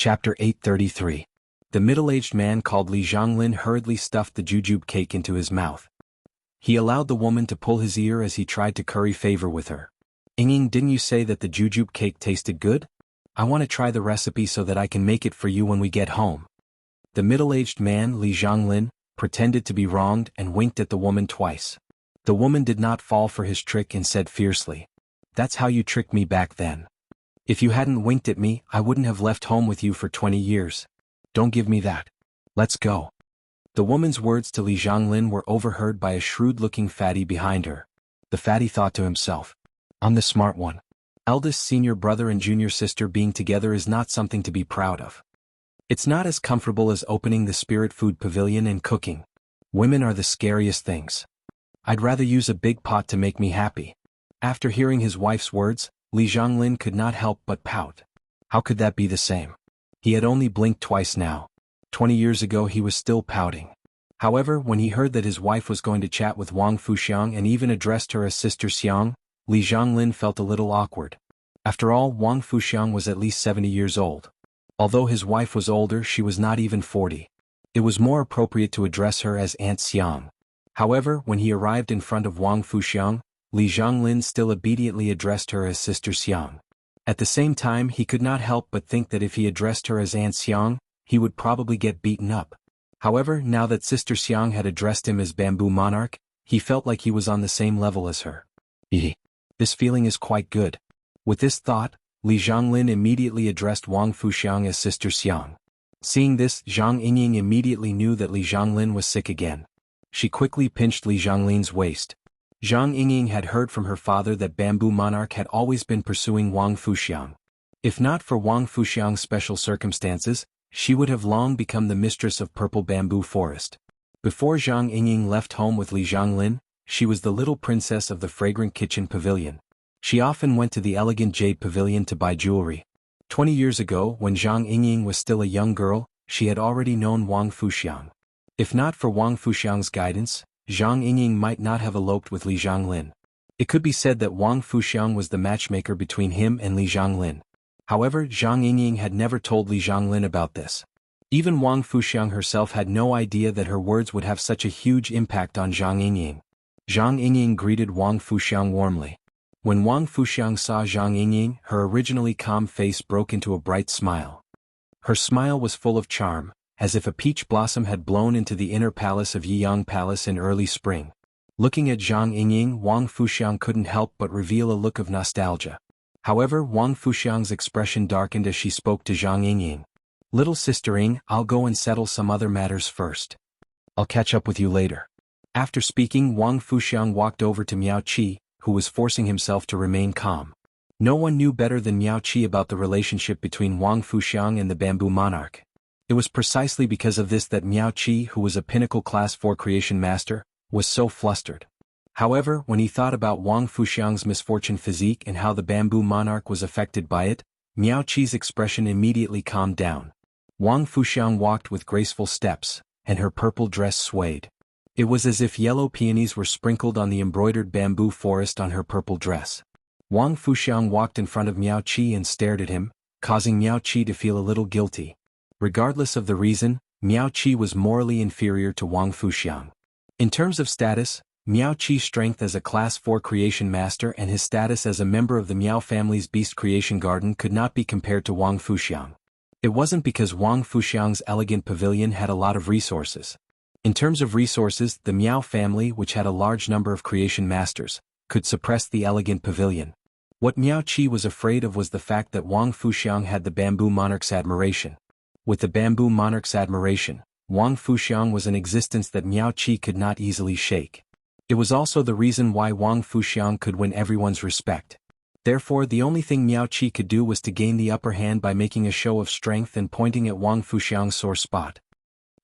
Chapter 833. The middle-aged man called Li Zhonglin hurriedly stuffed the jujube cake into his mouth. He allowed the woman to pull his ear as he tried to curry favor with her. "Ying, didn't you say that the jujube cake tasted good? I want to try the recipe so that I can make it for you when we get home." The middle-aged man, Li Zhonglin, pretended to be wronged and winked at the woman twice. The woman did not fall for his trick and said fiercely, "That's how you tricked me back then. If you hadn't winked at me, I wouldn't have left home with you for 20 years. Don't give me that. Let's go." The woman's words to Li Zhonglin were overheard by a shrewd-looking fatty behind her. The fatty thought to himself, "I'm the smart one. Eldest senior brother and junior sister being together is not something to be proud of. It's not as comfortable as opening the spirit food pavilion and cooking. Women are the scariest things. I'd rather use a big pot to make me happy." After hearing his wife's words, Li Zhonglin could not help but pout. How could that be the same? He had only blinked twice now. 20 years ago he was still pouting. However, when he heard that his wife was going to chat with Wang Fuxiang and even addressed her as Sister Xiang, Li Zhonglin felt a little awkward. After all, Wang Fuxiang was at least 70 years old. Although his wife was older, she was not even 40. It was more appropriate to address her as Aunt Xiang. However, when he arrived in front of Wang Fuxiang, Li Zhonglin still obediently addressed her as Sister Xiang. At the same time, he could not help but think that if he addressed her as Aunt Xiang, he would probably get beaten up. However, now that Sister Xiang had addressed him as Bamboo Monarch, he felt like he was on the same level as her. This feeling is quite good. With this thought, Li Zhonglin immediately addressed Wang Fuxiang as Sister Xiang. Seeing this, Zhang Yingying immediately knew that Li Zhonglin was sick again. She quickly pinched Li Zhonglin's waist. Zhang Yingying had heard from her father that Bamboo Monarch had always been pursuing Wang Fuxiang. If not for Wang Fuxiang's special circumstances, she would have long become the mistress of Purple Bamboo Forest. Before Zhang Yingying left home with Li Zhonglin, she was the little princess of the fragrant kitchen pavilion. She often went to the elegant jade pavilion to buy jewelry. 20 years ago, when Zhang Yingying was still a young girl, she had already known Wang Fuxiang. If not for Wang Fuxiang's guidance, Zhang Yingying might not have eloped with Li Zhonglin. It could be said that Wang Fuxiang was the matchmaker between him and Li Zhonglin. However, Zhang Yingying had never told Li Zhonglin about this. Even Wang Fuxiang herself had no idea that her words would have such a huge impact on Zhang Yingying. Zhang Yingying greeted Wang Fuxiang warmly. When Wang Fuxiang saw Zhang Yingying, her originally calm face broke into a bright smile. Her smile was full of charm, as if a peach blossom had blown into the inner palace of Yiyang Palace in early spring. Looking at Zhang Yingying, Wang Fuxiang couldn't help but reveal a look of nostalgia. However, Wang Fuxiang's expression darkened as she spoke to Zhang Yingying. "Little sister Ying, I'll go and settle some other matters first. I'll catch up with you later." After speaking, Wang Fuxiang walked over to Miao Qi, who was forcing himself to remain calm. No one knew better than Miao Qi about the relationship between Wang Fuxiang and the Bamboo Monarch. It was precisely because of this that Miao Qi, who was a pinnacle class 4 creation master, was so flustered. However, when he thought about Wang Fuxiang's misfortune physique and how the Bamboo Monarch was affected by it, Miao Qi's expression immediately calmed down. Wang Fuxiang walked with graceful steps, and her purple dress swayed. It was as if yellow peonies were sprinkled on the embroidered bamboo forest on her purple dress. Wang Fuxiang walked in front of Miao Qi and stared at him, causing Miao Qi to feel a little guilty. Regardless of the reason, Miao Qi was morally inferior to Wang Fuxiang. In terms of status, Miao Qi's strength as a Class 4 creation master and his status as a member of the Miao family's Beast Creation Garden could not be compared to Wang Fuxiang. It wasn't because Wang Fuxiang's elegant pavilion had a lot of resources. In terms of resources, the Miao family, which had a large number of creation masters, could suppress the elegant pavilion. What Miao Qi was afraid of was the fact that Wang Fuxiang had the Bamboo Monarch's admiration. With the Bamboo Monarch's admiration, Wang Fuxiang was an existence that Miao Qi could not easily shake. It was also the reason why Wang Fuxiang could win everyone's respect. Therefore, the only thing Miao Qi could do was to gain the upper hand by making a show of strength and pointing at Wang Fuxiang's sore spot.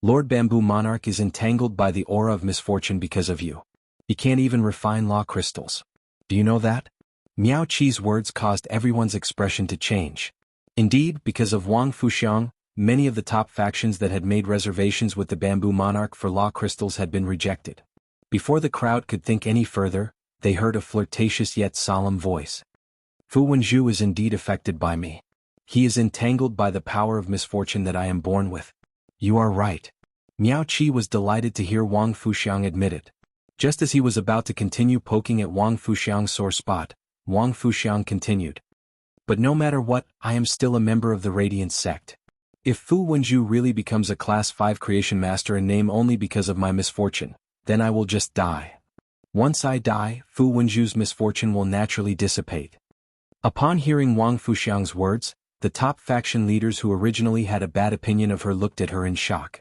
"Lord Bamboo Monarch is entangled by the aura of misfortune because of you. He can't even refine law crystals. Do you know that?" Miao Qi's words caused everyone's expression to change. Indeed, because of Wang Fuxiang, many of the top factions that had made reservations with the Bamboo Monarch for law crystals had been rejected. Before the crowd could think any further, they heard a flirtatious yet solemn voice. "Fu Wenju is indeed affected by me. He is entangled by the power of misfortune that I am born with. You are right. Miao Qi was delighted to hear Wang Fuxiang admit it. Just as he was about to continue poking at Wang Fuxiang's sore spot, Wang Fuxiang continued. But no matter what, I am still a member of the Radiance sect. If Fu Wenju really becomes a Class 5 creation master in name only because of my misfortune, then I will just die. Once I die, Fu Wenju's misfortune will naturally dissipate. Upon hearing Wang Fuxiang's words, the top faction leaders who originally had a bad opinion of her looked at her in shock.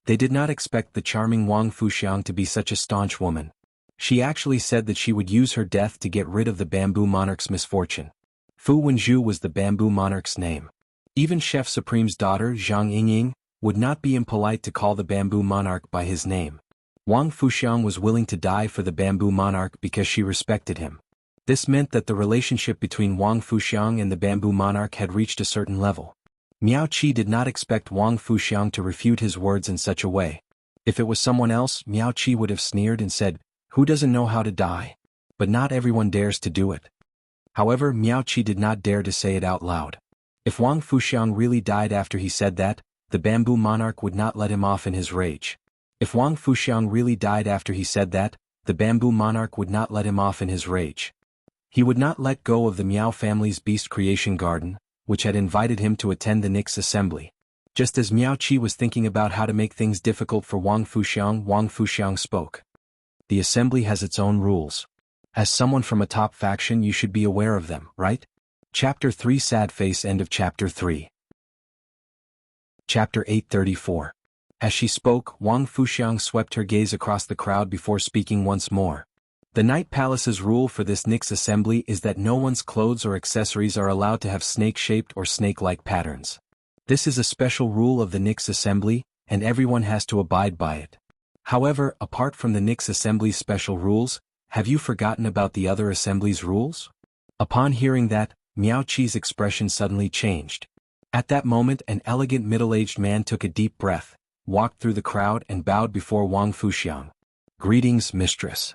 They did not expect the charming Wang Fuxiang to be such a staunch woman. She actually said that she would use her death to get rid of the Bamboo Monarch's misfortune. Fu Wenju was the Bamboo Monarch's name. Even Chef Supreme's daughter, Zhang Yingying, would not be impolite to call the Bamboo Monarch by his name. Wang Fuxiang was willing to die for the Bamboo Monarch because she respected him. This meant that the relationship between Wang Fuxiang and the Bamboo Monarch had reached a certain level. Miao Qi did not expect Wang Fuxiang to refute his words in such a way. If it was someone else, Miao Qi would have sneered and said, "Who doesn't know how to die?" But not everyone dares to do it. However, Miao Qi did not dare to say it out loud. If Wang Fuxiang really died after he said that, the Bamboo Monarch would not let him off in his rage. If Wang Fuxiang really died after he said that, the Bamboo Monarch would not let him off in his rage. He would not let go of the Miao family's beast creation garden, which had invited him to attend the Nix assembly. Just as Miao Qi was thinking about how to make things difficult for Wang Fuxiang spoke. The assembly has its own rules. As someone from a top faction, you should be aware of them, right? Chapter 3 Sad Face. End of Chapter 3. Chapter 834. As she spoke, Wang Fuxiang swept her gaze across the crowd before speaking once more. The Night Palace's rule for this Nix assembly is that no one's clothes or accessories are allowed to have snake-shaped or snake-like patterns. This is a special rule of the Nix assembly, and everyone has to abide by it. However, apart from the Nix assembly's special rules, have you forgotten about the other assembly's rules? Upon hearing that, Miao Qi's expression suddenly changed. At that moment, an elegant middle-aged man took a deep breath, walked through the crowd and bowed before Wang Fuxiang. Greetings, mistress.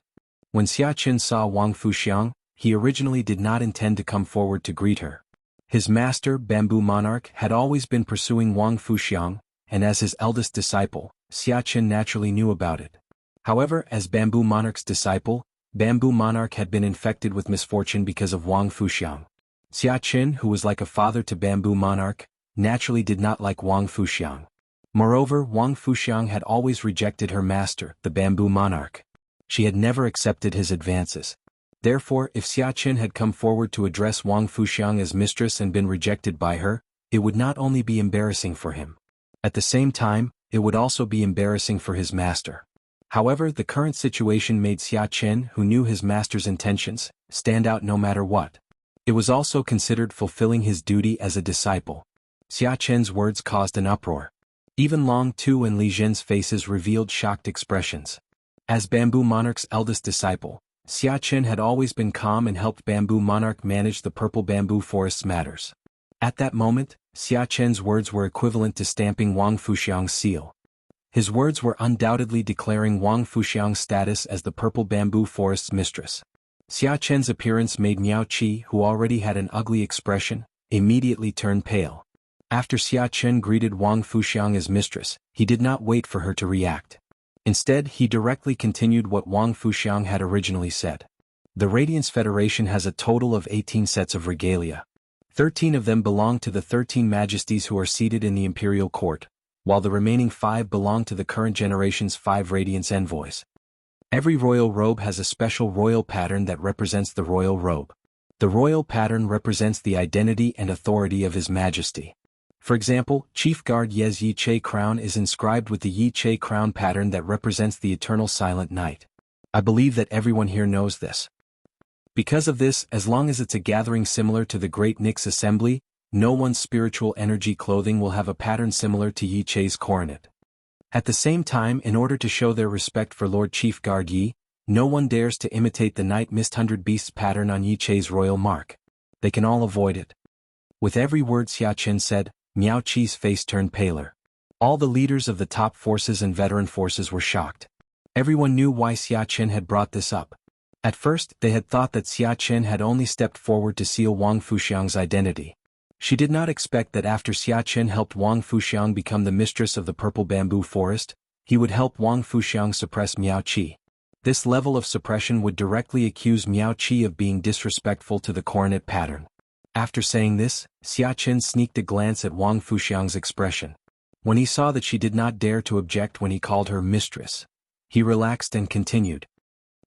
When Xia Qin saw Wang Fuxiang, he originally did not intend to come forward to greet her. His master, Bamboo Monarch, had always been pursuing Wang Fuxiang, and as his eldest disciple, Xia Qin naturally knew about it. However, as Bamboo Monarch's disciple, Bamboo Monarch had been infected with misfortune because of Wang Fuxiang. Xia Qin, who was like a father to Bamboo Monarch, naturally did not like Wang Fuxiang. Moreover, Wang Fuxiang had always rejected her master, the Bamboo Monarch. She had never accepted his advances. Therefore, if Xia Qin had come forward to address Wang Fuxiang as mistress and been rejected by her, it would not only be embarrassing for him. At the same time, it would also be embarrassing for his master. However, the current situation made Xia Qin, who knew his master's intentions, stand out no matter what. It was also considered fulfilling his duty as a disciple. Xia Qin's words caused an uproar. Even Long Tu and Li Zhen's faces revealed shocked expressions. As Bamboo Monarch's eldest disciple, Xia Qin had always been calm and helped Bamboo Monarch manage the purple bamboo forest's matters. At that moment, Xia Qin's words were equivalent to stamping Wang Fuxiang's seal. His words were undoubtedly declaring Wang Fuxiang's status as the purple bamboo forest's mistress. Xia Qin's appearance made Miao Qi, who already had an ugly expression, immediately turn pale. After Xia Qin greeted Wang Fuxiang as mistress, he did not wait for her to react. Instead, he directly continued what Wang Fuxiang had originally said. The Radiance Federation has a total of 18 sets of regalia. 13 of them belong to the 13 majesties who are seated in the imperial court, while the remaining 5 belong to the current generation's 5 Radiance envoys. Every royal robe has a special royal pattern that represents the royal robe. The royal pattern represents the identity and authority of His Majesty. For example, Chief Guard Ye's Yi Che crown is inscribed with the Yi Che crown pattern that represents the eternal silent night. I believe that everyone here knows this. Because of this, as long as it's a gathering similar to the Great Nix Assembly, no one's spiritual energy clothing will have a pattern similar to Yi Che's coronet. At the same time, in order to show their respect for Lord Chief Guard Yi, no one dares to imitate the Night Mist 100 Beasts pattern on Yi Che's royal mark. They can all avoid it. With every word Xia Qin said, Miao Qi's face turned paler. All the leaders of the top forces and veteran forces were shocked. Everyone knew why Xia Qin had brought this up. At first, they had thought that Xia Qin had only stepped forward to seal Wang Fuxiang's identity. She did not expect that after Xia Chen helped Wang Fuxiang become the mistress of the purple bamboo forest, he would help Wang Fuxiang suppress Miao Qi. This level of suppression would directly accuse Miao Qi of being disrespectful to the coronet pattern. After saying this, Xia Chen sneaked a glance at Wang Fuxiang's expression. When he saw that she did not dare to object when he called her mistress, he relaxed and continued.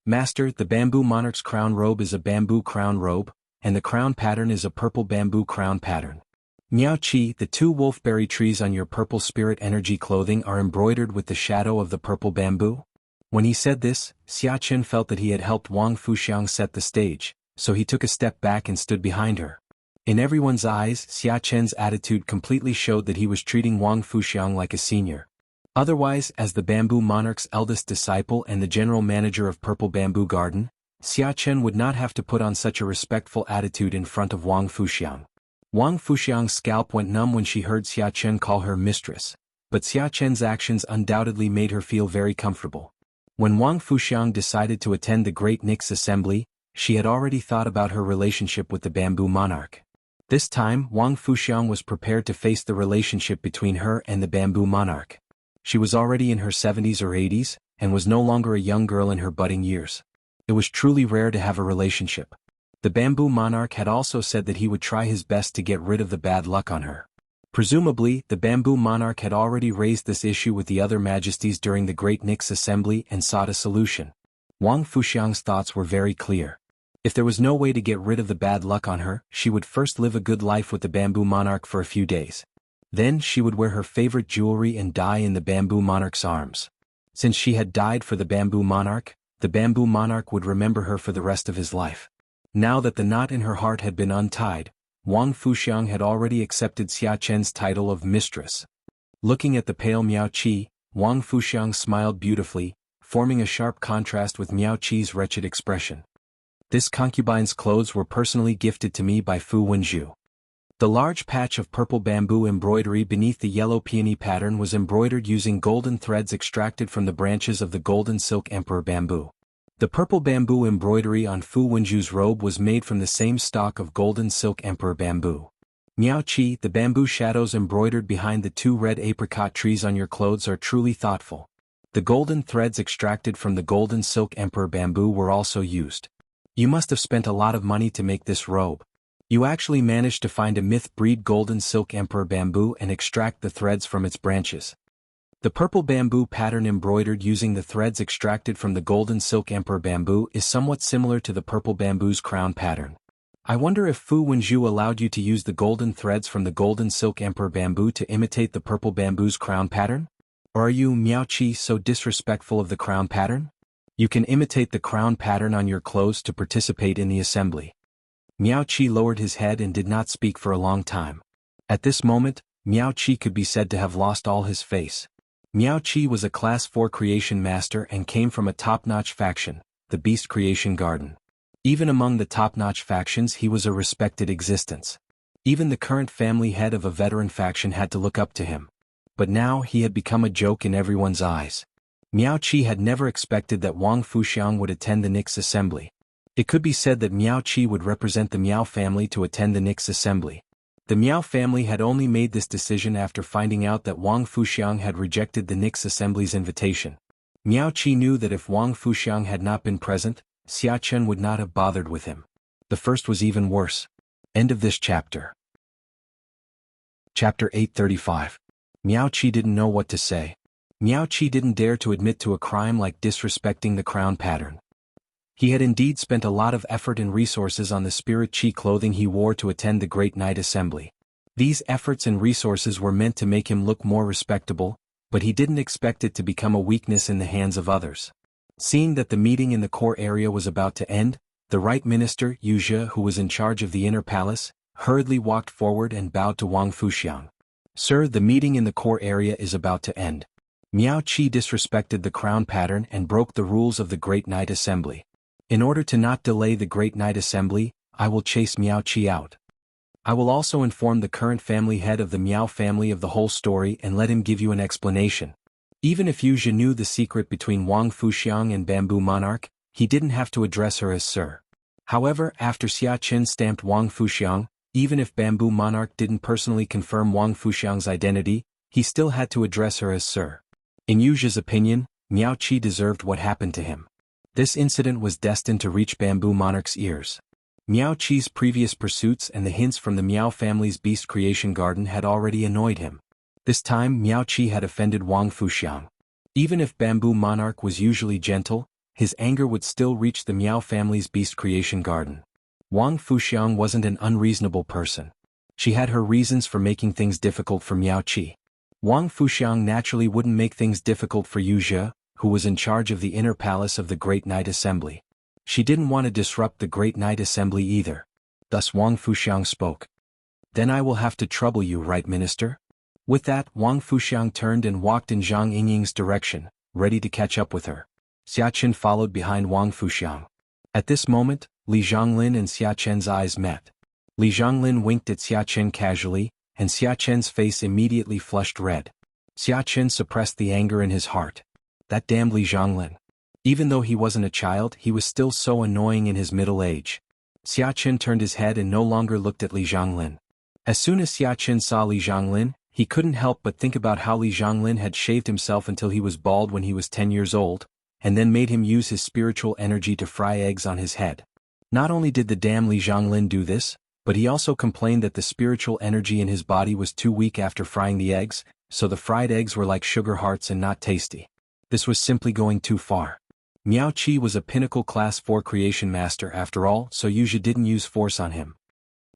Master, the bamboo monarch's crown robe is a bamboo crown robe, and the crown pattern is a purple bamboo crown pattern. Miao Qi, the 2 wolfberry trees on your purple spirit energy clothing are embroidered with the shadow of the purple bamboo. When he said this, Xia Chen felt that he had helped Wang Fuxiang set the stage, so he took a step back and stood behind her. In everyone's eyes, Xia Chen's attitude completely showed that he was treating Wang Fuxiang like a senior. Otherwise, as the bamboo monarch's eldest disciple and the general manager of Purple Bamboo Garden, Xia Chen would not have to put on such a respectful attitude in front of Wang Fuxiang. Wang Fuxiang's scalp went numb when she heard Xia Chen call her mistress, but Xia Chen's actions undoubtedly made her feel very comfortable. When Wang Fuxiang decided to attend the Great Nix Assembly, she had already thought about her relationship with the bamboo monarch. This time, Wang Fuxiang was prepared to face the relationship between her and the bamboo monarch. She was already in her 70s or 80s, and was no longer a young girl in her budding years. It was truly rare to have a relationship. The bamboo monarch had also said that he would try his best to get rid of the bad luck on her. Presumably, the bamboo monarch had already raised this issue with the other majesties during the Great Nix Assembly and sought a solution. Wang Fuxiang's thoughts were very clear. If there was no way to get rid of the bad luck on her, she would first live a good life with the bamboo monarch for a few days. Then she would wear her favorite jewelry and die in the bamboo monarch's arms. Since she had died for the bamboo monarch would remember her for the rest of his life. Now that the knot in her heart had been untied, Wang Fuxiang had already accepted Xia Chen's title of mistress. Looking at the pale Miao Qi, Wang Fuxiang smiled beautifully, forming a sharp contrast with Miao Qi's wretched expression. This concubine's clothes were personally gifted to me by Fu Wenju. The large patch of purple bamboo embroidery beneath the yellow peony pattern was embroidered using golden threads extracted from the branches of the golden silk emperor bamboo. The purple bamboo embroidery on Fu Wenju's robe was made from the same stock of golden silk emperor bamboo. Miao Qi, the bamboo shadows embroidered behind the 2 red apricot trees on your clothes are truly thoughtful. The golden threads extracted from the golden silk emperor bamboo were also used. You must have spent a lot of money to make this robe. You actually managed to find a myth-breed golden silk emperor bamboo and extract the threads from its branches. The purple bamboo pattern embroidered using the threads extracted from the golden silk emperor bamboo is somewhat similar to the purple bamboo's crown pattern. I wonder if Fu Wenju allowed you to use the golden threads from the golden silk emperor bamboo to imitate the purple bamboo's crown pattern? Or are you, Miao Qi, so disrespectful of the crown pattern? You can imitate the crown pattern on your clothes to participate in the assembly. Miao Qi lowered his head and did not speak for a long time. At this moment, Miao Qi could be said to have lost all his face. Miao Qi was a Class 4 creation master and came from a top-notch faction, the Beast Creation Garden. Even among the top-notch factions he was a respected existence. Even the current family head of a veteran faction had to look up to him. But now he had become a joke in everyone's eyes. Miao Qi had never expected that Wang Fuxiang would attend the Nix Assembly. It could be said that Miao Qi would represent the Miao family to attend the Nix Assembly. The Miao family had only made this decision after finding out that Wang Fuxiang had rejected the Nix Assembly's invitation. Miao Qi knew that if Wang Fuxiang had not been present, Xia Chen would not have bothered with him. The first was even worse. End of this chapter. Chapter 835. Miao Qi didn't know what to say. Miao Qi didn't dare to admit to a crime like disrespecting the crown pattern. He had indeed spent a lot of effort and resources on the spirit Qi clothing he wore to attend the Great Night Assembly. These efforts and resources were meant to make him look more respectable, but he didn't expect it to become a weakness in the hands of others. Seeing that the meeting in the core area was about to end, the Right Minister, Wuxia, who was in charge of the inner palace, hurriedly walked forward and bowed to Wang Fuxiang. Sir, the meeting in the core area is about to end. Miao Qi disrespected the crown pattern and broke the rules of the Great Night Assembly. In order to not delay the Great Night Assembly, I will chase Miao Qi out. I will also inform the current family head of the Miao family of the whole story and let him give you an explanation. Even if Wuxia knew the secret between Wang Fuxiang and Bamboo Monarch, he didn't have to address her as Sir. However, after Xia Chen stamped Wang Fuxiang, Even if Bamboo Monarch didn't personally confirm Wang Fuxiang's identity, he still had to address her as Sir. In Yujia's opinion, Miao Qi deserved what happened to him. This incident was destined to reach Bamboo Monarch's ears. Miao Qi's previous pursuits and the hints from the Miao family's beast creation garden had already annoyed him. This time Miao Qi had offended Wang Fuxiang. Even if Bamboo Monarch was usually gentle, his anger would still reach the Miao family's beast creation garden. Wang Fuxiang wasn't an unreasonable person. She had her reasons for making things difficult for Miao Qi. Wang Fuxiang naturally wouldn't make things difficult for Wuxia, who was in charge of the inner palace of the Great Night Assembly. She didn't want to disrupt the Great Night Assembly either. Thus Wang Fuxiang spoke. "Then I will have to trouble you, right, Minister?" With that, Wang Fuxiang turned and walked in Zhang Yingying's direction, ready to catch up with her. Xia Chen followed behind Wang Fuxiang. At this moment, Li Zhonglin and Xia Chen's eyes met. Li Zhonglin winked at Xia Chen casually, and Xia Chen's face immediately flushed red. Xia Chen suppressed the anger in his heart. That damned Li Zhonglin. Even though he wasn't a child, he was still so annoying in his middle age. Xia Chen turned his head and no longer looked at Li Zhonglin. As soon as Xia Chen saw Li Zhonglin, he couldn't help but think about how Li Zhonglin had shaved himself until he was bald when he was 10 years old, and then made him use his spiritual energy to fry eggs on his head. Not only did the damn Li Zhonglin do this, but he also complained that the spiritual energy in his body was too weak after frying the eggs, so the fried eggs were like sugar hearts and not tasty. This was simply going too far. Miao Qi was a pinnacle class 4 creation master after all, so Wuxia didn't use force on him.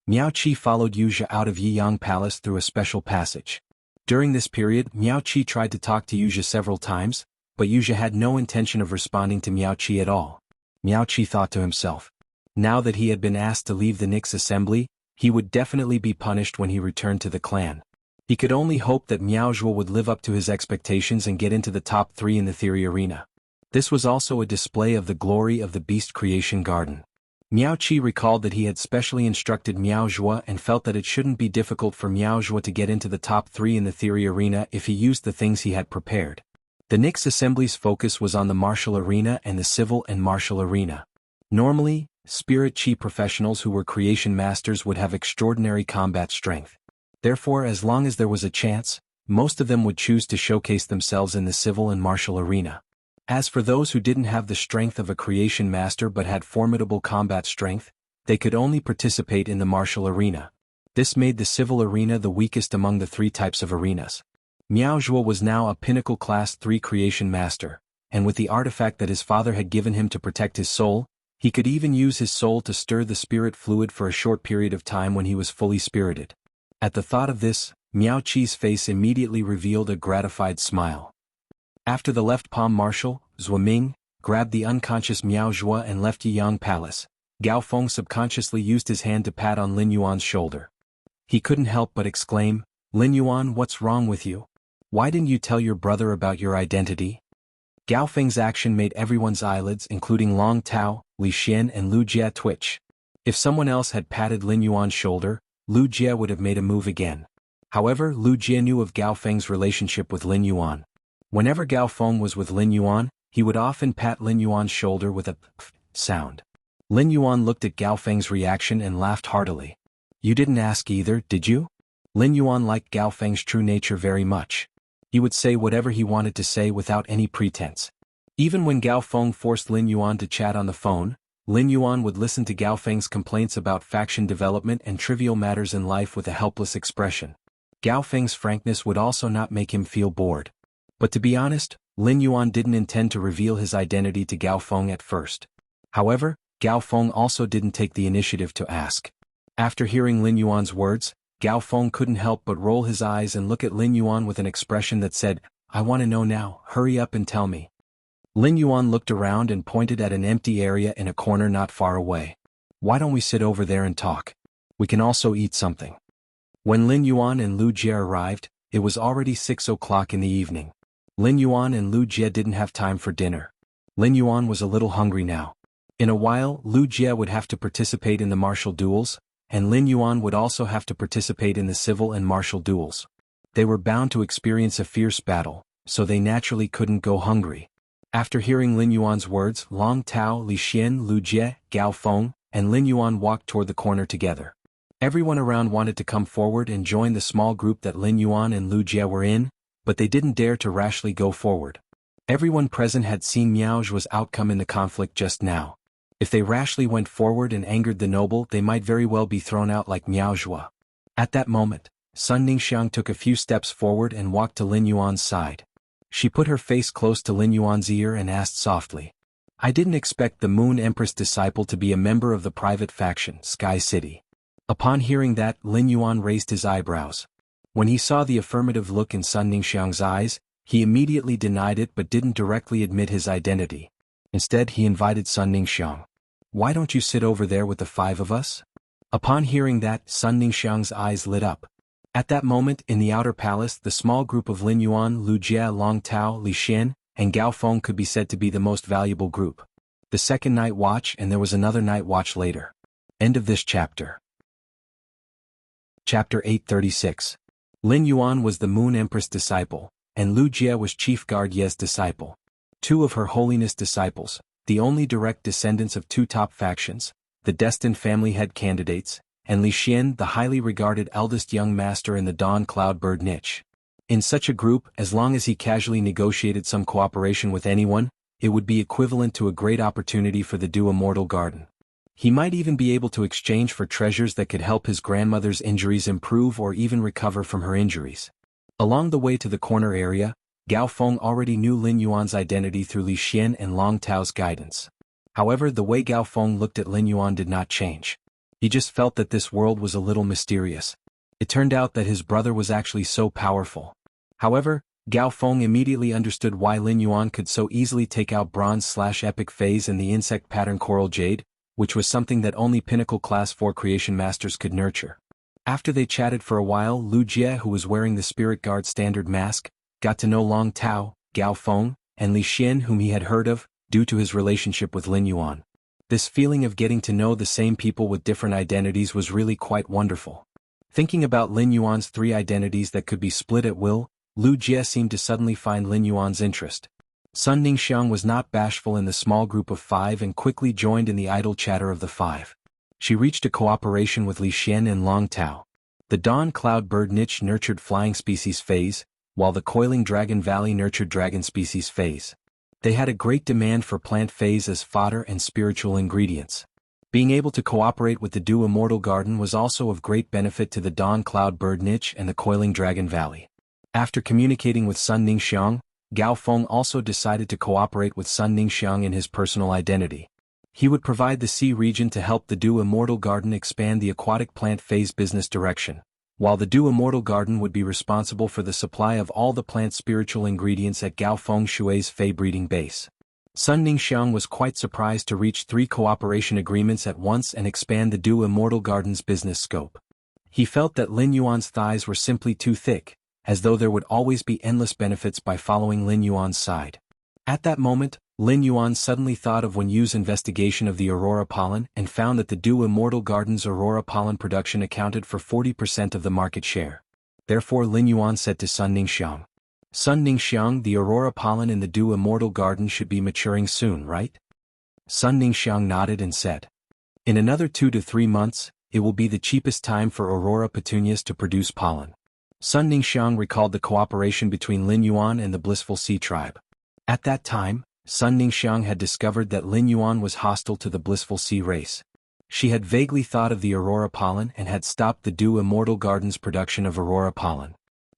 Miao Qi followed Wuxia out of Yiyang Palace through a special passage. During this period, Miao Qi tried to talk to Wuxia several times, but Wuxia had no intention of responding to Miao Qi at all. Miao Qi thought to himself. Now that he had been asked to leave the Nix assembly, he would definitely be punished when he returned to the clan. He could only hope that Miao Zhuo would live up to his expectations and get into the top 3 in the theory arena. This was also a display of the glory of the beast creation garden. Miao Qi recalled that he had specially instructed Miao Zhuo and felt that it shouldn't be difficult for Miao Zhuo to get into the top 3 in the theory arena if he used the things he had prepared. The Nix assembly's focus was on the martial arena and the civil and martial arena. Normally, spirit Qi professionals who were creation masters would have extraordinary combat strength. Therefore, as long as there was a chance, most of them would choose to showcase themselves in the civil and martial arena. As for those who didn't have the strength of a creation master but had formidable combat strength, they could only participate in the martial arena. This made the civil arena the weakest among the 3 types of arenas. Miao Zhuo was now a pinnacle class 3 creation master, and with the artifact that his father had given him to protect his soul, he could even use his soul to stir the spirit fluid for a short period of time when he was fully spirited. At the thought of this, Miao Qi's face immediately revealed a gratified smile. After the left palm marshal, Zhuo Ming, grabbed the unconscious Miao Zhuo and left Yiyang Palace, Gao Feng subconsciously used his hand to pat on Lin Yuan's shoulder. He couldn't help but exclaim, "Lin Yuan, what's wrong with you? Why didn't you tell your brother about your identity?" Gao Feng's action made everyone's eyelids including Long Tao, Li Xian and Lu Jie twitch. If someone else had patted Lin Yuan's shoulder, Lu Jie would have made a move again. However, Lu Jie knew of Gao Feng's relationship with Lin Yuan. Whenever Gao Feng was with Lin Yuan, he would often pat Lin Yuan's shoulder with a pff sound. Lin Yuan looked at Gao Feng's reaction and laughed heartily. "You didn't ask either, did you?" Lin Yuan liked Gao Feng's true nature very much. He would say whatever he wanted to say without any pretense. Even when Gao Feng forced Lin Yuan to chat on the phone, Lin Yuan would listen to Gao Feng's complaints about faction development and trivial matters in life with a helpless expression. Gao Feng's frankness would also not make him feel bored. But to be honest, Lin Yuan didn't intend to reveal his identity to Gao Feng at first. However, Gao Feng also didn't take the initiative to ask. After hearing Lin Yuan's words, Gao Feng couldn't help but roll his eyes and look at Lin Yuan with an expression that said, "I want to know now, hurry up and tell me." Lin Yuan looked around and pointed at an empty area in a corner not far away. "Why don't we sit over there and talk? We can also eat something." When Lin Yuan and Lu Jie arrived, it was already 6 o'clock in the evening. Lin Yuan and Lu Jie didn't have time for dinner. Lin Yuan was a little hungry now. In a while, Lu Jie would have to participate in the martial duels, and Lin Yuan would also have to participate in the civil and martial duels. They were bound to experience a fierce battle, so they naturally couldn't go hungry. After hearing Lin Yuan's words, Long Tao, Li Xian, Lu Jie, Gao Feng, and Lin Yuan walked toward the corner together. Everyone around wanted to come forward and join the small group that Lin Yuan and Lu Jie were in, but they didn't dare to rashly go forward. Everyone present had seen Miao Zhua's outcome in the conflict just now. If they rashly went forward and angered the noble, they might very well be thrown out like Miao Zhua. At that moment, Sun Ningxiang took a few steps forward and walked to Lin Yuan's side. She put her face close to Lin Yuan's ear and asked softly, "I didn't expect the Moon Empress disciple to be a member of the private faction, Sky City." Upon hearing that, Lin Yuan raised his eyebrows. When he saw the affirmative look in Sun Ningxiang's eyes, he immediately denied it but didn't directly admit his identity. Instead, he invited Sun Ningxiang. "Why don't you sit over there with the five of us?" Upon hearing that, Sun Ningxiang's eyes lit up. At that moment, in the outer palace, the small group of Lin Yuan, Lu Jie, Long Tao, Li Xian, and Gao Feng could be said to be the most valuable group. The second night watch, and there was another night watch later. End of this chapter. Chapter 836. Lin Yuan was the Moon Empress disciple, and Lu Jie was Chief Guard Ye's disciple. Two of Her Holiness disciples, the only direct descendants of two top factions, the destined family head candidates, and Li Xian, the highly regarded eldest young master in the Dawn Cloudbird niche. In such a group, as long as he casually negotiated some cooperation with anyone, it would be equivalent to a great opportunity for the Du Immortal Garden. He might even be able to exchange for treasures that could help his grandmother's injuries improve or even recover from her injuries. Along the way to the corner area, Gao Feng already knew Lin Yuan's identity through Li Xian and Long Tao's guidance. However, the way Gao Feng looked at Lin Yuan did not change. He just felt that this world was a little mysterious. It turned out that his brother was actually so powerful. However, Gao Feng immediately understood why Lin Yuan could so easily take out Bronze/Epic Phase and the insect pattern Coral Jade, which was something that only Pinnacle Class 4 Creation Masters could nurture. After they chatted for a while, Lu Jie, who was wearing the Spirit Guard standard mask, got to know Long Tao, Gao Feng, and Li Xian, whom he had heard of, due to his relationship with Lin Yuan. This feeling of getting to know the same people with different identities was really quite wonderful. Thinking about Lin Yuan's three identities that could be split at will, Lu Jie seemed to suddenly find Lin Yuan's interest. Sun Ningxiang was not bashful in the small group of five and quickly joined in the idle chatter of the five. She reached a cooperation with Li Xian and Long Tao. The Dawn Cloudbird niche nurtured Flying Species Phase, while the Coiling Dragon Valley nurtured Dragon Species Phase. They had a great demand for plant phase as fodder and spiritual ingredients. Being able to cooperate with the Du Immortal Garden was also of great benefit to the Dawn Cloudbird niche and the Coiling Dragon Valley. After communicating with Sun Ningxiang, Gao Feng also decided to cooperate with Sun Ningxiang in his personal identity. He would provide the sea region to help the Du Immortal Garden expand the aquatic plant phase business direction, while the Du Immortal Garden would be responsible for the supply of all the plant spiritual ingredients at Gao Feng Shui's Fei breeding base. Sun Ningxiang was quite surprised to reach 3 cooperation agreements at once and expand the Du Immortal Garden's business scope. He felt that Lin Yuan's thighs were simply too thick, as though there would always be endless benefits by following Lin Yuan's side. At that moment, Lin Yuan suddenly thought of Wen Yu's investigation of the Aurora pollen and found that the Du Immortal Garden's Aurora pollen production accounted for 40% of the market share. Therefore Lin Yuan said to Sun Ningxiang, "Sun Ningxiang, the Aurora pollen in the Du Immortal Garden should be maturing soon, right?" Sun Ningxiang nodded and said, "In another 2 to 3 months, it will be the cheapest time for Aurora petunias to produce pollen." Sun Ningxiang recalled the cooperation between Lin Yuan and the Blissful Sea tribe. At that time, Sun Ningxiang had discovered that Lin Yuan was hostile to the Blissful Sea race. She had vaguely thought of the Aurora pollen and had stopped the Du Immortal Garden's production of Aurora pollen.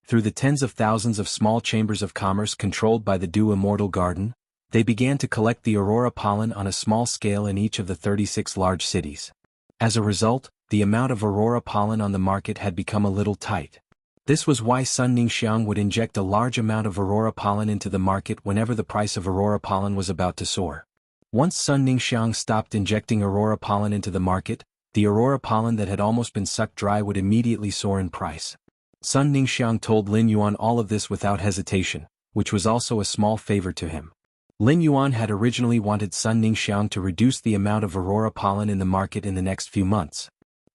Through the tens of thousands of small chambers of commerce controlled by the Du Immortal Garden, they began to collect the Aurora pollen on a small scale in each of the 36 large cities. As a result, the amount of Aurora pollen on the market had become a little tight. This was why Sun Ningxiang would inject a large amount of Aurora pollen into the market whenever the price of Aurora pollen was about to soar. Once Sun Ningxiang stopped injecting Aurora pollen into the market, the Aurora pollen that had almost been sucked dry would immediately soar in price. Sun Ningxiang told Lin Yuan all of this without hesitation, which was also a small favor to him. Lin Yuan had originally wanted Sun Ningxiang to reduce the amount of Aurora pollen in the market in the next few months.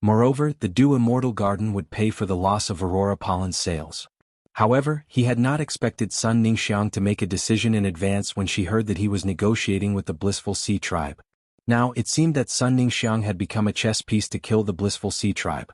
Moreover, the Du Immortal Garden would pay for the loss of Aurora pollen sales. However, he had not expected Sun Ningxiang to make a decision in advance when she heard that he was negotiating with the Blissful Sea tribe. Now, it seemed that Sun Ningxiang had become a chess piece to kill the Blissful Sea tribe.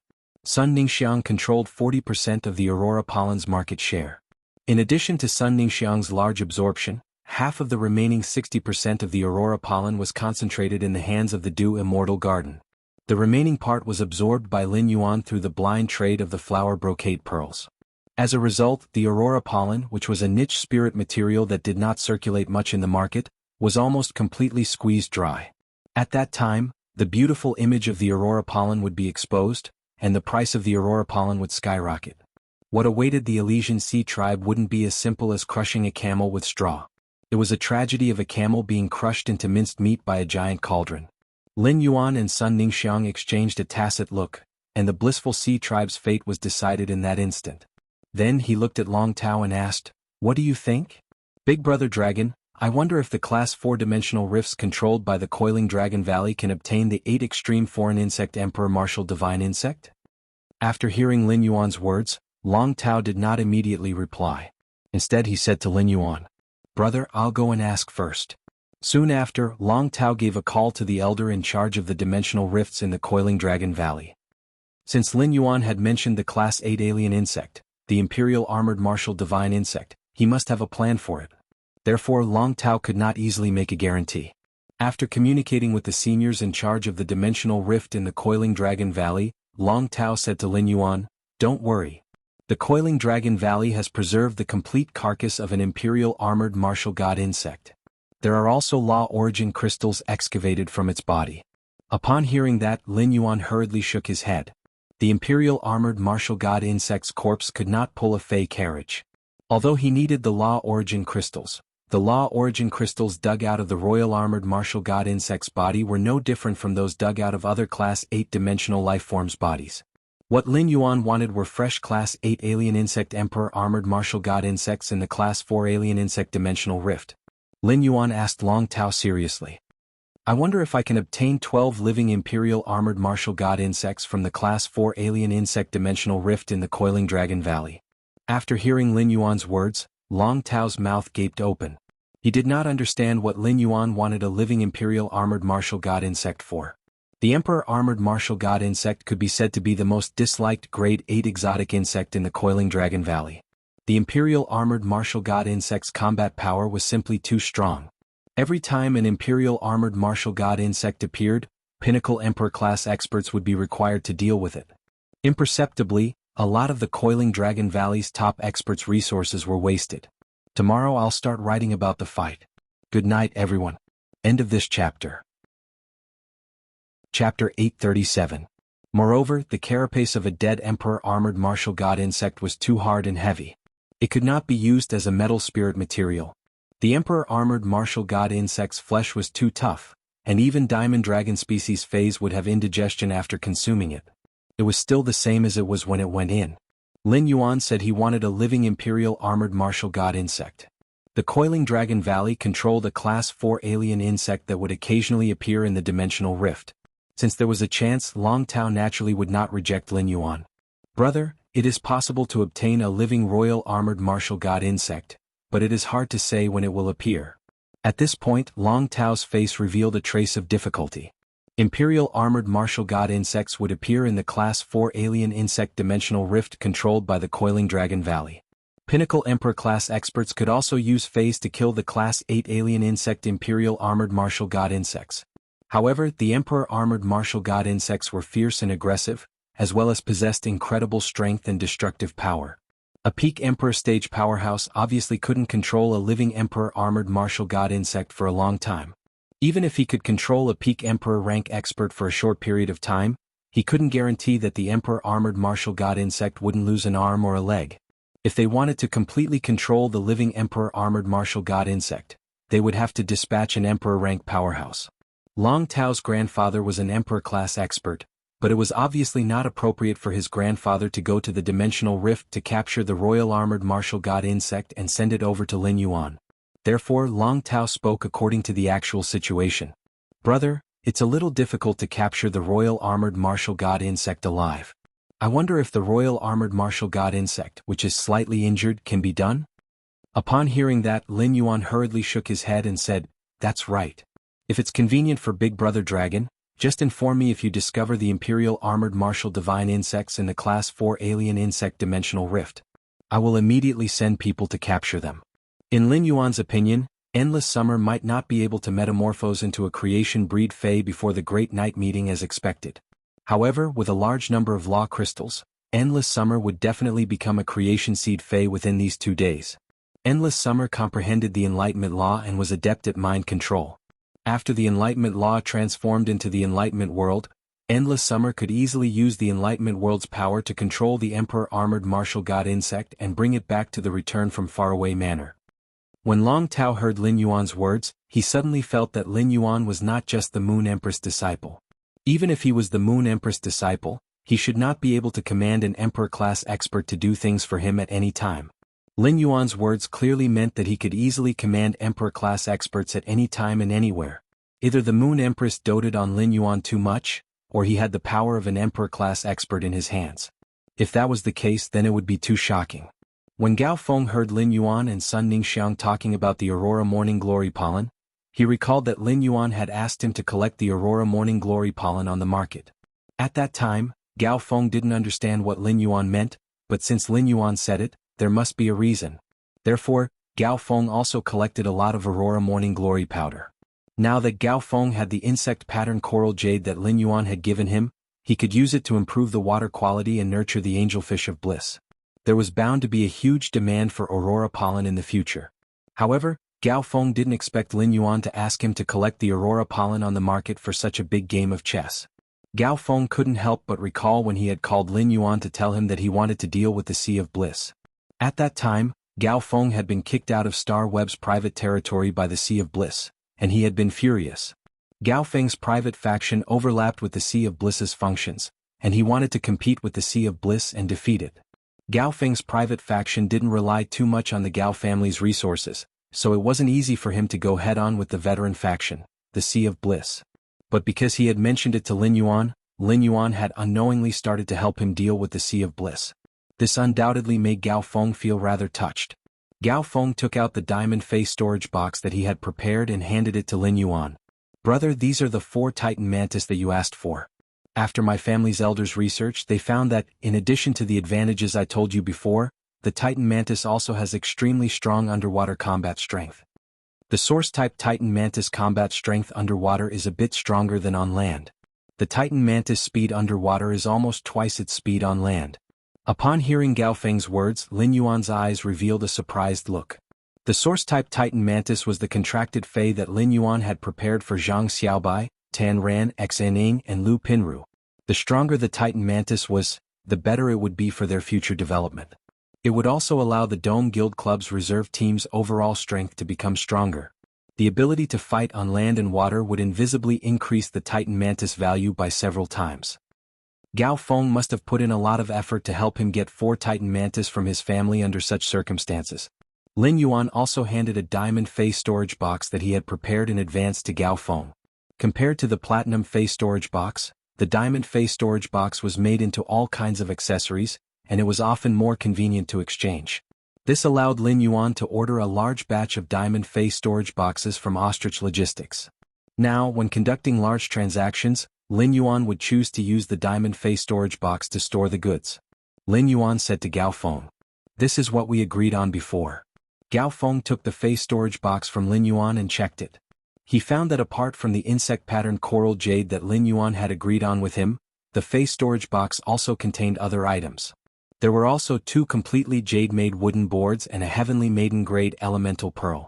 Sun Ningxiang controlled 40% of the Aurora Pollen's market share. In addition to Sun Ningxiang's large absorption, half of the remaining 60% of the Aurora Pollen was concentrated in the hands of the Dew Immortal Garden. The remaining part was absorbed by Lin Yuan through the blind trade of the flower brocade pearls. As a result, the Aurora Pollen, which was a niche spirit material that did not circulate much in the market, was almost completely squeezed dry. At that time, the beautiful image of the Aurora Pollen would be exposed, and the price of the Aurora Pollen would skyrocket. What awaited the Elysian Sea tribe wouldn't be as simple as crushing a camel with straw. It was a tragedy of a camel being crushed into minced meat by a giant cauldron. Lin Yuan and Sun Ningxiang exchanged a tacit look, and the blissful Sea tribe's fate was decided in that instant. Then he looked at Long Tao and asked, "What do you think? Big Brother Dragon, I wonder if the Class 4-dimensional rifts controlled by the Coiling Dragon Valley can obtain the 8 Extreme Foreign Insect Emperor Martial Divine Insect?" After hearing Lin Yuan's words, Long Tao did not immediately reply. Instead he said to Lin Yuan, "Brother, I'll go and ask first." Soon after, Long Tao gave a call to the elder in charge of the dimensional rifts in the Coiling Dragon Valley. Since Lin Yuan had mentioned the Class 8 alien insect, the Imperial Armored Martial Divine Insect, he must have a plan for it. Therefore Long Tao could not easily make a guarantee. After communicating with the seniors in charge of the dimensional rift in the Coiling Dragon Valley, Long Tao said to Lin Yuan, "Don't worry. The Coiling Dragon Valley has preserved the complete carcass of an Imperial Armored Martial God insect. There are also Law Origin crystals excavated from its body." Upon hearing that, Lin Yuan hurriedly shook his head. The Imperial Armored Martial God insect's corpse could not pull a fey carriage. Although he needed the Law Origin crystals, the Law Origin crystals dug out of the Royal Armored Martial God insect's body were no different from those dug out of other Class 8-dimensional lifeforms' bodies. What Lin Yuan wanted were fresh Class 8 Alien Insect Emperor Armored Martial God insects in the Class 4 Alien Insect Dimensional Rift. Lin Yuan asked Long Tao seriously, "I wonder if I can obtain 12 living Imperial Armored Martial God insects from the Class 4 Alien Insect Dimensional Rift in the Coiling Dragon Valley." After hearing Lin Yuan's words, Long Tao's mouth gaped open. He did not understand what Lin Yuan wanted a living Imperial Armored Martial God insect for. The Emperor Armored Martial God insect could be said to be the most disliked Grade 8 exotic insect in the Coiling Dragon Valley. The Imperial Armored Martial God insect's combat power was simply too strong. Every time an Imperial Armored Martial God insect appeared, Pinnacle Emperor class experts would be required to deal with it. Imperceptibly, a lot of the Coiling Dragon Valley's top experts' resources were wasted. Tomorrow I'll start writing about the fight. Good night, everyone. End of this chapter. Chapter 837. Moreover, the carapace of a dead Emperor Armored Martial God insect was too hard and heavy. It could not be used as a metal spirit material. The Emperor Armored Martial God insect's flesh was too tough, and even Diamond Dragon species phase would have indigestion after consuming it. It was still the same as it was when it went in. Lin Yuan said he wanted a living Imperial Armored Martial God insect. The Coiling Dragon Valley controlled a Class 4 alien insect that would occasionally appear in the dimensional rift. Since there was a chance, Long Tao naturally would not reject Lin Yuan. "Brother, it is possible to obtain a living Royal Armored Martial God insect, but it is hard to say when it will appear." At this point, Long Tao's face revealed a trace of difficulty. Imperial Armored Martial God insects would appear in the Class 4 Alien Insect Dimensional Rift controlled by the Coiling Dragon Valley. Pinnacle Emperor class experts could also use phase to kill the Class 8 Alien Insect Imperial Armored Martial God insects. However, the Emperor Armored Martial God insects were fierce and aggressive, as well as possessed incredible strength and destructive power. A peak Emperor stage powerhouse obviously couldn't control a living Emperor Armored Martial God insect for a long time. Even if he could control a peak Emperor rank expert for a short period of time, he couldn't guarantee that the Emperor Armored Martial God insect wouldn't lose an arm or a leg. If they wanted to completely control the living Emperor Armored Martial God insect, they would have to dispatch an Emperor rank powerhouse. Long Tao's grandfather was an Emperor class expert, but it was obviously not appropriate for his grandfather to go to the dimensional rift to capture the Royal Armored Martial God insect and send it over to Lin Yuan. Therefore, Long Tao spoke according to the actual situation. "Brother, it's a little difficult to capture the Royal Armored Martial God insect alive. I wonder if the Royal Armored Martial God insect, which is slightly injured, can be done?" Upon hearing that, Lin Yuan hurriedly shook his head and said, "That's right. If it's convenient for Big Brother Dragon, Just inform me if you discover the Imperial Armored Martial Divine Insects in the Class 4 Alien Insect Dimensional Rift. I will immediately send people to capture them. In Lin Yuan's opinion, Endless Summer might not be able to metamorphose into a creation breed Fae before the Great Night meeting as expected. However, with a large number of law crystals, Endless Summer would definitely become a creation seed Fae within these 2 days. Endless Summer comprehended the Enlightenment Law and was adept at mind control. After the Enlightenment Law transformed into the Enlightenment World, Endless Summer could easily use the Enlightenment World's power to control the Emperor Armored Martial God Insect and bring it back to the Return from Faraway manner. When Long Tao heard Lin Yuan's words, he suddenly felt that Lin Yuan was not just the Moon Empress disciple. Even if he was the Moon Empress disciple, he should not be able to command an Emperor-class expert to do things for him at any time. Lin Yuan's words clearly meant that he could easily command Emperor-class experts at any time and anywhere. Either the Moon Empress doted on Lin Yuan too much, or he had the power of an Emperor-class expert in his hands. If that was the case, then it would be too shocking. When Gao Feng heard Lin Yuan and Sun Ningxiang talking about the Aurora Morning Glory pollen, he recalled that Lin Yuan had asked him to collect the Aurora Morning Glory pollen on the market. At that time, Gao Feng didn't understand what Lin Yuan meant, but since Lin Yuan said it, there must be a reason. Therefore, Gao Feng also collected a lot of Aurora Morning Glory powder. Now that Gao Feng had the insect pattern coral jade that Lin Yuan had given him, he could use it to improve the water quality and nurture the angelfish of bliss. There was bound to be a huge demand for Aurora pollen in the future. However, Gao Feng didn't expect Lin Yuan to ask him to collect the Aurora pollen on the market for such a big game of chess. Gao Feng couldn't help but recall when he had called Lin Yuan to tell him that he wanted to deal with the Sea of Bliss. At that time, Gao Feng had been kicked out of Star Web's private territory by the Sea of Bliss, and he had been furious. Gao Feng's private faction overlapped with the Sea of Bliss's functions, and he wanted to compete with the Sea of Bliss and defeat it. Gao Feng's private faction didn't rely too much on the Gao family's resources, so it wasn't easy for him to go head-on with the veteran faction, the Sea of Bliss. But because he had mentioned it to Lin Yuan had unknowingly started to help him deal with the Sea of Bliss. This undoubtedly made Gao Feng feel rather touched. Gao Feng took out the diamond face storage box that he had prepared and handed it to Lin Yuan. "Brother, these are the 4 Titan mantis that you asked for. After my family's elders' research, they found that, in addition to the advantages I told you before, the Titan mantis also has extremely strong underwater combat strength. The source-type Titan mantis combat strength underwater is a bit stronger than on land. The Titan mantis speed underwater is almost twice its speed on land." Upon hearing Gao Feng's words, Lin Yuan's eyes revealed a surprised look. The source-type Titan mantis was the contracted Fae that Lin Yuan had prepared for Zhang Xiaobai, Tan Ran, Xaning, and Lu Pinru. The stronger the Titan mantis was, the better it would be for their future development. It would also allow the Dome Guild Club's reserve team's overall strength to become stronger. The ability to fight on land and water would invisibly increase the Titan mantis value by several times. Gao Feng must have put in a lot of effort to help him get 4 Titan mantis from his family under such circumstances. Lin Yuan also handed a diamond face storage box that he had prepared in advance to Gao Feng. Compared to the platinum face storage box, the diamond face storage box was made into all kinds of accessories, and it was often more convenient to exchange. This allowed Lin Yuan to order a large batch of diamond face storage boxes from Ostrich Logistics. Now, when conducting large transactions, Lin Yuan would choose to use the diamond face storage box to store the goods. Lin Yuan said to Gao Feng, "This is what we agreed on before." Gao Feng took the face storage box from Lin Yuan and checked it. He found that apart from the insect-patterned coral jade that Lin Yuan had agreed on with him, the face storage box also contained other items. There were also 2 completely jade-made wooden boards and a heavenly maiden-grade elemental pearl.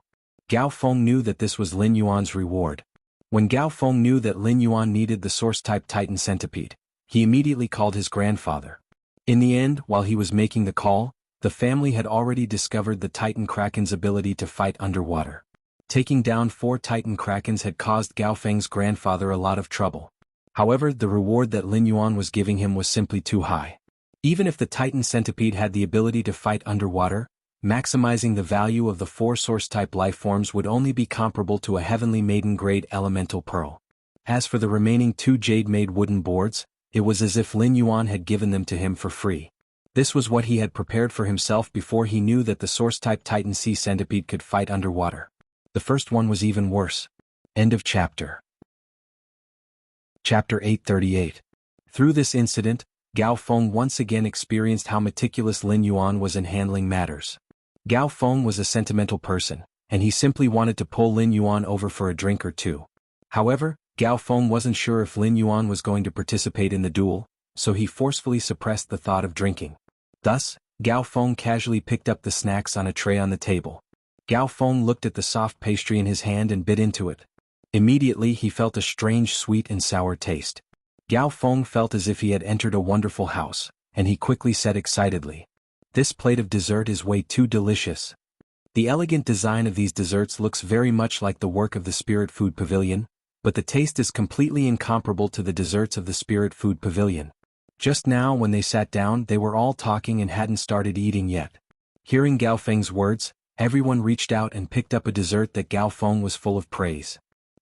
Gao Feng knew that this was Lin Yuan's reward. When Gao Feng knew that Lin Yuan needed the source-type Titan centipede, he immediately called his grandfather. In the end, while he was making the call, the family had already discovered the Titan Kraken's ability to fight underwater. Taking down 4 Titan Krakens had caused Gao Feng's grandfather a lot of trouble. However, the reward that Lin Yuan was giving him was simply too high. Even if the Titan centipede had the ability to fight underwater, maximizing the value of the 4 source-type lifeforms would only be comparable to a heavenly maiden-grade elemental pearl. As for the remaining 2 jade-made wooden boards, it was as if Lin Yuan had given them to him for free. This was what he had prepared for himself before he knew that the source-type Titan sea centipede could fight underwater. The first one was even worse. End of chapter. Chapter 838. Through this incident, Gao Feng once again experienced how meticulous Lin Yuan was in handling matters. Gao Feng was a sentimental person, and he simply wanted to pull Lin Yuan over for a drink or two. However, Gao Feng wasn't sure if Lin Yuan was going to participate in the duel, so he forcefully suppressed the thought of drinking. Thus, Gao Feng casually picked up the snacks on a tray on the table. Gao Feng looked at the soft pastry in his hand and bit into it. Immediately he felt a strange sweet and sour taste. Gao Feng felt as if he had entered a wonderful house, and he quickly said excitedly, "This plate of dessert is way too delicious." The elegant design of these desserts looks very much like the work of the Spirit Food Pavilion, but the taste is completely incomparable to the desserts of the Spirit Food Pavilion. Just now when they sat down they were all talking and hadn't started eating yet. Hearing Gao Feng's words, everyone reached out and picked up a dessert that Gao Feng was full of praise.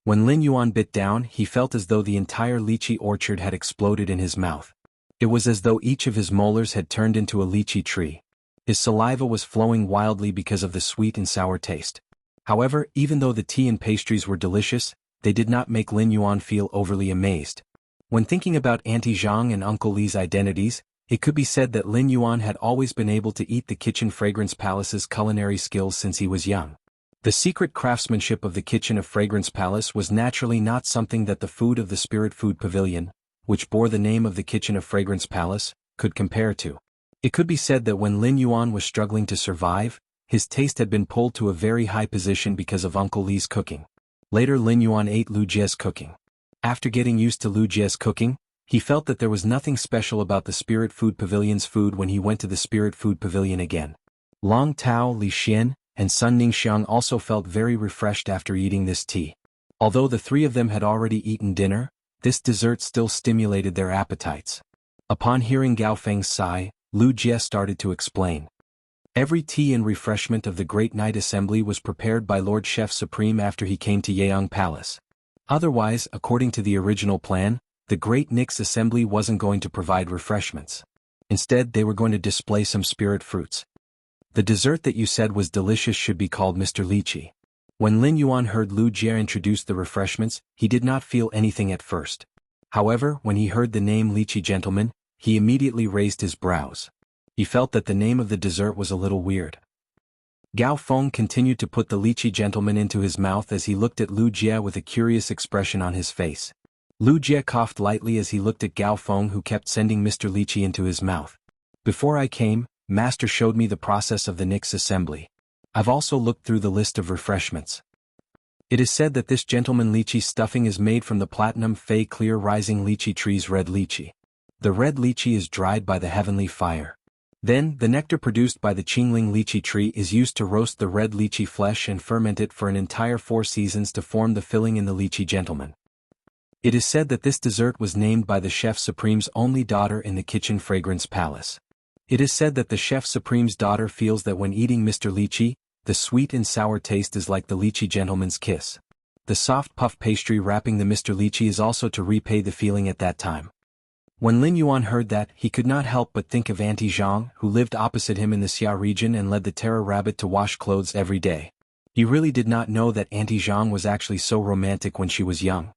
When Lin Yuan bit down, he felt as though the entire lychee orchard had exploded in his mouth. It was as though each of his molars had turned into a lychee tree. His saliva was flowing wildly because of the sweet and sour taste. However, even though the tea and pastries were delicious, they did not make Lin Yuan feel overly amazed. When thinking about Auntie Zhang and Uncle Li's identities, it could be said that Lin Yuan had always been able to eat the Kitchen Fragrance Palace's culinary skills since he was young. The secret craftsmanship of the Kitchen of Fragrance Palace was naturally not something that the food of the Spirit Food Pavilion, which bore the name of the Kitchen of Fragrance Palace, could compare to. It could be said that when Lin Yuan was struggling to survive, his taste had been pulled to a very high position because of Uncle Li's cooking. Later Lin Yuan ate Lu Jie's cooking. After getting used to Lu Jie's cooking, he felt that there was nothing special about the Spirit Food Pavilion's food when he went to the Spirit Food Pavilion again. Long Tao, Li Xian, and Sun Ningxiang also felt very refreshed after eating this tea. Although the three of them had already eaten dinner, this dessert still stimulated their appetites. Upon hearing Gao Feng's sigh, Lu Jie started to explain. Every tea and refreshment of the Great Night Assembly was prepared by Lord Chef Supreme after he came to Yeong Palace. Otherwise, according to the original plan, the Great Nix Assembly wasn't going to provide refreshments. Instead, they were going to display some spirit fruits. The dessert that you said was delicious should be called Mr. Lychee. When Lin Yuan heard Lu Jie introduce the refreshments, he did not feel anything at first. However, when he heard the name Lychee Gentleman, he immediately raised his brows. He felt that the name of the dessert was a little weird. Gao Feng continued to put the Lychee Gentleman into his mouth as he looked at Lu Jie with a curious expression on his face. Lu Jie coughed lightly as he looked at Gao Feng, who kept sending Mr. Lychee into his mouth. "Before I came, Master showed me the process of the Nix Assembly. I've also looked through the list of refreshments. It is said that this Gentleman Lychee stuffing is made from the Platinum Fei Clear Rising Lychee tree's red lychee. The red lychee is dried by the heavenly fire. Then, the nectar produced by the Qingling lychee tree is used to roast the red lychee flesh and ferment it for an entire 4 seasons to form the filling in the Lychee Gentleman. It is said that this dessert was named by the Chef Supreme's only daughter in the Kitchen Fragrance Palace. It is said that the Chef Supreme's daughter feels that when eating Mr. Lychee, the sweet and sour taste is like the Lychee Gentleman's kiss. The soft puff pastry wrapping the Mr. Lychee is also to repay the feeling at that time." When Lin Yuan heard that, he could not help but think of Auntie Zhang, who lived opposite him in the Xia region and led the Terra Rabbit to wash clothes every day. He really did not know that Auntie Zhang was actually so romantic when she was young.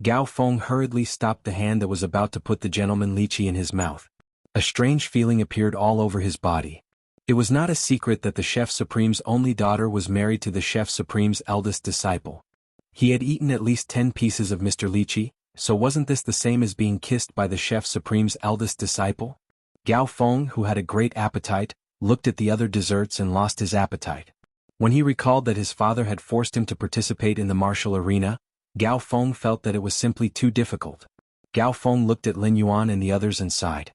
Gao Feng hurriedly stopped the hand that was about to put the Gentleman Lychee in his mouth. A strange feeling appeared all over his body. It was not a secret that the Chef Supreme's only daughter was married to the Chef Supreme's eldest disciple. He had eaten at least 10 pieces of Mr. Lychee, so wasn't this the same as being kissed by the Chef Supreme's eldest disciple? Gao Feng, who had a great appetite, looked at the other desserts and lost his appetite. When he recalled that his father had forced him to participate in the martial arena, Gao Feng felt that it was simply too difficult. Gao Feng looked at Lin Yuan and the others and sighed.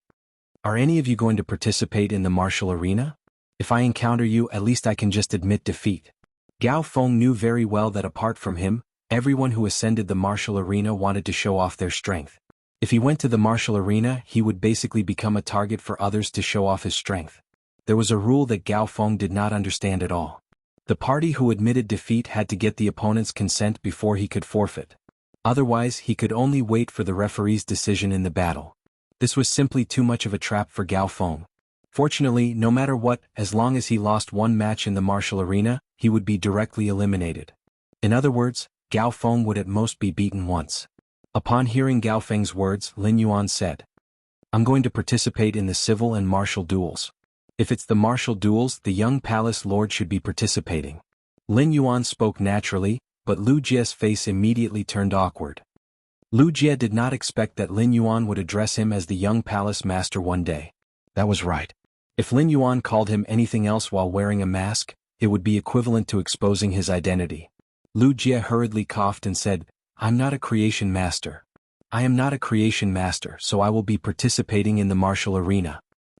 "Are any of you going to participate in the martial arena? If I encounter you, at least I can just admit defeat." Gao Feng knew very well that apart from him, everyone who ascended the martial arena wanted to show off their strength. If he went to the martial arena, he would basically become a target for others to show off his strength. There was a rule that Gao Feng did not understand at all. The party who admitted defeat had to get the opponent's consent before he could forfeit. Otherwise, he could only wait for the referee's decision in the battle. This was simply too much of a trap for Gao Feng. Fortunately, no matter what, as long as he lost one match in the martial arena, he would be directly eliminated. In other words, Gao Feng would at most be beaten once. Upon hearing Gao Feng's words, Lin Yuan said, "I'm going to participate in the civil and martial duels. If it's the martial duels, the young palace lord should be participating." Lin Yuan spoke naturally, but Lu Jie's face immediately turned awkward. Lu Jie did not expect that Lin Yuan would address him as the young palace master one day. That was right. If Lin Yuan called him anything else while wearing a mask, it would be equivalent to exposing his identity. Lu Jie hurriedly coughed and said, "I'm not a creation master. I am not a creation master, so I will be participating in the martial arena."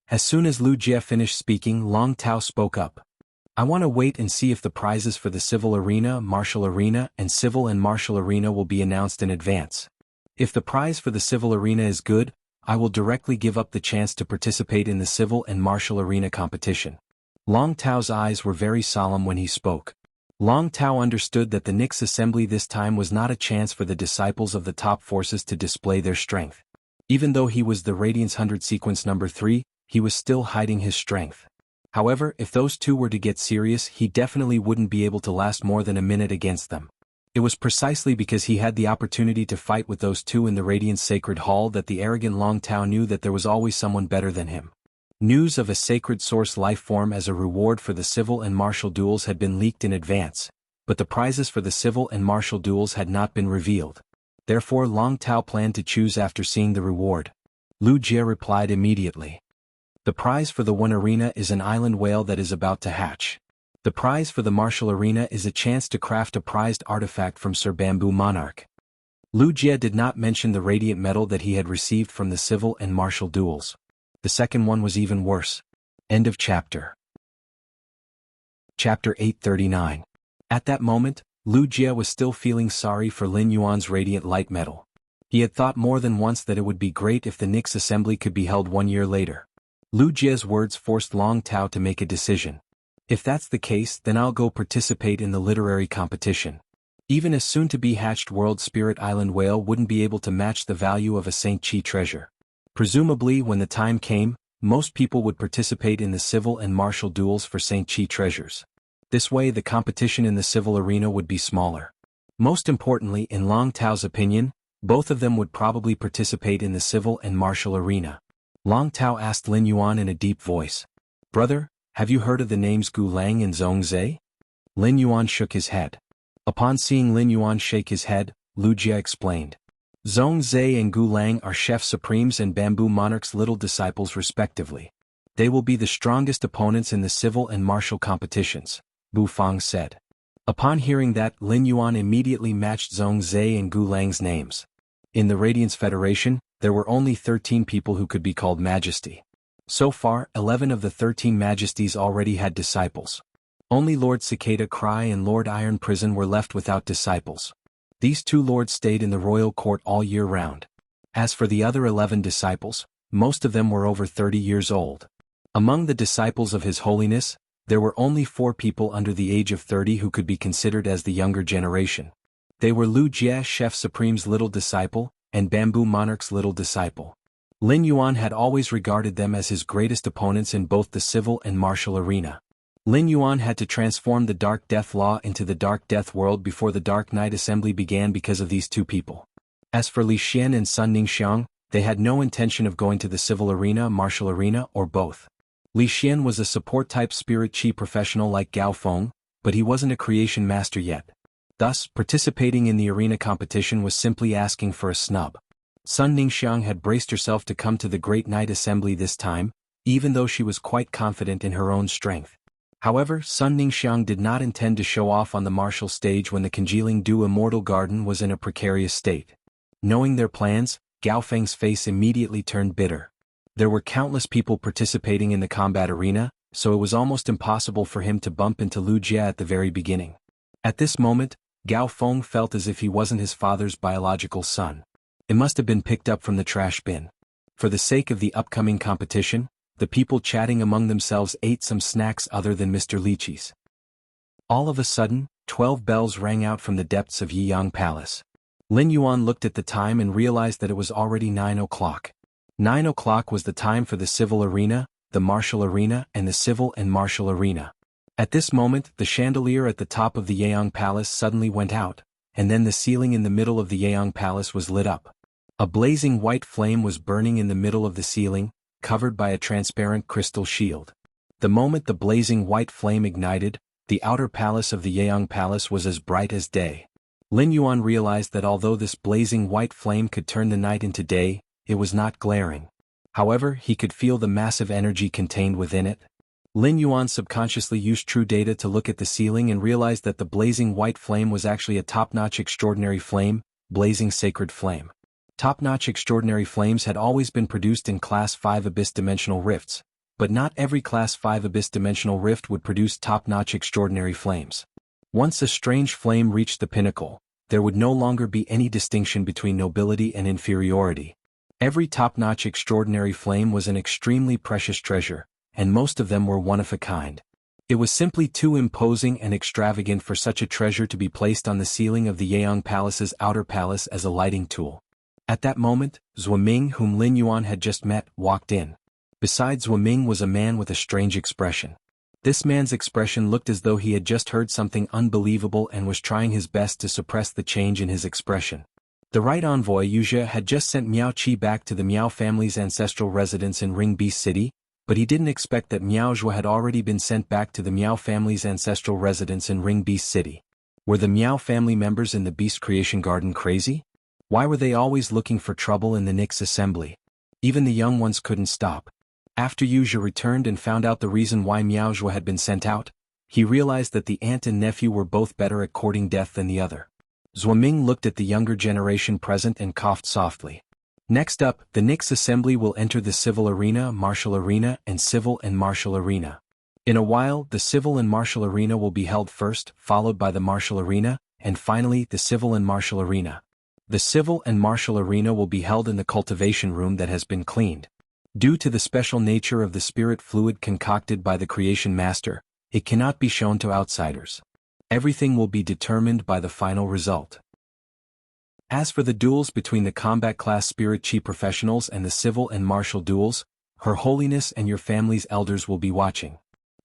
As soon as Lu Jie finished speaking, Long Tao spoke up. "I want to wait and see if the prizes for the civil arena, martial arena, and civil and martial arena will be announced in advance. If the prize for the civil arena is good, I will directly give up the chance to participate in the civil and martial arena competition." Long Tao's eyes were very solemn when he spoke. Long Tao understood that the Nix assembly this time was not a chance for the disciples of the top forces to display their strength. Even though he was the Radiance 100 sequence number 3, he was still hiding his strength. However, if those two were to get serious, he definitely wouldn't be able to last more than a minute against them. It was precisely because he had the opportunity to fight with those two in the Radiance Sacred Hall that the arrogant Long Tao knew that there was always someone better than him. News of a sacred source life form as a reward for the civil and martial duels had been leaked in advance, but the prizes for the civil and martial duels had not been revealed. Therefore Long Tao planned to choose after seeing the reward. Lu Jie replied immediately. "The prize for the one arena is an island whale that is about to hatch. The prize for the martial arena is a chance to craft a prized artifact from Sir Bamboo Monarch." Lu Jie did not mention the radiant metal that he had received from the civil and martial duels. The second one was even worse. End of chapter. Chapter 839. At that moment, Lu Jie was still feeling sorry for Lin Yuan's radiant light metal. He had thought more than once that it would be great if the Nix assembly could be held 1 year later. Lu Jie's words forced Long Tao to make a decision. "If that's the case, then I'll go participate in the literary competition." Even a soon-to-be hatched World Spirit Island whale wouldn't be able to match the value of a St. Chi treasure. Presumably, when the time came, most people would participate in the civil and martial duels for St. Chi treasures. This way the competition in the civil arena would be smaller. Most importantly, in Long Tao's opinion, both of them would probably participate in the civil and martial arena. Long Tao asked Lin Yuan in a deep voice, "Brother, have you heard of the names Gu Lang and Zhong Zhe?" Lin Yuan shook his head. Upon seeing Lin Yuan shake his head, Lu Jie explained. "Zhong Zhe and Gu Lang are Chef Supremes and Bamboo Monarch's little disciples respectively. They will be the strongest opponents in the civil and martial competitions," Bu Fang said. Upon hearing that, Lin Yuan immediately matched Zhong Zhe and Gu Lang's names. In the Radiance Federation, there were only 13 people who could be called Majesty. So far, 11 of the 13 Majesties already had disciples. Only Lord Cicada Cry and Lord Iron Prison were left without disciples. These two lords stayed in the royal court all year round. As for the other 11 disciples, most of them were over 30 years old. Among the disciples of His Holiness, there were only 4 people under the age of 30 who could be considered as the younger generation. They were Lu Jie, Chef Supreme's little disciple, and Bamboo Monarch's little disciple. Lin Yuan had always regarded them as his greatest opponents in both the civil and martial arena. Lin Yuan had to transform the Dark Death Law into the Dark Death World before the Dark Knight Assembly began because of these two people. As for Li Xian and Sun Ningxiang, they had no intention of going to the civil arena, martial arena, or both. Li Xian was a support-type spirit chi professional like Gao Feng, but he wasn't a creation master yet. Thus, participating in the arena competition was simply asking for a snub. Sun Ningxiang had braced herself to come to the Great Knight Assembly this time, even though she was quite confident in her own strength. However, Sun Ningxiang did not intend to show off on the martial stage when the congealing dew immortal garden was in a precarious state. Knowing their plans, Gao Feng's face immediately turned bitter. There were countless people participating in the combat arena, so it was almost impossible for him to bump into Lu Jie at the very beginning. At this moment, Gao Feng felt as if he wasn't his father's biological son. It must have been picked up from the trash bin. For the sake of the upcoming competition, the people chatting among themselves ate some snacks other than Mr. Lychee's. All of a sudden, 12 bells rang out from the depths of Yiyang Palace. Lin Yuan looked at the time and realized that it was already 9 o'clock. 9 o'clock was the time for the civil arena, the martial arena, and the civil and martial arena. At this moment, the chandelier at the top of the Yiyang Palace suddenly went out, and then the ceiling in the middle of the Yeong Palace was lit up. A blazing white flame was burning in the middle of the ceiling, covered by a transparent crystal shield. The moment the blazing white flame ignited, the outer palace of the Yeong Palace was as bright as day. Lin Yuan realized that although this blazing white flame could turn the night into day, it was not glaring. However, he could feel the massive energy contained within it. Lin Yuan subconsciously used true data to look at the ceiling and realized that the blazing white flame was actually a top-notch extraordinary flame, blazing sacred flame. Top-notch extraordinary flames had always been produced in Class 5 abyss-dimensional rifts, but not every Class 5 abyss-dimensional rift would produce top-notch extraordinary flames. Once a strange flame reached the pinnacle, there would no longer be any distinction between nobility and inferiority. Every top-notch extraordinary flame was an extremely precious treasure, and most of them were one of a kind. It was simply too imposing and extravagant for such a treasure to be placed on the ceiling of the Yeong Palace's outer palace as a lighting tool. At that moment, Zhuo Ming, whom Lin Yuan had just met, walked in. Beside Zhuo Ming was a man with a strange expression. This man's expression looked as though he had just heard something unbelievable and was trying his best to suppress the change in his expression. The right envoy Wuxia had just sent Miao Qi back to the Miao family's ancestral residence in Ring Beast City, but he didn't expect that Miao Zhuo had already been sent back to the Miao family's ancestral residence in Ring Beast City. Were the Miao family members in the Beast Creation Garden crazy? Why were they always looking for trouble in the Nix assembly? Even the young ones couldn't stop. After Wuxia returned and found out the reason why Miao Zhuo had been sent out, he realized that the aunt and nephew were both better at courting death than the other. Zhuo Ming looked at the younger generation present and coughed softly. Next up, the Nix assembly will enter the civil arena, martial arena, and civil and martial arena. In a while, the civil and martial arena will be held first, followed by the martial arena, and finally the civil and martial arena. The civil and martial arena will be held in the cultivation room that has been cleaned. Due to the special nature of the spirit fluid concocted by the creation master, it cannot be shown to outsiders. Everything will be determined by the final result. As for the duels between the combat class spirit chi professionals and the civil and martial duels, Her Holiness and your family's elders will be watching.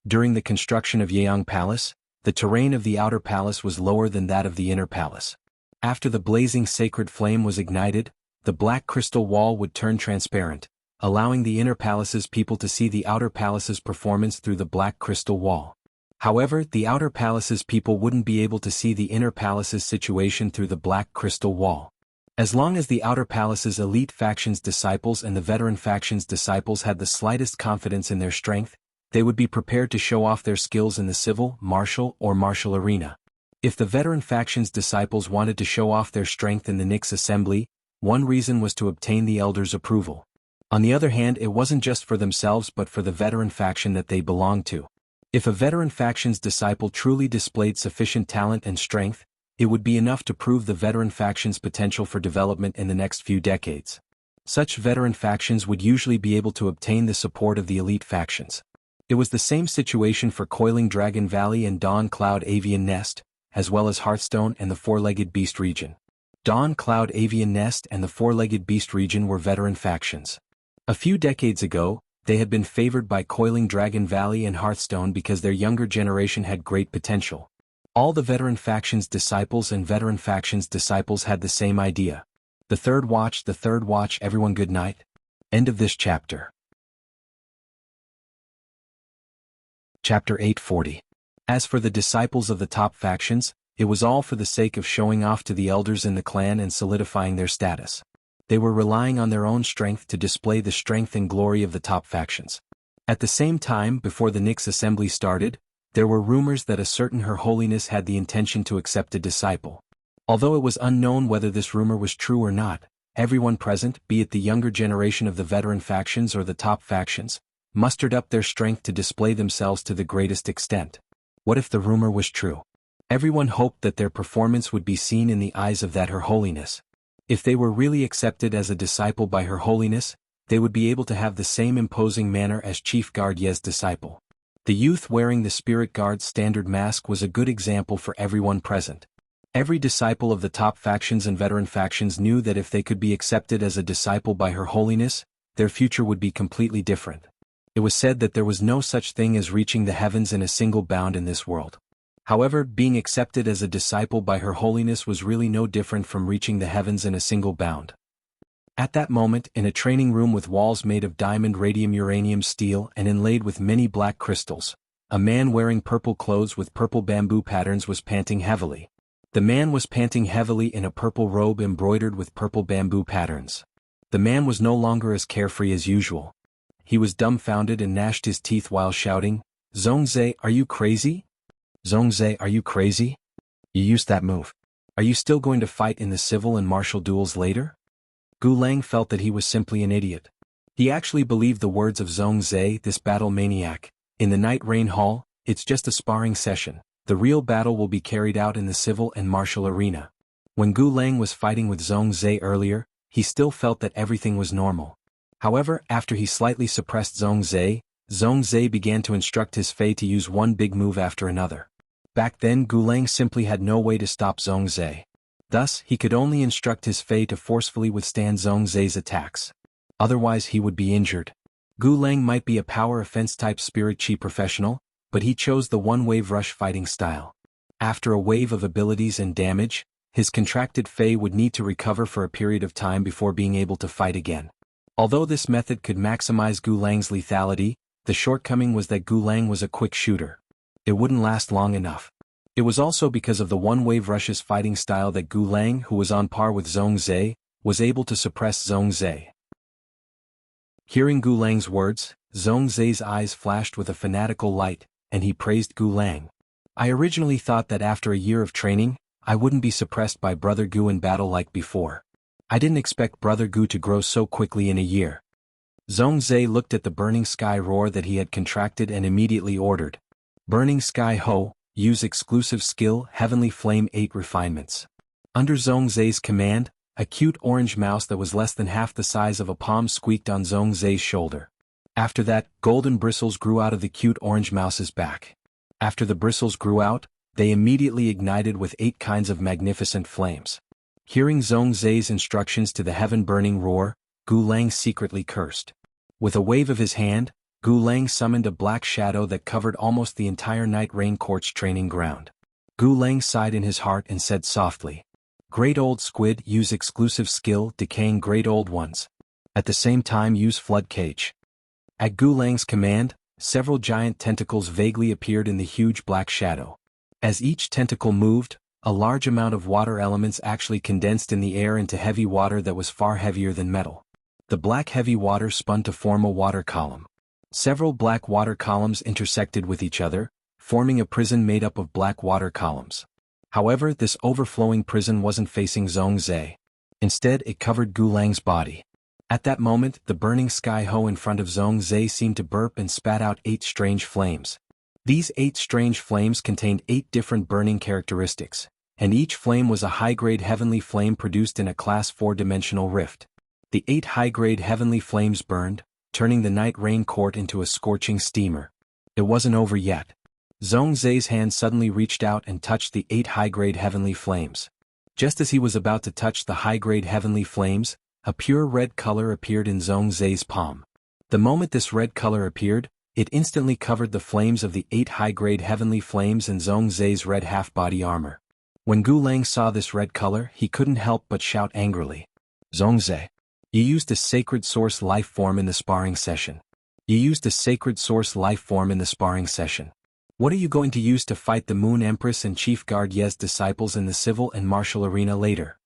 During the construction of Yeong Palace, the terrain of the outer palace was lower than that of the inner palace. After the blazing sacred flame was ignited, the black crystal wall would turn transparent, allowing the inner palace's people to see the outer palace's performance through the black crystal wall. However, the outer palace's people wouldn't be able to see the inner palace's situation through the black crystal wall. As long as the outer palace's elite faction's disciples and the veteran faction's disciples had the slightest confidence in their strength, they would be prepared to show off their skills in the civil, martial, or martial arena. If the veteran faction's disciples wanted to show off their strength in the Nix assembly, one reason was to obtain the elders' approval. On the other hand, it wasn't just for themselves but for the veteran faction that they belonged to. If a veteran faction's disciple truly displayed sufficient talent and strength, it would be enough to prove the veteran faction's potential for development in the next few decades. Such veteran factions would usually be able to obtain the support of the elite factions. It was the same situation for Coiling Dragon Valley and Dawn Cloud Avian Nest, as well as Hearthstone and the Four-Legged Beast region. Dawn Cloud Avian Nest and the Four-Legged Beast region were veteran factions. A few decades ago, they had been favored by Coiling Dragon Valley and Hearthstone because their younger generation had great potential. All the veteran faction's disciples and veteran faction's disciples had the same idea. The third watch, everyone good night. End of this chapter. Chapter 840. As for the disciples of the top factions, it was all for the sake of showing off to the elders in the clan and solidifying their status. They were relying on their own strength to display the strength and glory of the top factions. At the same time, before the Nix assembly started, there were rumors that a certain Her Holiness had the intention to accept a disciple. Although it was unknown whether this rumor was true or not, everyone present, be it the younger generation of the veteran factions or the top factions, mustered up their strength to display themselves to the greatest extent. What if the rumor was true? Everyone hoped that their performance would be seen in the eyes of that Her Holiness. If they were really accepted as a disciple by Her Holiness, they would be able to have the same imposing manner as Chief Guard Ye's disciple. The youth wearing the Spirit Guard's standard mask was a good example for everyone present. Every disciple of the top factions and veteran factions knew that if they could be accepted as a disciple by Her Holiness, their future would be completely different. It was said that there was no such thing as reaching the heavens in a single bound in this world. However, being accepted as a disciple by Her Holiness was really no different from reaching the heavens in a single bound. At that moment, in a training room with walls made of diamond radium uranium steel and inlaid with many black crystals, a man wearing purple clothes with purple bamboo patterns was panting heavily. The man was panting heavily in a purple robe embroidered with purple bamboo patterns. The man was no longer as carefree as usual. He was dumbfounded and gnashed his teeth while shouting, "Zhongzhe, are you crazy? Zhongzhe, are you crazy? You used that move. Are you still going to fight in the civil and martial duels later?" Gu Lang felt that he was simply an idiot. He actually believed the words of Zhongzhe, this battle maniac. In the Night Rain Hall, it's just a sparring session. The real battle will be carried out in the civil and martial arena. When Gu Lang was fighting with Zhongzhe earlier, he still felt that everything was normal. However, after he slightly suppressed Zhongzhe, Zhongzhe began to instruct his Fei to use one big move after another. Back then Gu Lang simply had no way to stop Zhongzhe. Thus, he could only instruct his Fei to forcefully withstand Zhongzhe's attacks. Otherwise he would be injured. Gu Lang might be a power offense type spirit chi professional, but he chose the one-wave rush fighting style. After a wave of abilities and damage, his contracted Fei would need to recover for a period of time before being able to fight again. Although this method could maximize Gu Lang's lethality, the shortcoming was that Gu Lang was a quick shooter. It wouldn't last long enough. It was also because of the one-wave rush's fighting style that Gu Lang, who was on par with Zhongzhe, was able to suppress Zhongzhe. Hearing Gu Lang's words, Zhongzhe's eyes flashed with a fanatical light, and he praised Gu Lang. "I originally thought that after a year of training, I wouldn't be suppressed by Brother Gu in battle like before. I didn't expect Brother Gu to grow so quickly in a year." Zhongzhe looked at the burning sky roar that he had contracted and immediately ordered, "Burning Sky Ho, use exclusive skill Heavenly Flame 8 refinements." Under Zhongzhe's command, a cute orange mouse that was less than half the size of a palm squeaked on Zhongzhe's shoulder. After that, golden bristles grew out of the cute orange mouse's back. After the bristles grew out, they immediately ignited with 8 kinds of magnificent flames. Hearing Zhongzhe's instructions to the heaven-burning roar, Gu Lang secretly cursed. With a wave of his hand, Gu Lang summoned a black shadow that covered almost the entire Night Rain Court's training ground. Gu Lang sighed in his heart and said softly, "Great Old Squid, use exclusive skill Decaying Great Old Ones. At the same time use Flood Cage." At Gu Lang's command, several giant tentacles vaguely appeared in the huge black shadow. As each tentacle moved, a large amount of water elements actually condensed in the air into heavy water that was far heavier than metal. The black heavy water spun to form a water column. Several black water columns intersected with each other, forming a prison made up of black water columns. However, this overflowing prison wasn't facing Zhongzhe. Instead, it covered Gu Lang's body. At that moment, the burning sky ho in front of Zhongzhe seemed to burp and spat out 8 strange flames. These 8 strange flames contained 8 different burning characteristics, and each flame was a high-grade heavenly flame produced in a class 4-dimensional rift. The 8 high-grade heavenly flames burned, turning the Night Rain Court into a scorching steamer. It wasn't over yet. Zhongzhe's hand suddenly reached out and touched the 8 high-grade heavenly flames. Just as he was about to touch the high-grade heavenly flames, a pure red color appeared in Zhongzhe's palm. The moment this red color appeared, it instantly covered the flames of the 8 high-grade heavenly flames and Zhongzhe's red half-body armor. When Gu Lang saw this red color, he couldn't help but shout angrily, "Zhongzhe! You used a sacred source life form in the sparring session. You used a sacred source life form in the sparring session. What are you going to use to fight the Moon Empress and Chief Guard Ye's disciples in the civil and martial arena later?"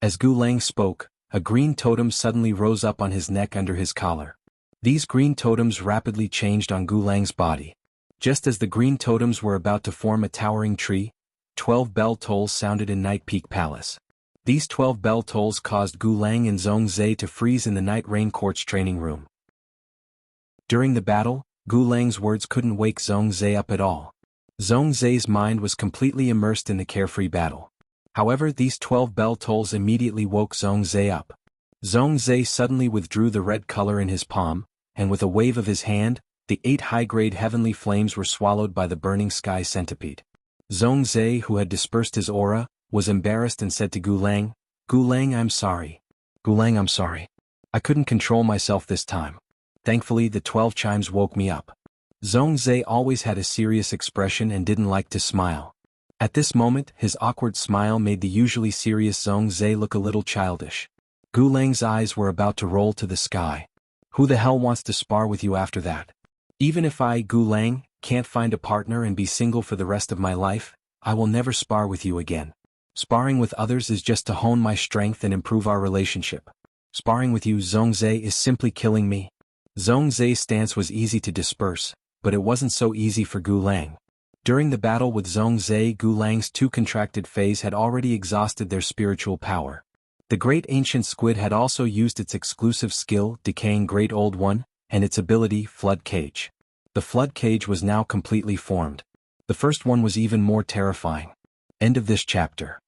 As Gu Lang spoke, a green totem suddenly rose up on his neck under his collar. These green totems rapidly changed on Gu Lang's body. Just as the green totems were about to form a towering tree, 12 bell tolls sounded in Night Peak Palace. These 12 bell tolls caused Gu Lang and Zhongzhe to freeze in the Night Rain Court's training room. During the battle, Gu Lang's words couldn't wake Zhongzhe up at all. Zhongzhe's mind was completely immersed in the carefree battle. However, these 12 bell tolls immediately woke Zhongzhe up. Zhongzhe suddenly withdrew the red color in his palm, and with a wave of his hand, the 8 high-grade heavenly flames were swallowed by the burning sky centipede. Zhongzhe, who had dispersed his aura, was embarrassed and said to Gu Lang, "Gu Lang, I'm sorry. Gu Lang, I'm sorry. I couldn't control myself this time. Thankfully, the 12 chimes woke me up." Zhongzhe always had a serious expression and didn't like to smile. At this moment, his awkward smile made the usually serious Zhong Zhe look a little childish. Gu Lang's eyes were about to roll to the sky. Who the hell wants to spar with you after that? Even if I, Gu Lang, can't find a partner and be single for the rest of my life, I will never spar with you again. Sparring with others is just to hone my strength and improve our relationship. Sparring with you, Zhong Zhe, is simply killing me. Zhong Zhe's stance was easy to disperse, but it wasn't so easy for Gu Lang. During the battle with Zhong Zhe, Gu Lang's two contracted fays had already exhausted their spiritual power. The great ancient squid had also used its exclusive skill, Decaying Great Old One, and its ability, Flood Cage. The flood cage was now completely formed. The first one was even more terrifying. End of this chapter.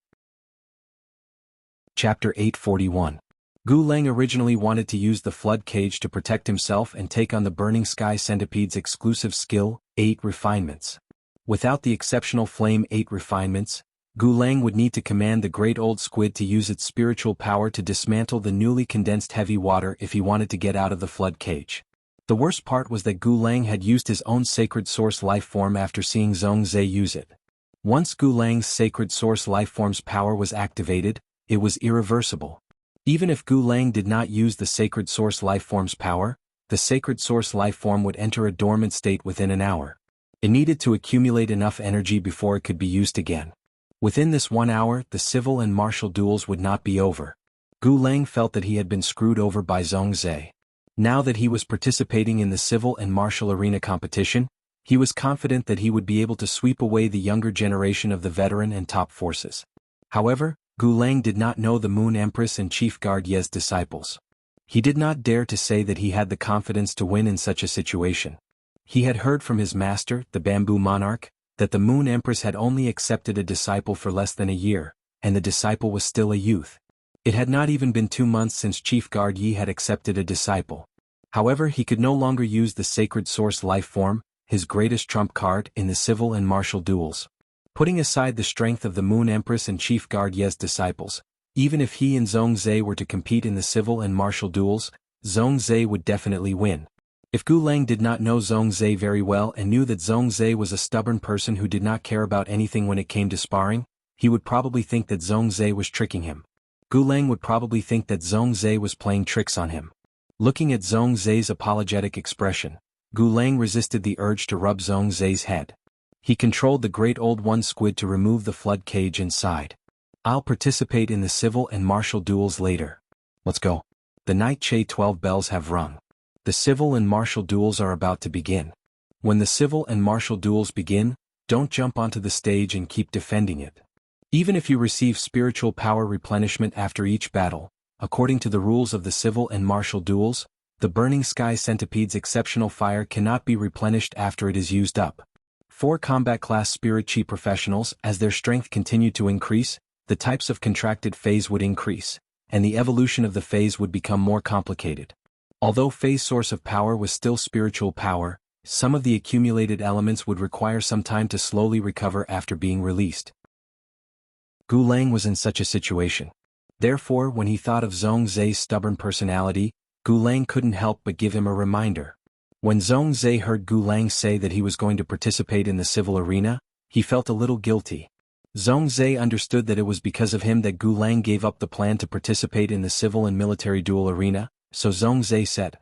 Chapter 841. Gu Lang originally wanted to use the flood cage to protect himself and take on the Burning Sky Centipede's exclusive skill, 8 Refinements. Without the exceptional Flame 8 Refinements, Gu Lang would need to command the Great Old Squid to use its spiritual power to dismantle the newly condensed heavy water if he wanted to get out of the flood cage. The worst part was that Gu Lang had used his own sacred source life form after seeing Zhong Zhe use it. Once Gu Lang's sacred source life form's power was activated, it was irreversible. Even if Gu Lang did not use the sacred source life form's power, the sacred source life form would enter a dormant state within an hour. It needed to accumulate enough energy before it could be used again. Within this 1 hour, the civil and martial duels would not be over. Gu Lang felt that he had been screwed over by Zhong Zhe. Now that he was participating in the civil and martial arena competition, he was confident that he would be able to sweep away the younger generation of the veteran and top forces. However, Gu Lang did not know the Moon Empress and Chief Guard Ye's disciples. He did not dare to say that he had the confidence to win in such a situation. He had heard from his master, the Bamboo Monarch, that the Moon Empress had only accepted a disciple for less than a year, and the disciple was still a youth. It had not even been 2 months since Chief Guard Ye had accepted a disciple. However, he could no longer use the sacred source life form, his greatest trump card, in the civil and martial duels. Putting aside the strength of the Moon Empress and Chief Guard Ye's disciples, even if he and Zhong Zhe were to compete in the civil and martial duels, Zhong Zhe would definitely win. If Gu Lang did not know Zhong Zhe very well and knew that Zhong Zhe was a stubborn person who did not care about anything when it came to sparring, he would probably think that Zhong Zhe was tricking him. Gu Lang would probably think that Zhong Zhe was playing tricks on him. Looking at Zhong Zhe's apologetic expression, Gu Lang resisted the urge to rub Zhong Zhe's head. He controlled the Great Old One Squid to remove the flood cage inside. I'll participate in the civil and martial duels later. Let's go. The night Che 12 bells have rung. The civil and martial duels are about to begin. When the civil and martial duels begin, don't jump onto the stage and keep defending it. Even if you receive spiritual power replenishment after each battle, according to the rules of the civil and martial duels, the Burning Sky Centipede's exceptional fire cannot be replenished after it is used up. For combat class spirit chi professionals, as their strength continued to increase, the types of contracted phase would increase, and the evolution of the phase would become more complicated. Although phase source of power was still spiritual power, some of the accumulated elements would require some time to slowly recover after being released. Gu Lang was in such a situation. Therefore, when he thought of Zhong Zhe's stubborn personality, Gu Lang couldn't help but give him a reminder. When Zhong Zhe heard Gu Lang say that he was going to participate in the civil arena, he felt a little guilty. Zhong Zhe understood that it was because of him that Gu Lang gave up the plan to participate in the civil and military duel arena, so Zhong Zhe said,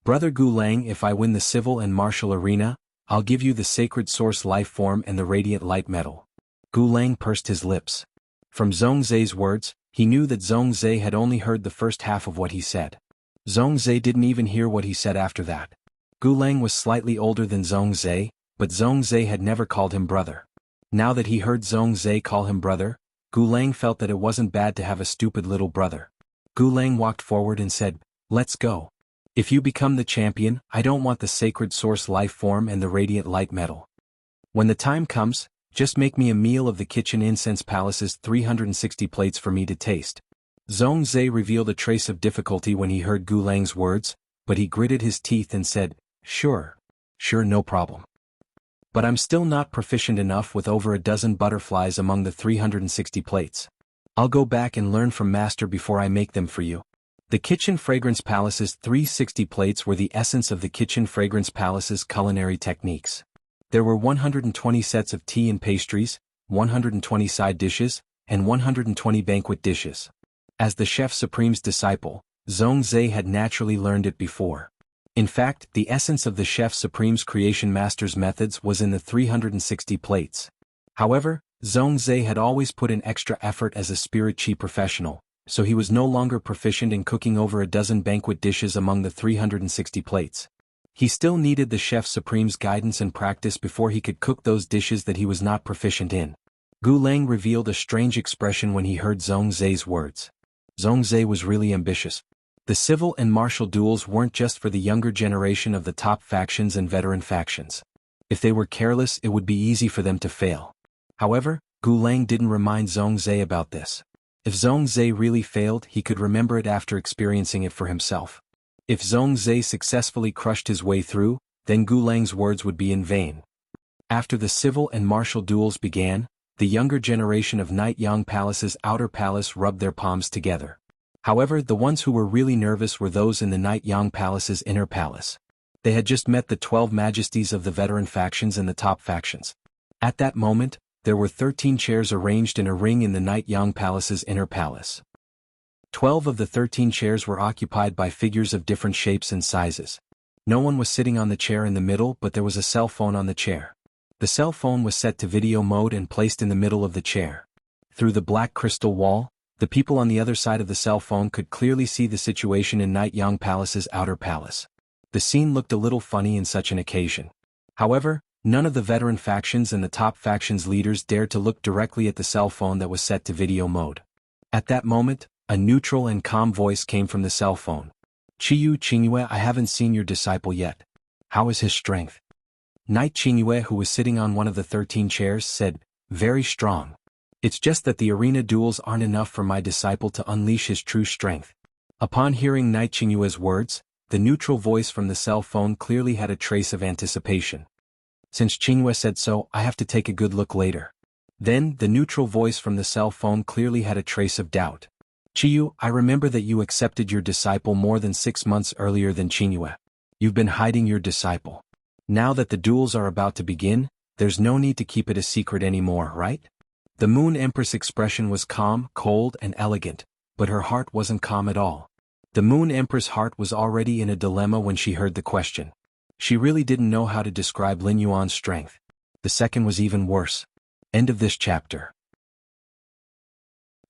"Brother Gu Lang, if I win the civil and martial arena, I'll give you the sacred source life form and the radiant light medal." Gu Lang pursed his lips. From Zhong Zhe's words, he knew that Zhong Zhe had only heard the first half of what he said. Zhong Zhe didn't even hear what he said after that. Gu Lang was slightly older than Zhong Zhe, but Zhong Zhe had never called him brother. Now that he heard Zhong Zhe call him brother, Gu Lang felt that it wasn't bad to have a stupid little brother. Gu Lang walked forward and said, "Let's go. If you become the champion, I don't want the sacred source life form and the radiant light medal. When the time comes, just make me a meal of the kitchen incense palace's 360 plates for me to taste." Zhong Zhe revealed a trace of difficulty when he heard Gu Lang's words, but he gritted his teeth and said, Sure, no problem. But I'm still not proficient enough with over a dozen butterflies among the 360 plates. I'll go back and learn from Master before I make them for you." The Kitchen Fragrance Palace's 360 plates were the essence of the Kitchen Fragrance Palace's culinary techniques. There were 120 sets of tea and pastries, 120 side dishes, and 120 banquet dishes. As the Chef Supreme's disciple, Zhongzhe had naturally learned it before. In fact, the essence of the Chef Supreme's creation master's methods was in the 360 plates. However, Zhongzhe had always put in extra effort as a spirit chi professional, so he was no longer proficient in cooking over a dozen banquet dishes among the 360 plates. He still needed the Chef Supreme's guidance and practice before he could cook those dishes that he was not proficient in. Gu Lang revealed a strange expression when he heard Zhongzhe's words. Zhongzhe was really ambitious. The civil and martial duels weren't just for the younger generation of the top factions and veteran factions. If they were careless, it would be easy for them to fail. However, Gu Lang didn't remind Zhongzhe about this. If Zhongzhe really failed, he could remember it after experiencing it for himself. If Zhongzhe successfully crushed his way through, then Gu Lang's words would be in vain. After the civil and martial duels began, the younger generation of Night Yang Palace's outer palace rubbed their palms together. However, the ones who were really nervous were those in the Night Yang Palace's inner palace. They had just met the 12 majesties of the veteran factions and the top factions. At that moment, there were 13 chairs arranged in a ring in the Night Yang Palace's inner palace. 12 of the 13 chairs were occupied by figures of different shapes and sizes. No one was sitting on the chair in the middle, but there was a cell phone on the chair. The cell phone was set to video mode and placed in the middle of the chair. Through the black crystal wall, the people on the other side of the cell phone could clearly see the situation in Night Yang Palace's outer palace. The scene looked a little funny in such an occasion. However, none of the veteran factions and the top factions leaders dared to look directly at the cell phone that was set to video mode. At that moment, a neutral and calm voice came from the cell phone. "Qiyu Qingyue, I haven't seen your disciple yet. How is his strength?" Knight Qingyue, who was sitting on one of the 13 chairs, said, "Very strong. It's just that the arena duels aren't enough for my disciple to unleash his true strength." Upon hearing Knight Qingyue's words, the neutral voice from the cell phone clearly had a trace of anticipation. "Since Qingyue said so, I have to take a good look later." Then, the neutral voice from the cell phone clearly had a trace of doubt. "Qiyu, I remember that you accepted your disciple more than 6 months earlier than Qingyue. You've been hiding your disciple. Now that the duels are about to begin, there's no need to keep it a secret anymore, right?" The Moon Empress' expression was calm, cold, and elegant, but her heart wasn't calm at all. The Moon Empress' heart was already in a dilemma when she heard the question. She really didn't know how to describe Lin Yuan's strength. The second was even worse. End of this chapter.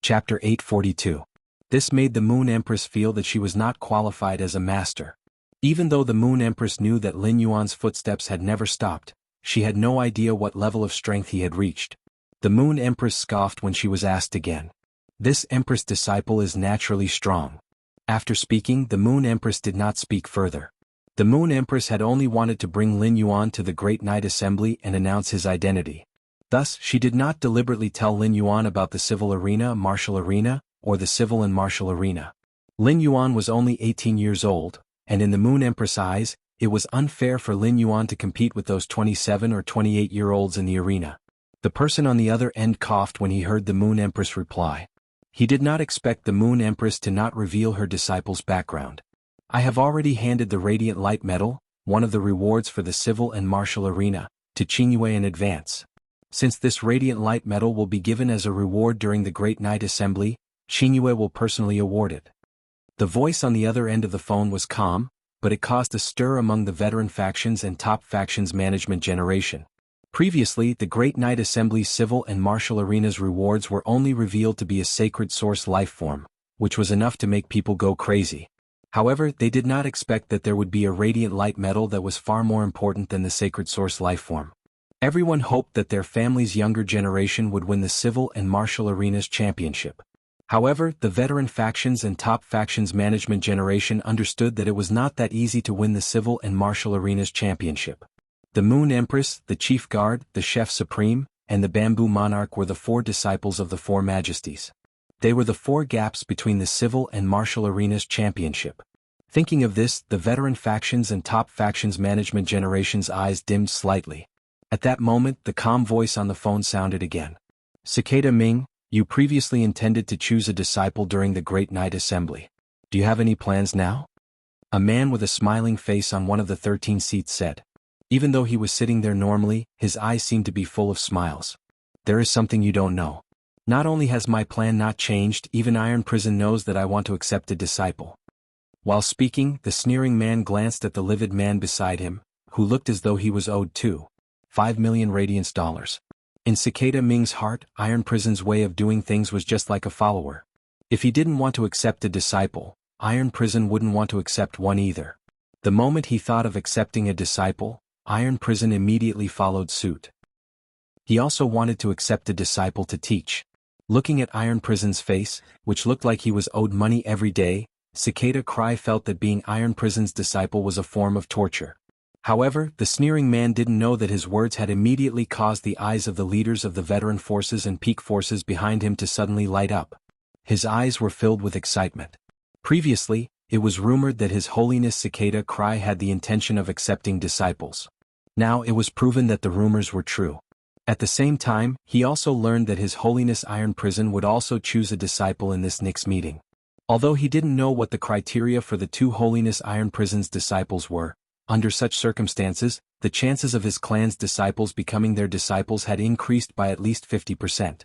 Chapter 842. This made the Moon Empress feel that she was not qualified as a master. Even though the Moon Empress knew that Lin Yuan's footsteps had never stopped, she had no idea what level of strength he had reached. The Moon Empress scoffed when she was asked again. This Empress disciple is naturally strong. After speaking, the Moon Empress did not speak further. The Moon Empress had only wanted to bring Lin Yuan to the Great Night Assembly and announce his identity. Thus, she did not deliberately tell Lin Yuan about the civil arena, martial arena, or the civil and martial arena. Lin Yuan was only 18 years old, and in the Moon Empress' eyes, it was unfair for Lin Yuan to compete with those 27 or 28-year-olds in the arena. The person on the other end coughed when he heard the Moon Empress reply. He did not expect the Moon Empress to not reveal her disciple's background. "I have already handed the Radiant Light Medal, one of the rewards for the civil and martial arena, to Qingyue in advance. Since this Radiant Light Medal will be given as a reward during the Great Night Assembly, Qingyue will personally award it." The voice on the other end of the phone was calm, but it caused a stir among the veteran factions and top factions management generation. Previously, the Great Night Assembly's civil and martial arenas rewards were only revealed to be a sacred source life form, which was enough to make people go crazy. However, they did not expect that there would be a Radiant Light Medal that was far more important than the sacred source life form. Everyone hoped that their family's younger generation would win the civil and martial arenas championship. However, the veteran factions and top factions management generation understood that it was not that easy to win the civil and martial arenas championship. The Moon Empress, the Chief Guard, the Chef Supreme, and the Bamboo Monarch were the 4 disciples of the 4 majesties. They were the 4 gaps between the civil and martial arenas championship. Thinking of this, the veteran factions and top factions management generation's eyes dimmed slightly. At that moment, the calm voice on the phone sounded again. "Cicada Ming, you previously intended to choose a disciple during the Great Night Assembly. Do you have any plans now?" A man with a smiling face on one of the 13 seats said. Even though he was sitting there normally, his eyes seemed to be full of smiles. There is something you don't know. Not only has my plan not changed, even Iron Prison knows that I want to accept a disciple. While speaking, the sneering man glanced at the livid man beside him, who looked as though he was owed 5 million radiance dollars. In Cicada Ming's heart, Iron Prison's way of doing things was just like a follower. If he didn't want to accept a disciple, Iron Prison wouldn't want to accept one either. The moment he thought of accepting a disciple, Iron Prison immediately followed suit. He also wanted to accept a disciple to teach. Looking at Iron Prison's face, which looked like he was owed money every day, Cicada Cry felt that being Iron Prison's disciple was a form of torture. However, the sneering man didn't know that his words had immediately caused the eyes of the leaders of the veteran forces and peak forces behind him to suddenly light up. His eyes were filled with excitement. Previously, it was rumored that His Holiness Cicada Cry had the intention of accepting disciples. Now it was proven that the rumors were true. At the same time, he also learned that His Holiness Iron Prison would also choose a disciple in this next meeting. Although he didn't know what the criteria for the two Holiness Iron Prison's disciples were, under such circumstances, the chances of his clan's disciples becoming their disciples had increased by at least 50%.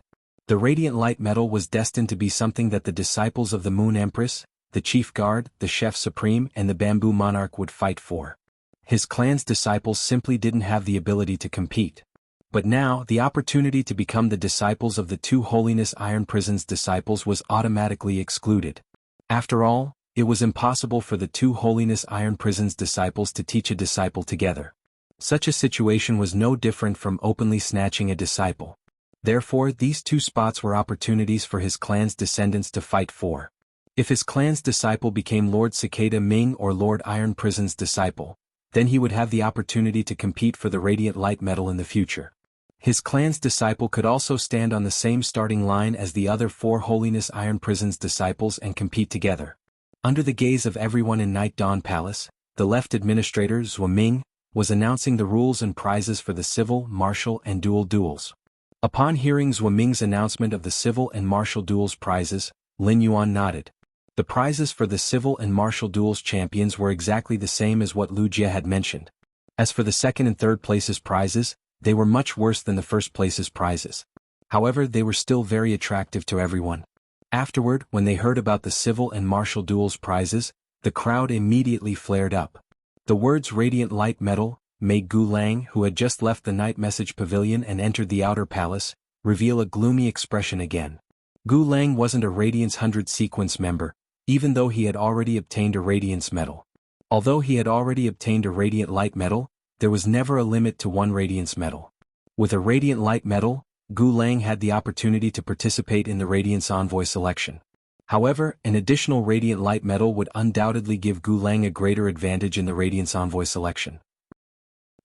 The Radiant Light Metal was destined to be something that the disciples of the Moon Empress, the Chief Guard, the Chef Supreme and the Bamboo Monarch would fight for. His clan's disciples simply didn't have the ability to compete. But now, the opportunity to become the disciples of the two Holiness Iron Prison's disciples was automatically excluded. After all, it was impossible for the two Holiness Iron Prison's disciples to teach a disciple together. Such a situation was no different from openly snatching a disciple. Therefore, these two spots were opportunities for his clan's descendants to fight for. If his clan's disciple became Lord Cicada Ming or Lord Iron Prison's disciple, then he would have the opportunity to compete for the Radiant Light Metal in the future. His clan's disciple could also stand on the same starting line as the other four Holiness Iron Prison's disciples and compete together. Under the gaze of everyone in Night Dawn Palace, the left administrator Zhou Ming was announcing the rules and prizes for the civil, martial and dual duels. Upon hearing Zhou Ming's announcement of the civil and martial duels prizes, Lin Yuan nodded. The prizes for the civil and martial duels champions were exactly the same as what Lu Jie had mentioned. As for the second and third places prizes, they were much worse than the first place's prizes. However, they were still very attractive to everyone. Afterward, when they heard about the civil and martial duels prizes, the crowd immediately flared up. The words Radiant Light Metal made Gu Lang, who had just left the Night Message Pavilion and entered the Outer Palace, reveal a gloomy expression again. Gu Lang wasn't a Radiance 100 sequence member, even though he had already obtained a Radiance Medal. Although he had already obtained a Radiant Light Medal, there was never a limit to one Radiance Medal. With a Radiant Light Medal, Gu Lang had the opportunity to participate in the Radiance Envoy selection. However, an additional Radiant Light Medal would undoubtedly give Gu Lang a greater advantage in the Radiance Envoy selection.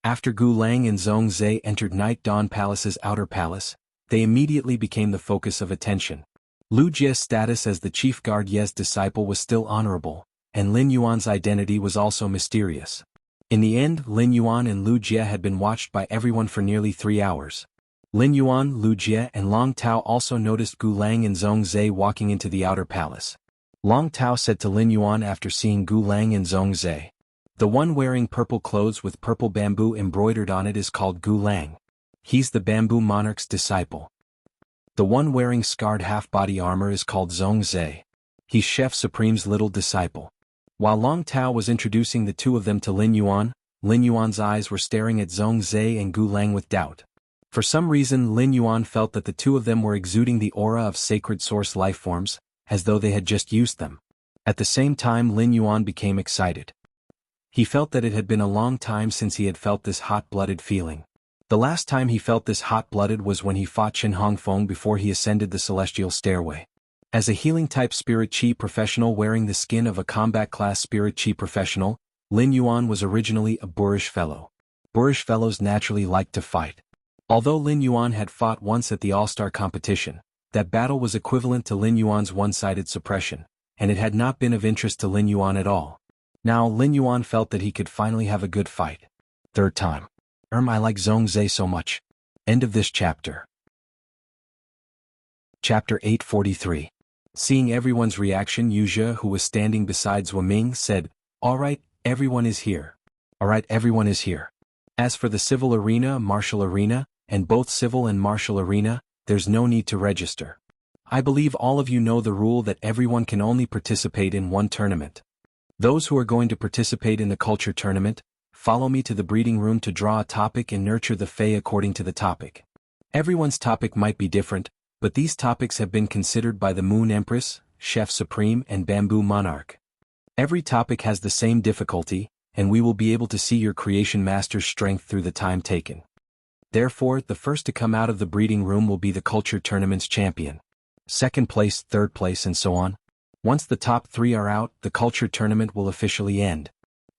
After Gu Lang and Zhong Zhe entered Night Dawn Palace's Outer Palace, they immediately became the focus of attention. Lu Jie's status as the Chief Guard Ye's disciple was still honorable, and Lin Yuan's identity was also mysterious. In the end, Lin Yuan and Lu Jie had been watched by everyone for nearly 3 hours. Lin Yuan, Lu Jie and Long Tao also noticed Gu Lang and Zhong Zhe walking into the Outer Palace. Long Tao said to Lin Yuan after seeing Gu Lang and Zhong Zhe, "The one wearing purple clothes with purple bamboo embroidered on it is called Gu Lang. He's the Bamboo Monarch's disciple. The one wearing scarred half-body armor is called Zhong Zhe. He's Chef Supreme's little disciple." While Long Tao was introducing the two of them to Lin Yuan's eyes were staring at Zhong Zhe and Gu Lang with doubt. For some reason Lin Yuan felt that the two of them were exuding the aura of sacred source lifeforms, as though they had just used them. At the same time Lin Yuan became excited. He felt that it had been a long time since he had felt this hot-blooded feeling. The last time he felt this hot-blooded was when he fought Qin Hongfeng before he ascended the celestial stairway. As a healing-type Spirit Chi professional wearing the skin of a combat-class Spirit Chi professional, Lin Yuan was originally a boorish fellow. Boorish fellows naturally liked to fight. Although Lin Yuan had fought once at the All-Star competition, that battle was equivalent to Lin Yuan's one-sided suppression, and it had not been of interest to Lin Yuan at all. Now Lin Yuan felt that he could finally have a good fight. Third time. I like Zhong Zhe so much. End of this chapter. Chapter 843. Seeing everyone's reaction, Yu Zhe, who was standing beside Zhou Ming, said, "Alright, everyone is here. Alright, everyone is here. As for the civil arena, martial arena, and both civil and martial arena, there's no need to register. I believe all of you know the rule that everyone can only participate in one tournament. Those who are going to participate in the culture tournament, follow me to the breeding room to draw a topic and nurture the Fae according to the topic. Everyone's topic might be different, but these topics have been considered by the Moon Empress, Chef Supreme and Bamboo Monarch. Every topic has the same difficulty, and we will be able to see your creation master's strength through the time taken. Therefore, the first to come out of the breeding room will be the culture tournament's champion. Second place, third place and so on. Once the top 3 are out, the culture tournament will officially end.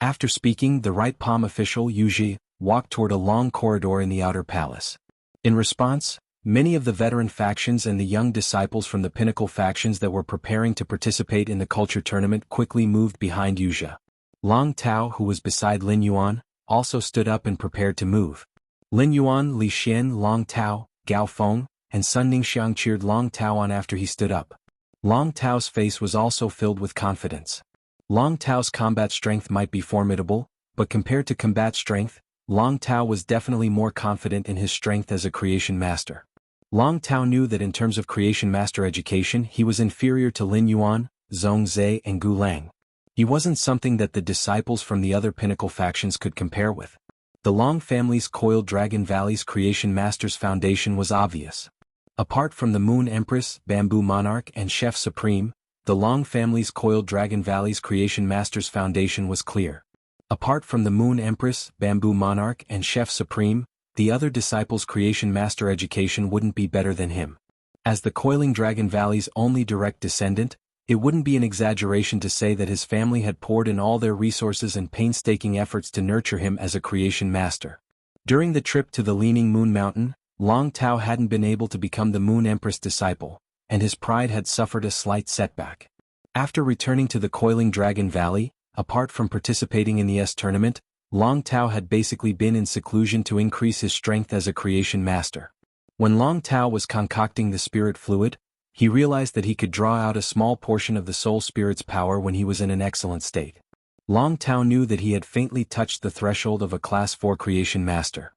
After speaking, the right palm official, Wuxia, walked toward a long corridor in the outer palace. In response, many of the veteran factions and the young disciples from the pinnacle factions that were preparing to participate in the culture tournament quickly moved behind Wuxia. Long Tao, who was beside Lin Yuan, also stood up and prepared to move. Lin Yuan, Li Xian, Long Tao, Gao Feng, and Sun Ningxiang cheered Long Tao on after he stood up. Long Tao's face was also filled with confidence. Long Tao's combat strength might be formidable, but compared to combat strength, Long Tao was definitely more confident in his strength as a creation master. Long Tao knew that in terms of creation master education he was inferior to Lin Yuan, Zhong Zhe and Gu Lang. He wasn't something that the disciples from the other pinnacle factions could compare with. The Long family's Coiled Dragon Valley's creation master's foundation was obvious. Apart from the Moon Empress, Bamboo Monarch and Chef Supreme, the Long family's Coiled Dragon Valley's creation master's foundation was clear. Apart from the Moon Empress, Bamboo Monarch and Chef Supreme, the other disciples' creation master education wouldn't be better than him. As the Coiling Dragon Valley's only direct descendant, it wouldn't be an exaggeration to say that his family had poured in all their resources and painstaking efforts to nurture him as a creation master. During the trip to the Leaning Moon Mountain, Long Tao hadn't been able to become the Moon Empress disciple, and his pride had suffered a slight setback. After returning to the Coiling Dragon Valley, apart from participating in the S tournament, Long Tao had basically been in seclusion to increase his strength as a creation master. When Long Tao was concocting the spirit fluid, he realized that he could draw out a small portion of the soul spirit's power when he was in an excellent state. Long Tao knew that he had faintly touched the threshold of a Class 4 creation master.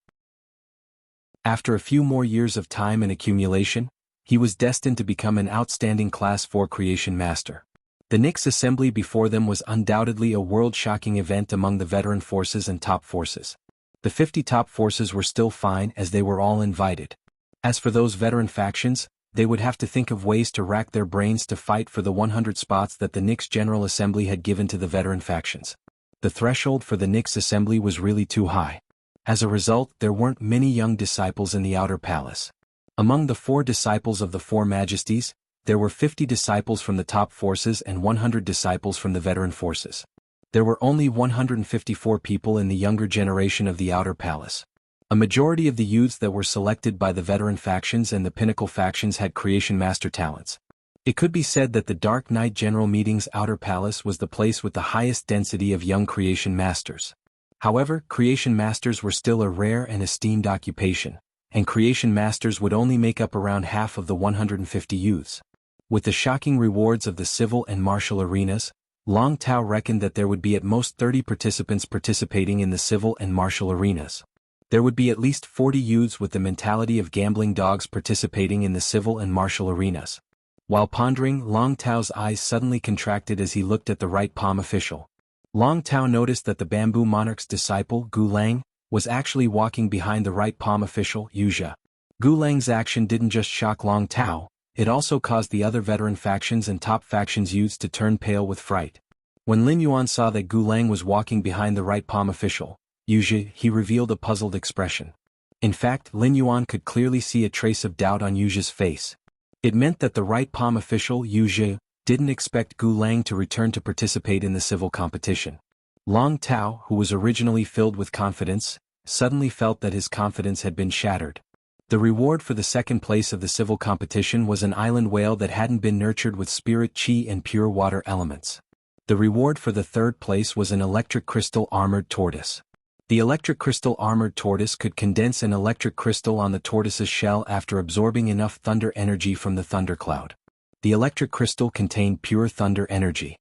After a few more years of time and accumulation, he was destined to become an outstanding Class 4 creation master. The Nyx assembly before them was undoubtedly a world-shocking event among the veteran forces and top forces. The 50 top forces were still fine as they were all invited. As for those veteran factions, they would have to think of ways to rack their brains to fight for the 100 spots that the Nyx General Assembly had given to the veteran factions. The threshold for the Nyx assembly was really too high. As a result, there weren't many young disciples in the outer palace. Among the 4 disciples of the 4 majesties, there were 50 disciples from the top forces and 100 disciples from the veteran forces. There were only 154 people in the younger generation of the outer palace. A majority of the youths that were selected by the veteran factions and the pinnacle factions had creation master talents. It could be said that the Dark Knight General Meeting's outer palace was the place with the highest density of young creation masters. However, creation masters were still a rare and esteemed occupation, and creation masters would only make up around half of the 150 youths. With the shocking rewards of the civil and martial arenas, Long Tao reckoned that there would be at most 30 participants participating in the civil and martial arenas. There would be at least 40 youths with the mentality of gambling dogs participating in the civil and martial arenas. While pondering, Long Tao's eyes suddenly contracted as he looked at the right palm official. Long Tao noticed that the Bamboo Monarch's disciple, Gu Lang, was actually walking behind the right palm official, Wuxia. Gu Lang's action didn't just shock Long Tao, it also caused the other veteran factions and top factions youths to turn pale with fright. When Lin Yuan saw that Gu Lang was walking behind the right palm official, Wuxia, he revealed a puzzled expression. In fact, Lin Yuan could clearly see a trace of doubt on Wuxia's face. It meant that the right palm official, Wuxia, didn't expect Gu Lang to return to participate in the civil competition. Long Tao, who was originally filled with confidence, suddenly felt that his confidence had been shattered. The reward for the second place of the civil competition was an island whale that hadn't been nurtured with spirit chi and pure water elements. The reward for the third place was an electric crystal armored tortoise. The electric crystal armored tortoise could condense an electric crystal on the tortoise's shell after absorbing enough thunder energy from the thundercloud. The electric crystal contained pure thunder energy.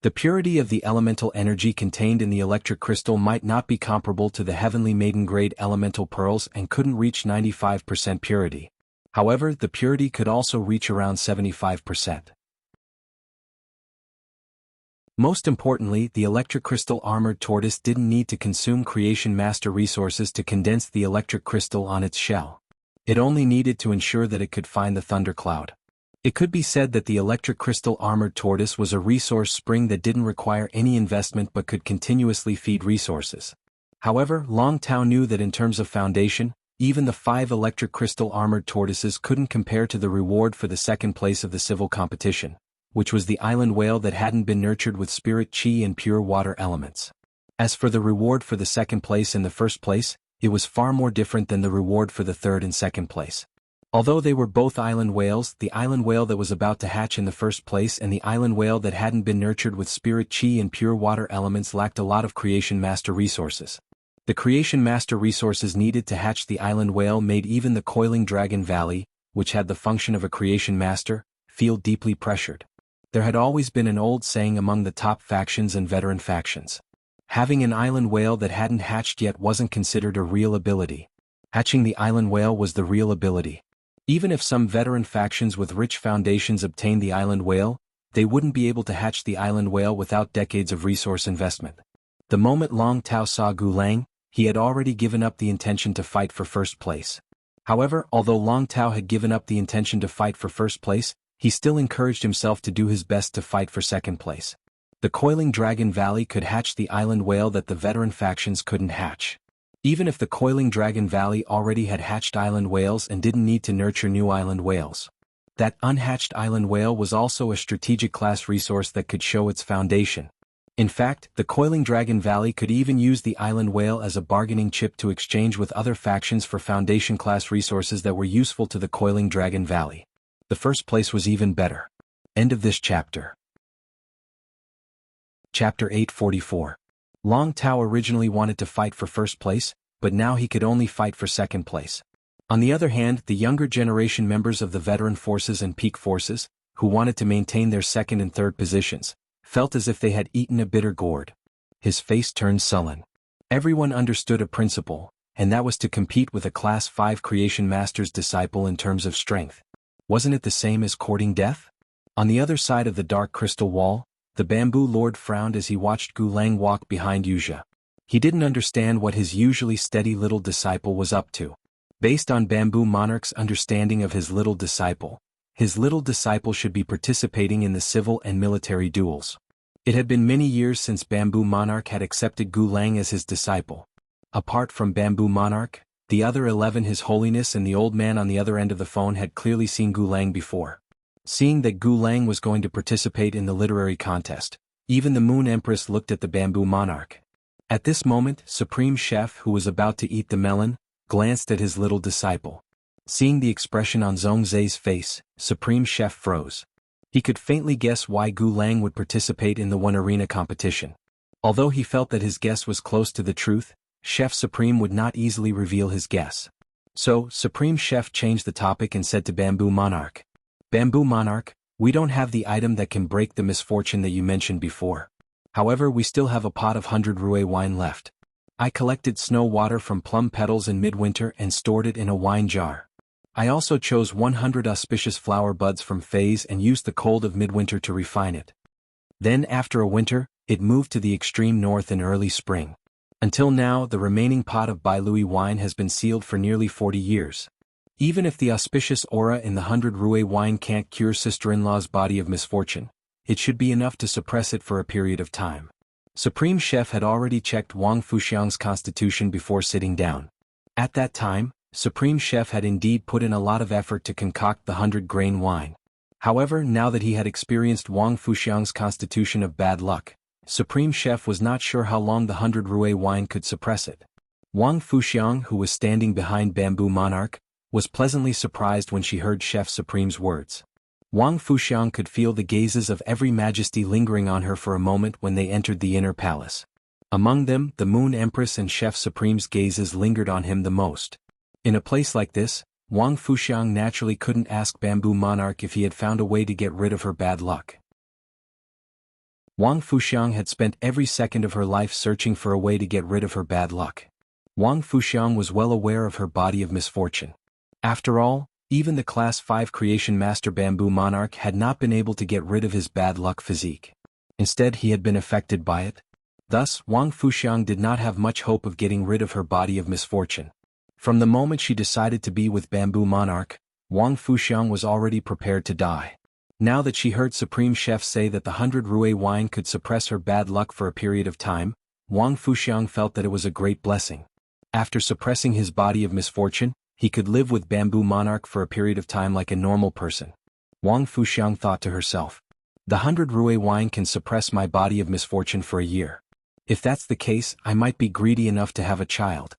The purity of the elemental energy contained in the electric crystal might not be comparable to the heavenly maiden-grade elemental pearls and couldn't reach 95% purity. However, the purity could also reach around 75%. Most importantly, the electric crystal armored tortoise didn't need to consume creation master resources to condense the electric crystal on its shell. It only needed to ensure that it could find the thundercloud. It could be said that the electric crystal armored tortoise was a resource spring that didn't require any investment but could continuously feed resources. However, Long Tao knew that in terms of foundation, even the 5 electric crystal armored tortoises couldn't compare to the reward for the second place of the civil competition, which was the island whale that hadn't been nurtured with spirit chi and pure water elements. As for the reward for the second place and the first place, it was far more different than the reward for the third and second place. Although they were both island whales, the island whale that was about to hatch in the first place and the island whale that hadn't been nurtured with spirit chi and pure water elements lacked a lot of creation master resources. The creation master resources needed to hatch the island whale made even the coiling dragon valley, which had the function of a creation master, feel deeply pressured. There had always been an old saying among the top factions and veteran factions. Having an island whale that hadn't hatched yet wasn't considered a real ability. Hatching the island whale was the real ability. Even if some veteran factions with rich foundations obtained the island whale, they wouldn't be able to hatch the island whale without decades of resource investment. The moment Long Tao saw Gulang, he had already given up the intention to fight for first place. However, although Long Tao had given up the intention to fight for first place, he still encouraged himself to do his best to fight for second place. The coiling dragon valley could hatch the island whale that the veteran factions couldn't hatch. Even if the coiling dragon valley already had hatched island whales and didn't need to nurture new island whales. That unhatched island whale was also a strategic class resource that could show its foundation. In fact, the coiling dragon valley could even use the island whale as a bargaining chip to exchange with other factions for foundation class resources that were useful to the coiling dragon valley. The first place was even better. End of this chapter. Chapter 844. Long Tao originally wanted to fight for first place, but now he could only fight for second place. On the other hand, the younger generation members of the veteran forces and peak forces, who wanted to maintain their second and third positions, felt as if they had eaten a bitter gourd. His face turned sullen. Everyone understood a principle, and that was to compete with a Class 5 Creation Master's disciple in terms of strength. Wasn't it the same as courting death? On the other side of the dark crystal wall, the Bamboo Lord frowned as he watched Gulang walk behind Wuxia. He didn't understand what his usually steady little disciple was up to. Based on Bamboo Monarch's understanding of his little disciple should be participating in the civil and military duels. It had been many years since Bamboo Monarch had accepted Gulang as his disciple. Apart from Bamboo Monarch, the other 11 His Holiness and the old man on the other end of the phone had clearly seen Gulang before. Seeing that Gulang was going to participate in the literary contest, even the Moon Empress looked at the Bamboo Monarch. At this moment, Supreme Chef, who was about to eat the melon, glanced at his little disciple. Seeing the expression on Zhongzai's face, Supreme Chef froze. He could faintly guess why Gulang would participate in the one arena competition. Although he felt that his guess was close to the truth, Chef Supreme would not easily reveal his guess. So, Supreme Chef changed the topic and said to Bamboo Monarch, "Bamboo Monarch, we don't have the item that can break the misfortune that you mentioned before. However, we still have a pot of 100 Rue wine left. I collected snow water from plum petals in midwinter and stored it in a wine jar. I also chose 100 auspicious flower buds from Fays and used the cold of midwinter to refine it. Then after a winter, it moved to the extreme north in early spring. Until now, the remaining pot of Bailui wine has been sealed for nearly 40 years. Even if the auspicious aura in the 100 Rue wine can't cure sister-in-law's body of misfortune, it should be enough to suppress it for a period of time." Supreme Chef had already checked Wang Fuxiang's constitution before sitting down. At that time, Supreme Chef had indeed put in a lot of effort to concoct the 100-grain wine. However, now that he had experienced Wang Fuxiang's constitution of bad luck, Supreme Chef was not sure how long the 100 Rue wine could suppress it. Wang Fuxiang, who was standing behind Bamboo Monarch, was pleasantly surprised when she heard Chef Supreme's words. Wang Fuxiang could feel the gazes of every majesty lingering on her for a moment when they entered the inner palace. Among them, the Moon Empress and Chef Supreme's gazes lingered on him the most. In a place like this, Wang Fuxiang naturally couldn't ask Bamboo Monarch if he had found a way to get rid of her bad luck. Wang Fuxiang had spent every second of her life searching for a way to get rid of her bad luck. Wang Fuxiang was well aware of her body of misfortune. After all, even the Class 5 Creation Master Bamboo Monarch had not been able to get rid of his bad luck physique. Instead, he had been affected by it. Thus, Wang Fuxiang did not have much hope of getting rid of her body of misfortune. From the moment she decided to be with Bamboo Monarch, Wang Fuxiang was already prepared to die. Now that she heard Supreme Chef say that the 100 Rue wine could suppress her bad luck for a period of time, Wang Fuxiang felt that it was a great blessing. After suppressing his body of misfortune, he could live with Bamboo Monarch for a period of time like a normal person. Wang Fuxiang thought to herself, the 100 Rue wine can suppress my body of misfortune for a year. If that's the case, I might be greedy enough to have a child.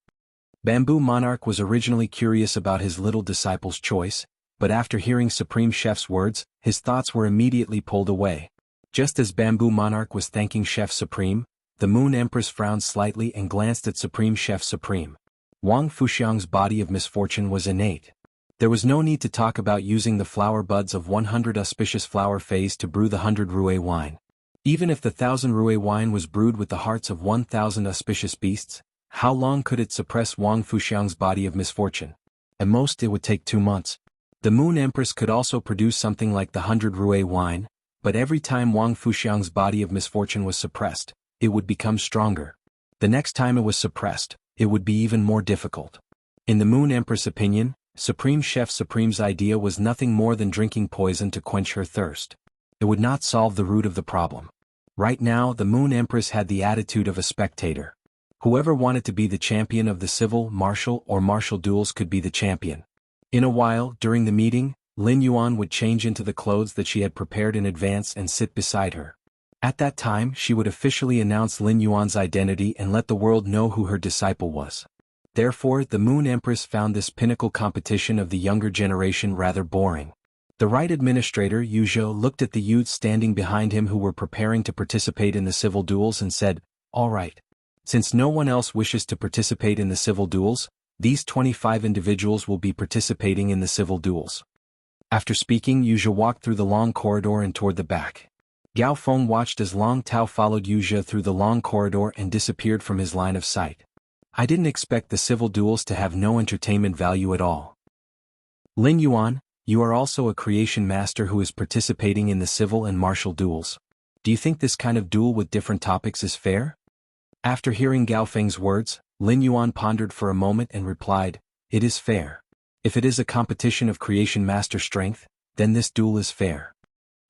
Bamboo Monarch was originally curious about his little disciple's choice, but after hearing Supreme Chef's words, his thoughts were immediately pulled away. Just as Bamboo Monarch was thanking Chef Supreme, the Moon Empress frowned slightly and glanced at Supreme Chef Supreme. Wang Fuxiang's body of misfortune was innate. There was no need to talk about using the flower buds of 100 auspicious flower phase to brew the 100 Rue wine. Even if the 1000 Rue wine was brewed with the hearts of 1000 auspicious beasts, how long could it suppress Wang Fuxiang's body of misfortune? At most it would take 2 months. The Moon Empress could also produce something like the 100 Rue wine, but every time Wang Fuxiang's body of misfortune was suppressed, it would become stronger. The next time it was suppressed, it would be even more difficult. In the Moon Empress' opinion, Supreme Chef Supreme's idea was nothing more than drinking poison to quench her thirst. It would not solve the root of the problem. Right now, the Moon Empress had the attitude of a spectator. Whoever wanted to be the champion of the civil, martial, or martial duels could be the champion. In a while, during the meeting, Lin Yuan would change into the clothes that she had prepared in advance and sit beside her. At that time, she would officially announce Lin Yuan's identity and let the world know who her disciple was. Therefore, the Moon Empress found this pinnacle competition of the younger generation rather boring. The right administrator, Yu Zhou, looked at the youths standing behind him who were preparing to participate in the civil duels and said, "All right. Since no one else wishes to participate in the civil duels, these 25 individuals will be participating in the civil duels." After speaking, Yu Zhou walked through the long corridor and toward the back. Gao Feng watched as Long Tao followed Yu Zhou through the long corridor and disappeared from his line of sight. I didn't expect the civil duels to have no entertainment value at all. Lin Yuan, you are also a creation master who is participating in the civil and martial duels. Do you think this kind of duel with different topics is fair? After hearing Gao Feng's words, Lin Yuan pondered for a moment and replied, "It is fair. If it is a competition of creation master strength, then this duel is fair."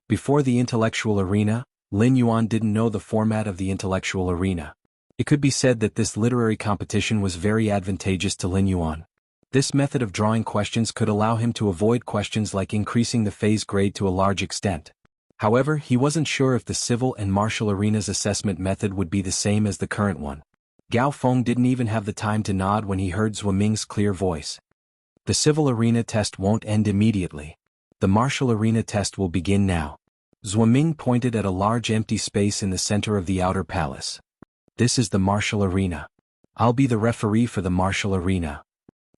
Before the intellectual arena, Lin Yuan didn't know the format of the intellectual arena. It could be said that this literary competition was very advantageous to Lin Yuan. This method of drawing questions could allow him to avoid questions like increasing the phase grade to a large extent. However, he wasn't sure if the civil and martial arena's assessment method would be the same as the current one. Gao Feng didn't even have the time to nod when he heard Zhuo Ming's clear voice. The civil arena test won't end immediately. The martial arena test will begin now. Zhuo Ming pointed at a large empty space in the center of the outer palace. This is the martial arena. I'll be the referee for the martial arena.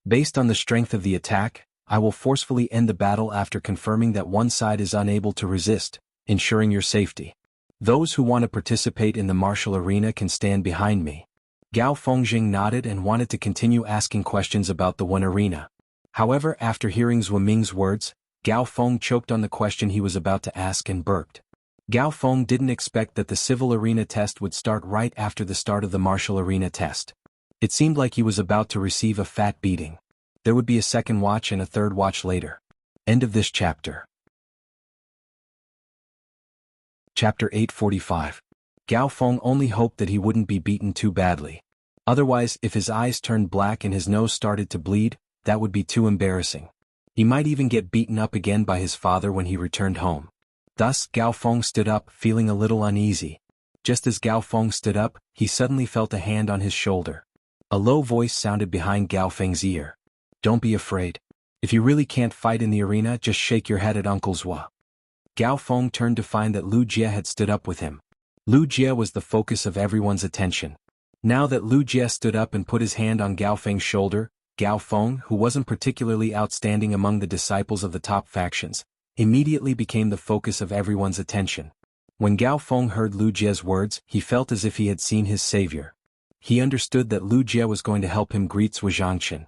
Based on the strength of the attack, I will forcefully end the battle after confirming that one side is unable to resist, ensuring your safety. Those who want to participate in the martial arena can stand behind me. Gao Fengjing nodded and wanted to continue asking questions about the one arena. However, after hearing Zhuo Ming's words, Gao Feng choked on the question he was about to ask and burped. Gao Feng didn't expect that the civil arena test would start right after the start of the martial arena test. It seemed like he was about to receive a fat beating. There would be a second watch and a third watch later. End of this chapter. Chapter 845. Gao Feng only hoped that he wouldn't be beaten too badly. Otherwise, if his eyes turned black and his nose started to bleed, that would be too embarrassing. He might even get beaten up again by his father when he returned home. Thus, Gao Feng stood up, feeling a little uneasy. Just as Gao Feng stood up, he suddenly felt a hand on his shoulder. A low voice sounded behind Gao Feng's ear. "Don't be afraid. If you really can't fight in the arena, just shake your head at Uncle Zhua." Gao Feng turned to find that Lu Jie had stood up with him. Lu Jie was the focus of everyone's attention. Now that Lu Jie stood up and put his hand on Gao Feng's shoulder, Gao Feng, who wasn't particularly outstanding among the disciples of the top factions, immediately became the focus of everyone's attention. When Gao Feng heard Lu Jie's words, he felt as if he had seen his savior. He understood that Lu Jie was going to help him greet Zhu Zhangchen.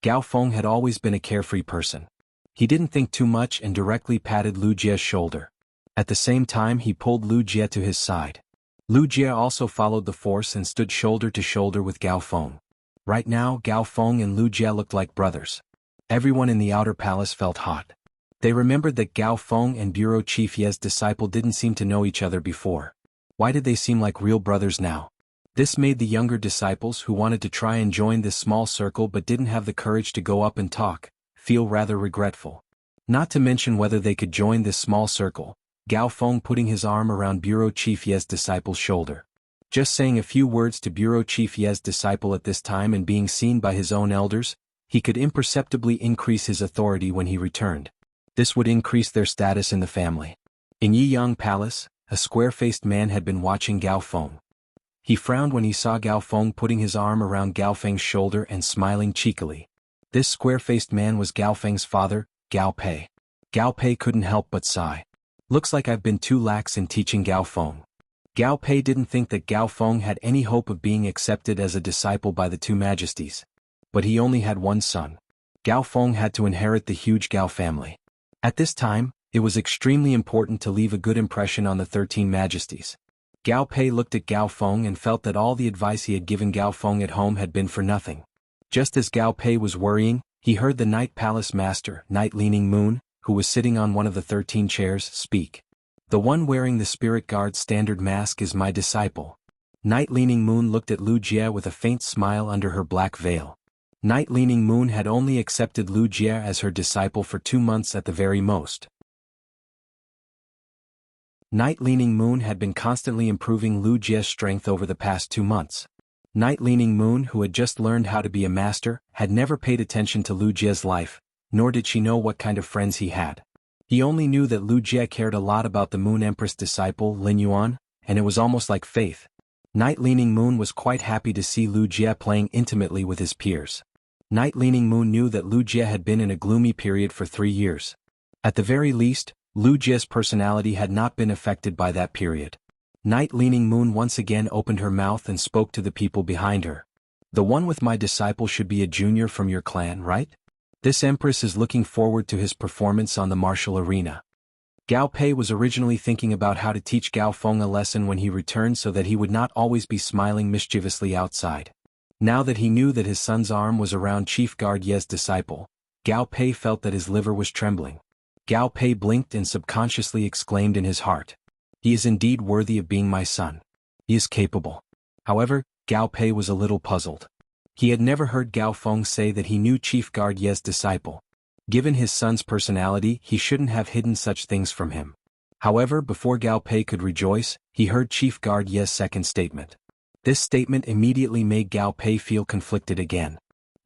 Gao Feng had always been a carefree person. He didn't think too much and directly patted Lu Jie's shoulder. At the same time he pulled Lu Jie to his side. Lu Jie also followed the force and stood shoulder to shoulder with Gao Feng. Right now Gao Feng and Lu Jie looked like brothers. Everyone in the outer palace felt hot. They remembered that Gao Feng and Bureau Chief Ye's disciple didn't seem to know each other before. Why did they seem like real brothers now? This made the younger disciples who wanted to try and join this small circle but didn't have the courage to go up and talk, feel rather regretful. Not to mention whether they could join this small circle, Gao Feng putting his arm around Bureau Chief Ye's disciple's shoulder. Just saying a few words to Bureau Chief Ye's disciple at this time and being seen by his own elders, he could imperceptibly increase his authority when he returned. This would increase their status in the family. In Yiyang Palace, a square-faced man had been watching Gao Feng. He frowned when he saw Gao Feng putting his arm around Gao Feng's shoulder and smiling cheekily. This square-faced man was Gao Feng's father, Gao Pei. Gao Pei couldn't help but sigh. Looks like I've been too lax in teaching Gao Feng. Gao Pei didn't think that Gao Feng had any hope of being accepted as a disciple by the two majesties. But he only had one son. Gao Feng had to inherit the huge Gao family. At this time, it was extremely important to leave a good impression on the 13 majesties. Gao Pei looked at Gao Feng and felt that all the advice he had given Gao Feng at home had been for nothing. Just as Gao Pei was worrying, he heard the Night Palace Master, Night Leaning Moon, who was sitting on one of the 13 chairs, speak. The one wearing the Spirit Guard's standard mask is my disciple. Night Leaning Moon looked at Lu Jie with a faint smile under her black veil. Night Leaning Moon had only accepted Lu Jie as her disciple for 2 months at the very most. Night Leaning Moon had been constantly improving Lu Jie's strength over the past 2 months. Night Leaning Moon, who had just learned how to be a master, had never paid attention to Lu Jie's life, nor did she know what kind of friends he had. He only knew that Lu Jie cared a lot about the Moon Empress disciple Lin Yuan, and it was almost like faith. Night Leaning Moon was quite happy to see Lu Jie playing intimately with his peers. Night Leaning Moon knew that Lu Jie had been in a gloomy period for 3 years. At the very least, Lu Jie's personality had not been affected by that period. Night Leaning Moon once again opened her mouth and spoke to the people behind her. The one with my disciple should be a junior from your clan, right? This empress is looking forward to his performance on the martial arena. Gao Pei was originally thinking about how to teach Gao Feng a lesson when he returned so that he would not always be smiling mischievously outside. Now that he knew that his son's arm was around Chief Guard Ye's disciple, Gao Pei felt that his liver was trembling. Gao Pei blinked and subconsciously exclaimed in his heart, "He is indeed worthy of being my son. He is capable." However, Gao Pei was a little puzzled. He had never heard Gao Feng say that he knew Chief Guard Ye's disciple. Given his son's personality, he shouldn't have hidden such things from him. However, before Gao Pei could rejoice, he heard Chief Guard Ye's second statement. This statement immediately made Gao Pei feel conflicted again.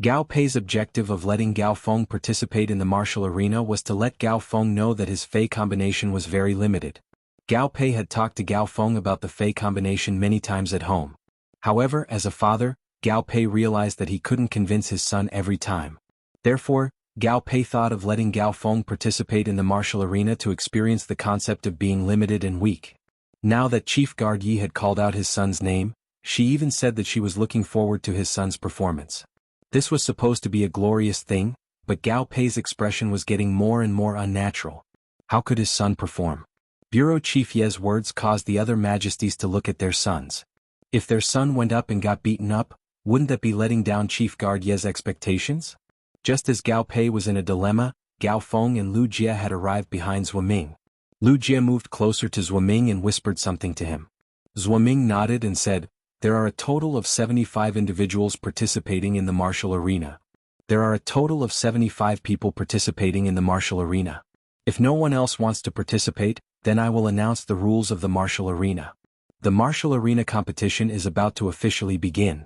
Gao Pei's objective of letting Gao Feng participate in the martial arena was to let Gao Feng know that his Fei combination was very limited. Gao Pei had talked to Gao Feng about the Fei combination many times at home. However, as a father, Gao Pei realized that he couldn't convince his son every time. Therefore, Gao Pei thought of letting Gao Feng participate in the martial arena to experience the concept of being limited and weak. Now that Chief Guard Yi had called out his son's name, she even said that she was looking forward to his son's performance. This was supposed to be a glorious thing, but Gao Pei's expression was getting more and more unnatural. How could his son perform? Bureau Chief Ye's words caused the other majesties to look at their sons. If their son went up and got beaten up, wouldn't that be letting down Chief Guard Ye's expectations? Just as Gao Pei was in a dilemma, Gao Feng and Lu Jie had arrived behind Zhu Ming. Lu Jie moved closer to Zhu Ming and whispered something to him. Zhu Ming nodded and said, "There are a total of 75 individuals participating in the martial arena. There are a total of 75 people participating in the martial arena. If no one else wants to participate, then I will announce the rules of the martial arena. The martial arena competition is about to officially begin."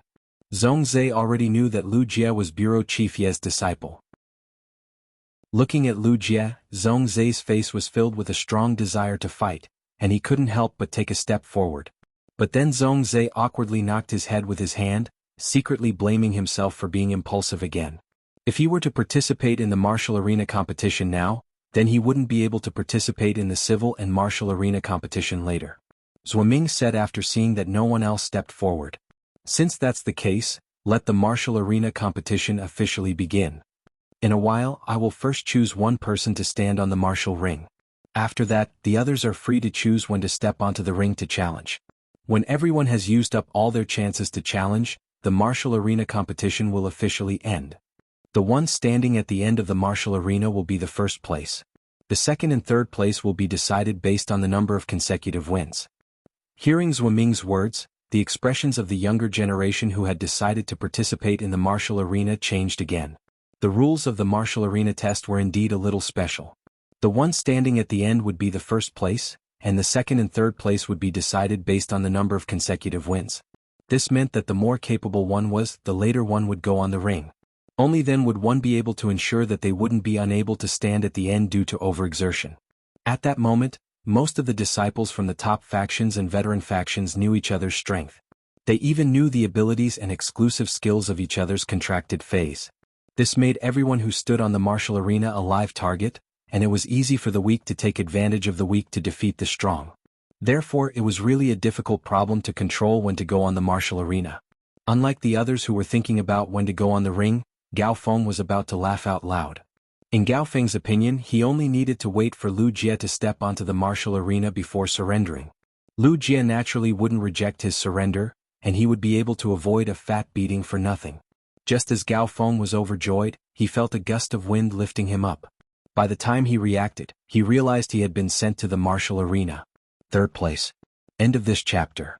Zhongzhe already knew that Lu Jie was Bureau Chief Ye's disciple. Looking at Lu Jie, Zhongzhe's face was filled with a strong desire to fight, and he couldn't help but take a step forward. But then Zhongzhe awkwardly knocked his head with his hand, secretly blaming himself for being impulsive again. If he were to participate in the martial arena competition now, then he wouldn't be able to participate in the civil and martial arena competition later. Ming said after seeing that no one else stepped forward. Since that's the case, let the martial arena competition officially begin. In a while, I will first choose one person to stand on the martial ring. After that, the others are free to choose when to step onto the ring to challenge. When everyone has used up all their chances to challenge, the martial arena competition will officially end. The one standing at the end of the martial arena will be the first place. The second and third place will be decided based on the number of consecutive wins. Hearing Ming's words, the expressions of the younger generation who had decided to participate in the martial arena changed again. The rules of the martial arena test were indeed a little special. The one standing at the end would be the first place, and the second and third place would be decided based on the number of consecutive wins. This meant that the more capable one was, the later one would go on the ring. Only then would one be able to ensure that they wouldn't be unable to stand at the end due to overexertion. At that moment, most of the disciples from the top factions and veteran factions knew each other's strength. They even knew the abilities and exclusive skills of each other's contracted phase. This made everyone who stood on the martial arena a live target, and it was easy for the weak to take advantage of the weak to defeat the strong. Therefore, it was really a difficult problem to control when to go on the martial arena. Unlike the others who were thinking about when to go on the ring, Gao Feng was about to laugh out loud. In Gao Feng's opinion, he only needed to wait for Lu Jie to step onto the martial arena before surrendering. Lu Jie naturally wouldn't reject his surrender, and he would be able to avoid a fat beating for nothing. Just as Gao Feng was overjoyed, he felt a gust of wind lifting him up. By the time he reacted, he realized he had been sent to the martial arena. Third place. End of this chapter.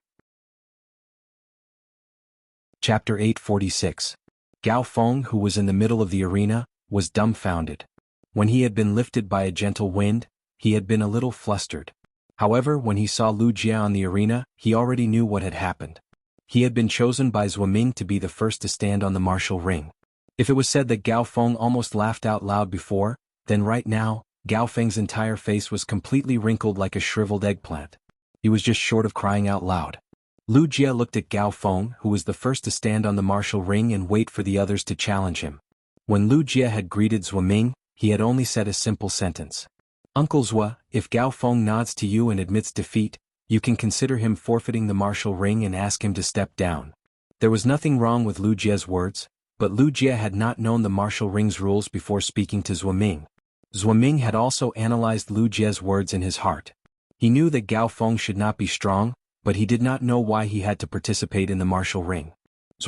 Chapter 846. Gao Feng, who was in the middle of the arena, was dumbfounded. When he had been lifted by a gentle wind, he had been a little flustered. However, when he saw Lu Jie on the arena, he already knew what had happened. He had been chosen by Ming to be the first to stand on the martial ring. If it was said that Gao Feng almost laughed out loud before, then right now, Gao Feng's entire face was completely wrinkled like a shriveled eggplant. He was just short of crying out loud. Lu Jie looked at Gao Feng, who was the first to stand on the martial ring and wait for the others to challenge him. When Lu Jie had greeted Ming, he had only said a simple sentence. Uncle Zhua, if Gao Feng nods to you and admits defeat, you can consider him forfeiting the martial ring and ask him to step down. There was nothing wrong with Lu Jie's words, but Lu Jie had not known the martial ring's rules before speaking to Ming. Ming had also analyzed Lu Jie's words in his heart. He knew that Gao Feng should not be strong, but he did not know why he had to participate in the martial ring.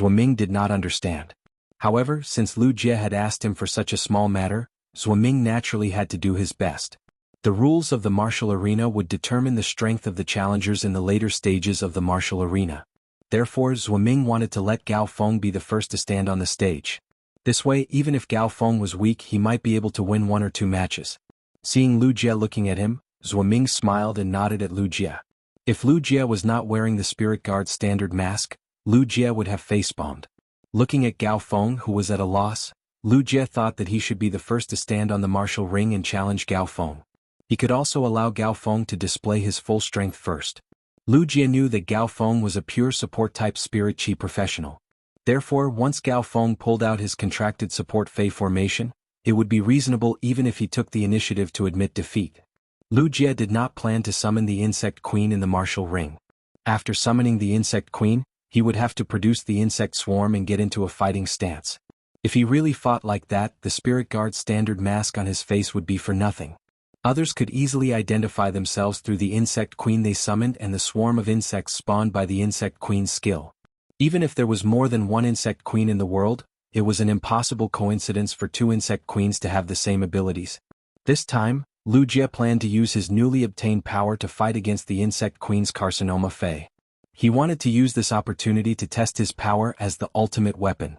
Ming did not understand. However, since Lu Jie had asked him for such a small matter, Ming naturally had to do his best. The rules of the martial arena would determine the strength of the challengers in the later stages of the martial arena. Therefore, Ming wanted to let Gao Feng be the first to stand on the stage. This way, even if Gao Feng was weak, he might be able to win one or two matches. Seeing Lu Jie looking at him, Ming smiled and nodded at Lu Jie. If Lu Jie was not wearing the Spirit Guard standard mask, Lu Jie would have face-bombed. Looking at Gao Feng, who was at a loss, Lu Jie thought that he should be the first to stand on the martial ring and challenge Gao Feng. He could also allow Gao Feng to display his full strength first. Lu Jie knew that Gao Feng was a pure support-type Spirit Chi professional. Therefore, once Gao Feng pulled out his contracted support Fei formation, it would be reasonable even if he took the initiative to admit defeat. Lu Jie did not plan to summon the Insect Queen in the martial ring. After summoning the Insect Queen, he would have to produce the insect swarm and get into a fighting stance. If he really fought like that, the Spirit Guard standard mask on his face would be for nothing. Others could easily identify themselves through the Insect Queen they summoned and the swarm of insects spawned by the Insect Queen's skill. Even if there was more than one Insect Queen in the world, it was an impossible coincidence for two Insect Queens to have the same abilities. This time, Lu Jie planned to use his newly obtained power to fight against the Insect Queen's Carcinoma Fei. He wanted to use this opportunity to test his power as the ultimate weapon.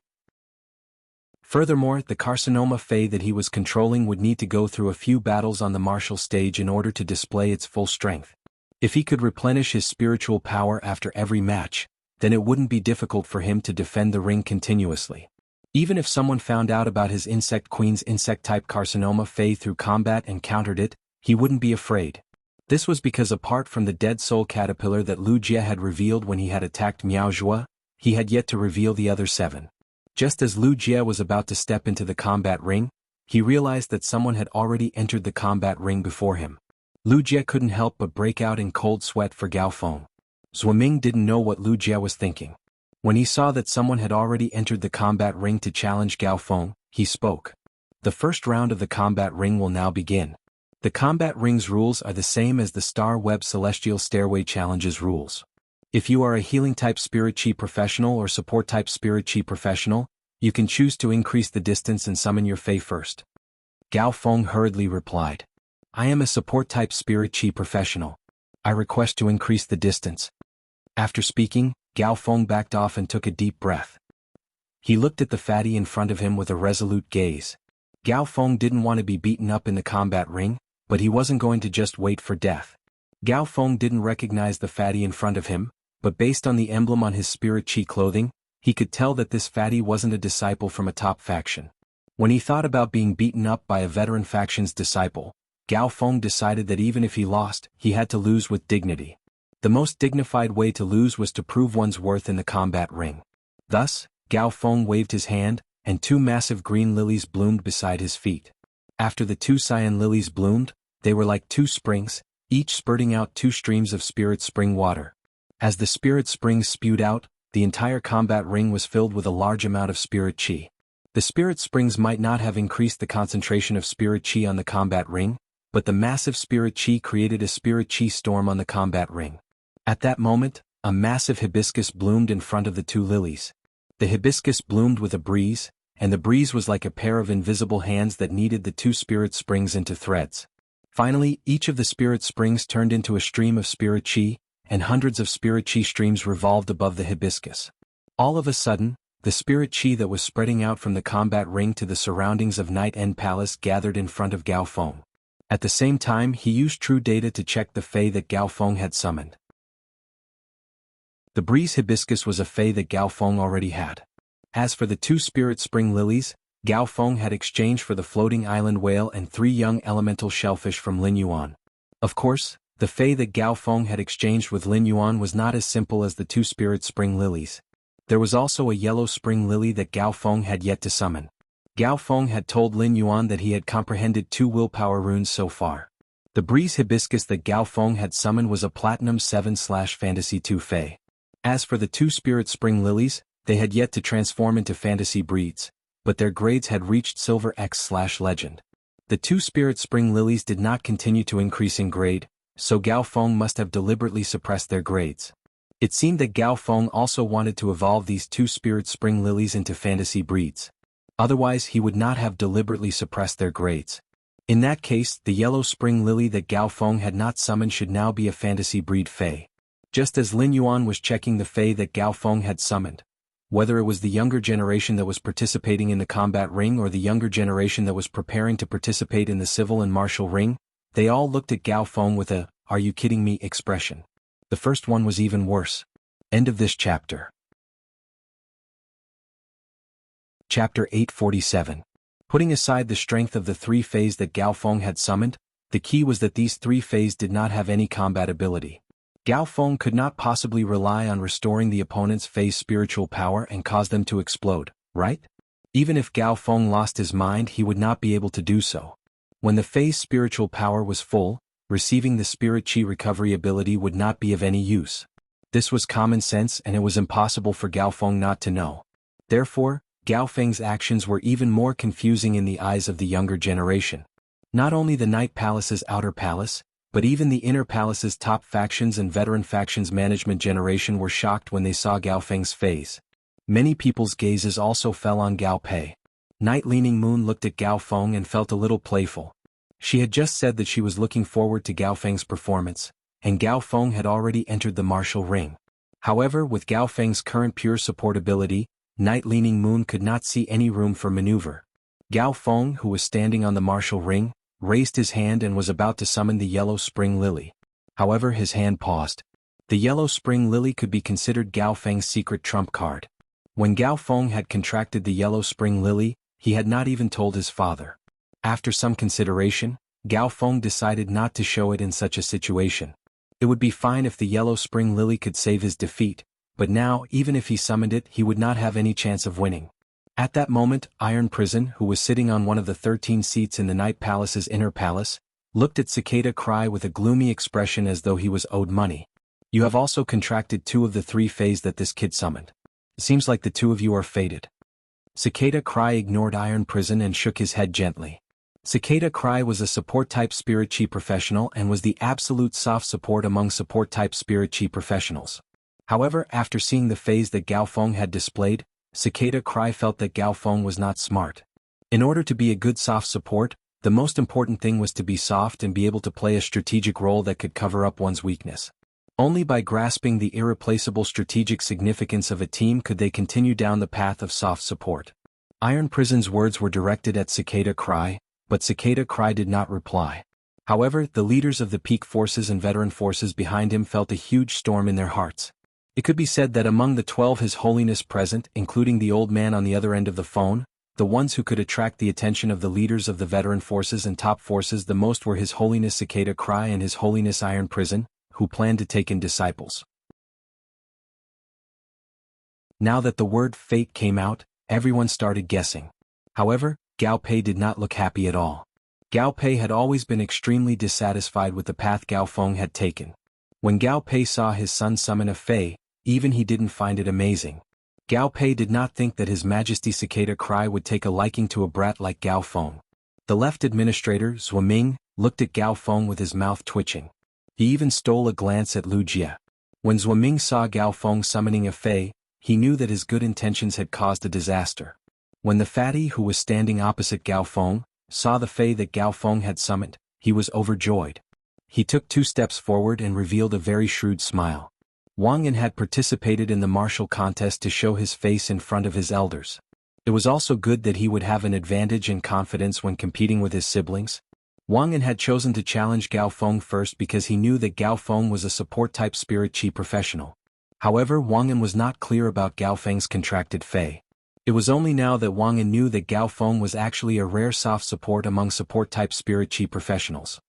Furthermore, the Carcinoma Fei that he was controlling would need to go through a few battles on the martial stage in order to display its full strength. If he could replenish his spiritual power after every match, then it wouldn't be difficult for him to defend the ring continuously. Even if someone found out about his Insect Queen's insect-type Carcinoma Fei through combat and countered it, he wouldn't be afraid. This was because apart from the dead soul caterpillar that Lu Jie had revealed when he had attacked Miao Zhua, he had yet to reveal the other 7. Just as Lu Jie was about to step into the combat ring, he realized that someone had already entered the combat ring before him. Lu Jie couldn't help but break out in cold sweat for Gao Feng. Ming didn't know what Lu Jie was thinking. When he saw that someone had already entered the combat ring to challenge Gao Feng, he spoke. The first round of the combat ring will now begin. The combat ring's rules are the same as the Star Web Celestial Stairway Challenge's rules. If you are a healing-type Spirit Chi professional or support-type Spirit Chi professional, you can choose to increase the distance and summon your Fei first. Gao Feng hurriedly replied. I am a support-type Spirit Chi professional. I request to increase the distance. After speaking, Gao Feng backed off and took a deep breath. He looked at the fatty in front of him with a resolute gaze. Gao Feng didn't want to be beaten up in the combat ring, but he wasn't going to just wait for death. Gao Feng didn't recognize the fatty in front of him, but based on the emblem on his Spirit Chi clothing, he could tell that this fatty wasn't a disciple from a top faction. When he thought about being beaten up by a veteran faction's disciple, Gao Feng decided that even if he lost, he had to lose with dignity. The most dignified way to lose was to prove one's worth in the combat ring. Thus, Gao Feng waved his hand, and two massive green lilies bloomed beside his feet. After the two cyan lilies bloomed, they were like two springs, each spurting out two streams of spirit spring water. As the spirit springs spewed out, the entire combat ring was filled with a large amount of Spirit Chi. The Spirit Springs might not have increased the concentration of Spirit Chi on the combat ring, but the massive Spirit Chi created a Spirit Chi storm on the combat ring. At that moment, a massive hibiscus bloomed in front of the two lilies. The hibiscus bloomed with a breeze, and the breeze was like a pair of invisible hands that kneaded the two Spirit Springs into threads. Finally, each of the Spirit Springs turned into a stream of Spirit Chi, and hundreds of Spirit Chi streams revolved above the hibiscus. All of a sudden, the Spirit Chi that was spreading out from the combat ring to the surroundings of Night End Palace gathered in front of Gao Feng. At the same time, he used true data to check the Fei that Gao Feng had summoned. The breeze hibiscus was a Fei that Gao Feng already had. As for the two Spirit Spring lilies, Gao Feng had exchanged for the floating island whale and 3 young elemental shellfish from Lin Yuan. Of course, the Fei that Gao Feng had exchanged with Lin Yuan was not as simple as the two Spirit Spring lilies. There was also a yellow spring lily that Gao Feng had yet to summon. Gao Feng had told Lin Yuan that he had comprehended 2 willpower runes so far. The breeze hibiscus that Gao Feng had summoned was a Platinum 7/Fantasy 2 Fei. As for the 2 Spirit Spring lilies, they had yet to transform into fantasy breeds, but their grades had reached Silver X/Legend. The 2 Spirit Spring lilies did not continue to increase in grade, so Gao Feng must have deliberately suppressed their grades. It seemed that Gao Feng also wanted to evolve these 2 Spirit Spring lilies into fantasy breeds. Otherwise he would not have deliberately suppressed their grades. In that case, the yellow spring lily that Gao Feng had not summoned should now be a fantasy breed Fei. Just as Lin Yuan was checking the Fei that Gao Feng had summoned, whether it was the younger generation that was participating in the combat ring or the younger generation that was preparing to participate in the civil and martial ring, they all looked at Gao Feng with a, "Are you kidding me?" expression. The first one was even worse. End of this chapter. Chapter 847. Putting aside the strength of the 3 Feis that Gao Feng had summoned, the key was that these 3 Feis did not have any combat ability. Gao Feng could not possibly rely on restoring the opponent's Fei's spiritual power and cause them to explode, right? Even if Gao Feng lost his mind, he would not be able to do so. When the Fei's spiritual power was full, receiving the Spirit Chi recovery ability would not be of any use. This was common sense and it was impossible for Gao Feng not to know. Therefore, Gao Feng's actions were even more confusing in the eyes of the younger generation. Not only the Night Palace's outer palace, but even the inner palace's top factions and veteran factions management generation were shocked when they saw Gao Feng's Feis. Many people's gazes also fell on Gao Pei. Night Leaning Moon looked at Gao Feng and felt a little playful. She had just said that she was looking forward to Gao Feng's performance, and Gao Feng had already entered the martial ring. However, with Gao Feng's current pure support ability, Night Leaning Moon could not see any room for maneuver. Gao Feng, who was standing on the martial ring, raised his hand and was about to summon the yellow spring lily. However, his hand paused. The yellow spring lily could be considered Gao Feng's secret trump card. When Gao Feng had contracted the yellow spring lily, he had not even told his father. After some consideration, Gao Feng decided not to show it in such a situation. It would be fine if the yellow spring lily could save his defeat, but now, even if he summoned it, he would not have any chance of winning. At that moment, Iron Prison, who was sitting on one of the 13 seats in the Night Palace's inner palace, looked at Cicada Cry with a gloomy expression as though he was owed money. You have also contracted 2 of the 3 fays that this kid summoned. It seems like the 2 of you are fated. Cicada Cry ignored Iron Prison and shook his head gently. Cicada Cry was a support-type spirit chi professional and was the absolute soft support among support-type spirit chi professionals. However, after seeing the phase that Gao Feng had displayed, Cicada Cry felt that Gao Feng was not smart. In order to be a good soft support, the most important thing was to be soft and be able to play a strategic role that could cover up one's weakness. Only by grasping the irreplaceable strategic significance of a team could they continue down the path of soft support. Iron Prison's words were directed at Cicada Cry, but Cicada Cry did not reply. However, the leaders of the peak forces and veteran forces behind him felt a huge storm in their hearts. It could be said that among the 12 His Holiness present, including the old man on the other end of the phone, the ones who could attract the attention of the leaders of the veteran forces and top forces the most were His Holiness Cicada Cry and His Holiness Iron Prison, who planned to take in disciples. Now that the word fate came out, everyone started guessing. However, Gao Pei did not look happy at all. Gao Pei had always been extremely dissatisfied with the path Gao Feng had taken. When Gao Pei saw his son summon a Fei, even he didn't find it amazing. Gao Pei did not think that His Majesty Cicada Cry would take a liking to a brat like Gao Feng. The left administrator, Zhuoming, looked at Gao Feng with his mouth twitching. He even stole a glance at Wuxia. When Zhuoming saw Gao Feng summoning a Fei, he knew that his good intentions had caused a disaster. When the fatty who was standing opposite Gao Feng saw the Fei that Gao Feng had summoned, he was overjoyed. He took 2 steps forward and revealed a very shrewd smile. Wang Yan had participated in the martial contest to show his face in front of his elders. It was also good that he would have an advantage and confidence when competing with his siblings. Wang Yan had chosen to challenge Gao Feng first because he knew that Gao Feng was a support-type spirit chi professional. However, Wang Yan was not clear about Gao Feng's contracted Fei. It was only now that Wang Yan knew that Gao Feng was actually a rare soft support among support-type spirit chi professionals.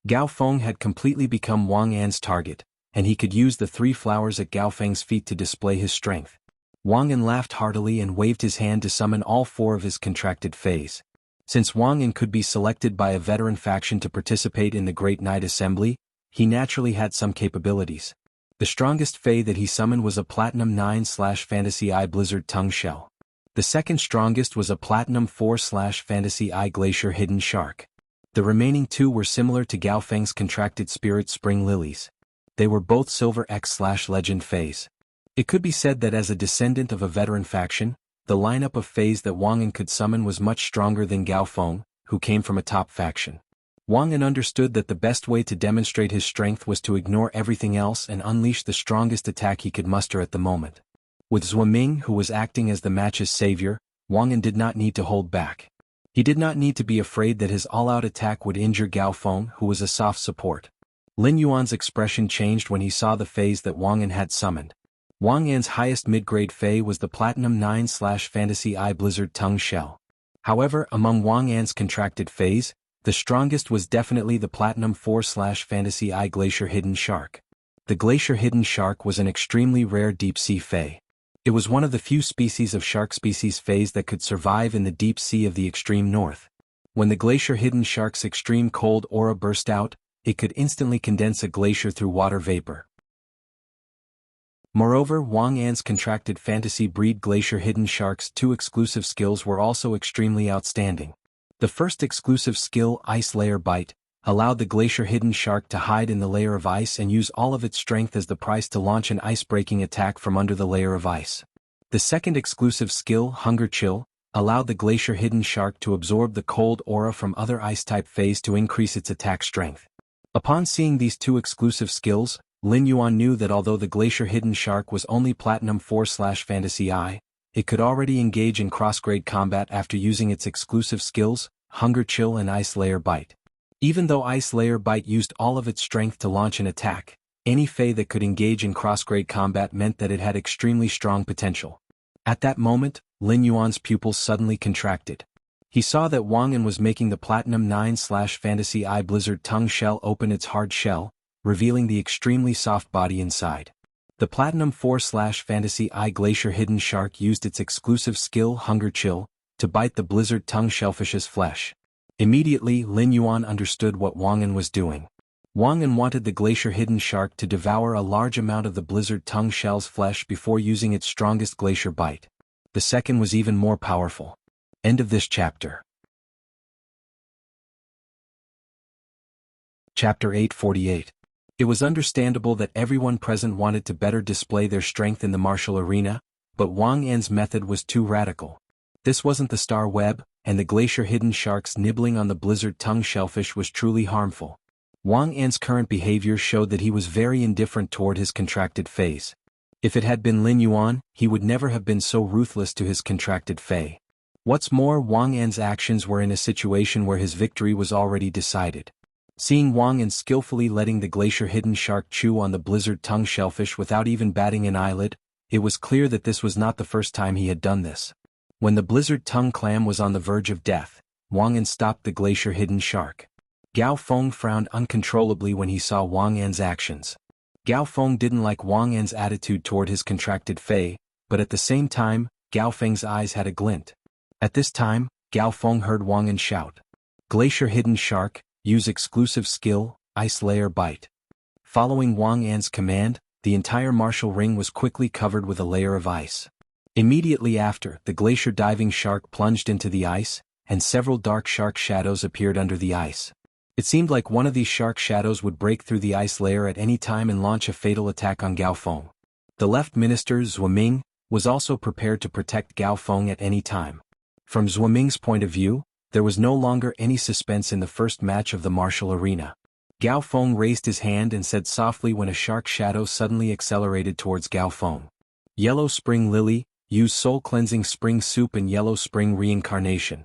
Gao Feng had completely become Wang Yan's target, and he could use the 3 flowers at Gao Feng's feet to display his strength. Wang Yan laughed heartily and waved his hand to summon all 4 of his contracted Feis. Since Wang Yan could be selected by a veteran faction to participate in the Great Night Assembly, he naturally had some capabilities. The strongest Fei that he summoned was a Platinum 9/Fantasy Eye Blizzard Tongue Shell. The second strongest was a Platinum 4/Fantasy Eye Glacier Hidden Shark. The remaining 2 were similar to Gao Feng's contracted Spirit Spring Lilies. They were both Silver X/Legend Feis. It could be said that as a descendant of a veteran faction, the lineup of Feis that Wang Yan could summon was much stronger than Gao Feng, who came from a top faction. Wang Yan understood that the best way to demonstrate his strength was to ignore everything else and unleash the strongest attack he could muster at the moment. With Zhuoming, who was acting as the match's savior, Wang Yan did not need to hold back. He did not need to be afraid that his all-out attack would injure Gao Feng, who was a soft support. Lin Yuan's expression changed when he saw the Feis that Wang Yan had summoned. Wang Yan's highest mid-grade Fei was the Platinum 9/Fantasy Eye Blizzard Tongue Shell. However, among Wang Yan's contracted Feis, the strongest was definitely the Platinum 4/Fantasy Eye Glacier Hidden Shark. The Glacier Hidden Shark was an extremely rare deep-sea Fei. It was one of the few species of shark species Feis that could survive in the deep sea of the extreme north. When the Glacier Hidden Shark's extreme cold aura burst out, it could instantly condense a glacier through water vapor. Moreover, Wang Yan's contracted fantasy breed Glacier Hidden Shark's 2 exclusive skills were also extremely outstanding. The first exclusive skill, Ice Layer Bite, allowed the Glacier Hidden Shark to hide in the layer of ice and use all of its strength as the price to launch an ice-breaking attack from under the layer of ice. The second exclusive skill, Hunger Chill, allowed the Glacier Hidden Shark to absorb the cold aura from other ice-type Feis to increase its attack strength. Upon seeing these 2 exclusive skills, Lin Yuan knew that although the Glacier Hidden Shark was only Platinum 4/Fantasy Eye, it could already engage in cross-grade combat after using its exclusive skills, Hunger Chill and Ice Layer Bite. Even though Ice Layer Bite used all of its strength to launch an attack, any Fei that could engage in cross-grade combat meant that it had extremely strong potential. At that moment, Lin Yuan's pupils suddenly contracted. He saw that Wang Yan was making the Platinum 9/Fantasy Eye Blizzard Tongue Shell open its hard shell, revealing the extremely soft body inside. The Platinum 4/Fantasy Eye Glacier Hidden Shark used its exclusive skill Hunger Chill to bite the Blizzard Tongue Shellfish's flesh. Immediately, Lin Yuan understood what Wang An was doing. Wang An wanted the glacier hidden shark to devour a large amount of the blizzard tongue shell's flesh before using its strongest glacier bite. The second was even more powerful. End of this chapter. Chapter 848. It was understandable that everyone present wanted to better display their strength in the martial arena, but Wang An's method was too radical. This wasn't the star web, and the glacier hidden sharks nibbling on the blizzard tongue shellfish was truly harmful. Wang An's current behavior showed that he was very indifferent toward his contracted phase. If it had been Lin Yuan, he would never have been so ruthless to his contracted fei. What's more, Wang An's actions were in a situation where his victory was already decided. Seeing Wang An skillfully letting the glacier hidden shark chew on the blizzard tongue shellfish without even batting an eyelid, it was clear that this was not the first time he had done this. When the blizzard tongue clam was on the verge of death, Wang An stopped the glacier hidden shark. Gao Feng frowned uncontrollably when he saw Wang An's actions. Gao Feng didn't like Wang An's attitude toward his contracted fei, but at the same time, Gao Feng's eyes had a glint. At this time, Gao Feng heard Wang An shout, "Glacier hidden shark, use exclusive skill, ice layer bite." Following Wang An's command, the entire martial ring was quickly covered with a layer of ice. Immediately after, the glacier diving shark plunged into the ice, and several dark shark shadows appeared under the ice. It seemed like one of these shark shadows would break through the ice layer at any time and launch a fatal attack on Gao Feng. The left minister, Zhuoming, was also prepared to protect Gao Feng at any time. From Zhuoming's point of view, there was no longer any suspense in the first match of the martial arena. Gao Feng raised his hand and said softly when a shark shadow suddenly accelerated towards Gao Feng. "Yellow Spring Lily, use Soul Cleansing Spring Soup and Yellow Spring Reincarnation."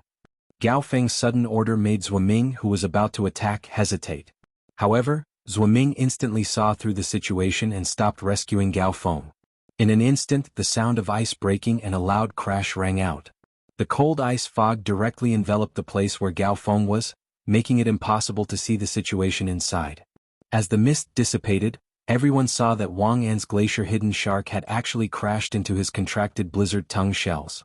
Gao Feng's sudden order made Zhuoming, who was about to attack, hesitate. However, Zhuoming instantly saw through the situation and stopped rescuing Gao Feng. In an instant, the sound of ice breaking and a loud crash rang out. The cold ice fog directly enveloped the place where Gao Feng was, making it impossible to see the situation inside. As the mist dissipated, everyone saw that Wang An's glacier hidden shark had actually crashed into his contracted blizzard tongue shells.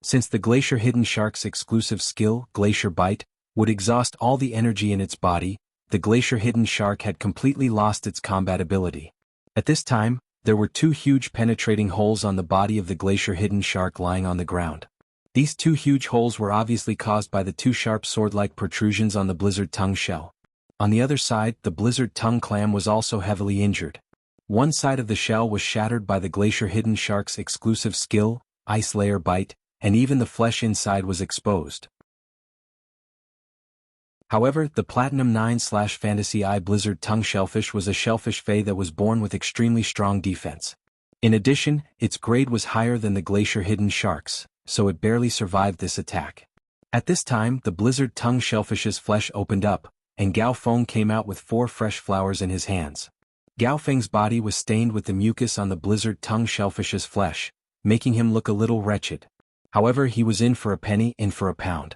Since the glacier hidden shark's exclusive skill, Glacier Bite, would exhaust all the energy in its body, the glacier hidden shark had completely lost its combat ability. At this time, there were two huge penetrating holes on the body of the glacier hidden shark lying on the ground. These two huge holes were obviously caused by the two sharp sword-like protrusions on the blizzard tongue shell. On the other side, the blizzard tongue clam was also heavily injured. One side of the shell was shattered by the glacier hidden shark's exclusive skill, Ice Layer Bite, and even the flesh inside was exposed. However, the Platinum 9/Fantasy Eye Blizzard Tongue Shellfish was a shellfish fei that was born with extremely strong defense. In addition, its grade was higher than the glacier hidden sharks, so it barely survived this attack. At this time, the blizzard tongue shellfish's flesh opened up, and Gao Feng came out with 4 fresh flowers in his hands. Gao Feng's body was stained with the mucus on the blizzard tongue shellfish's flesh, making him look a little wretched. However, he was in for a penny, in for a pound.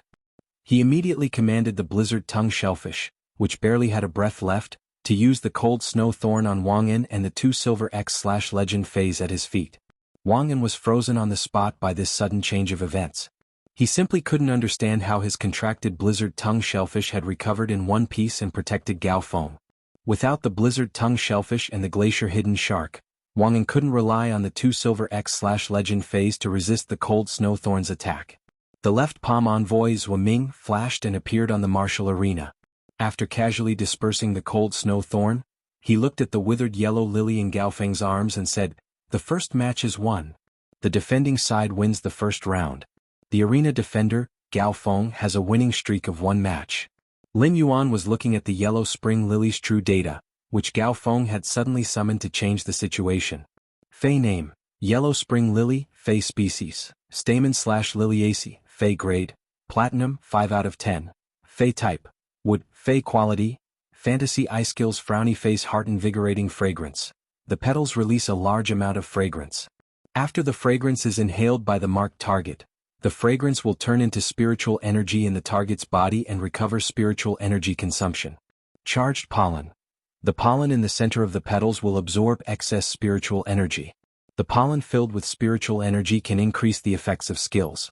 He immediately commanded the blizzard tongue shellfish, which barely had a breath left, to use the cold snow thorn on Wang An and the 2 silver X/legend feis at his feet. Wang An was frozen on the spot by this sudden change of events. He simply couldn't understand how his contracted blizzard tongue shellfish had recovered in one piece and protected Gao Feng. Without the blizzard tongue shellfish and the glacier hidden shark, Wang An couldn't rely on the 2 silver X/legend feis to resist the cold snowthorn's attack. The left palm envoy Zhuoming flashed and appeared on the martial arena. After casually dispersing the cold snowthorn, he looked at the withered yellow lily in Gao Feng's arms and said, "The first match is won. The defending side wins the first round. The arena defender, Gao Feng, has a winning streak of 1 match." Lin Yuan was looking at the yellow spring lily's true data, which Gao Feng had suddenly summoned to change the situation. Fei name, Yellow Spring Lily, Fei species, Stamen/Liliaceae, Fei grade, Platinum, 5 out of 10. Fei type, Wood, Fei quality, Fantasy Eye skills Frowny face Heart invigorating fragrance. The petals release a large amount of fragrance. After the fragrance is inhaled by the marked target, the fragrance will turn into spiritual energy in the target's body and recover spiritual energy consumption. Charged pollen. The pollen in the center of the petals will absorb excess spiritual energy. The pollen filled with spiritual energy can increase the effects of skills.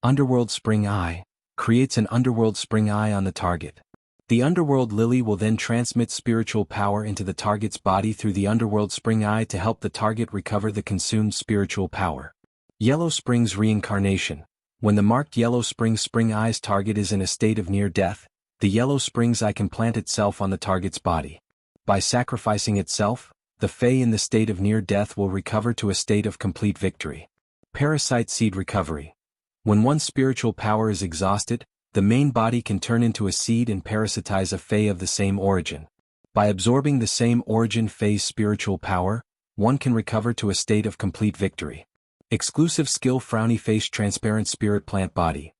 Underworld Spring Eye, creates an underworld spring eye on the target. The underworld lily will then transmit spiritual power into the target's body through the underworld spring eye to help the target recover the consumed spiritual power. Yellow Spring's reincarnation. When the marked Yellow spring eye's target is in a state of near death, the Yellow Spring's eye can plant itself on the target's body. By sacrificing itself, the Fae in the state of near death will recover to a state of complete victory. Parasite seed recovery. When one's spiritual power is exhausted, the main body can turn into a seed and parasitize a Fae of the same origin. By absorbing the same origin Fae's spiritual power, one can recover to a state of complete victory. Exclusive skill Frowny Face Transparent Spirit Plant Body.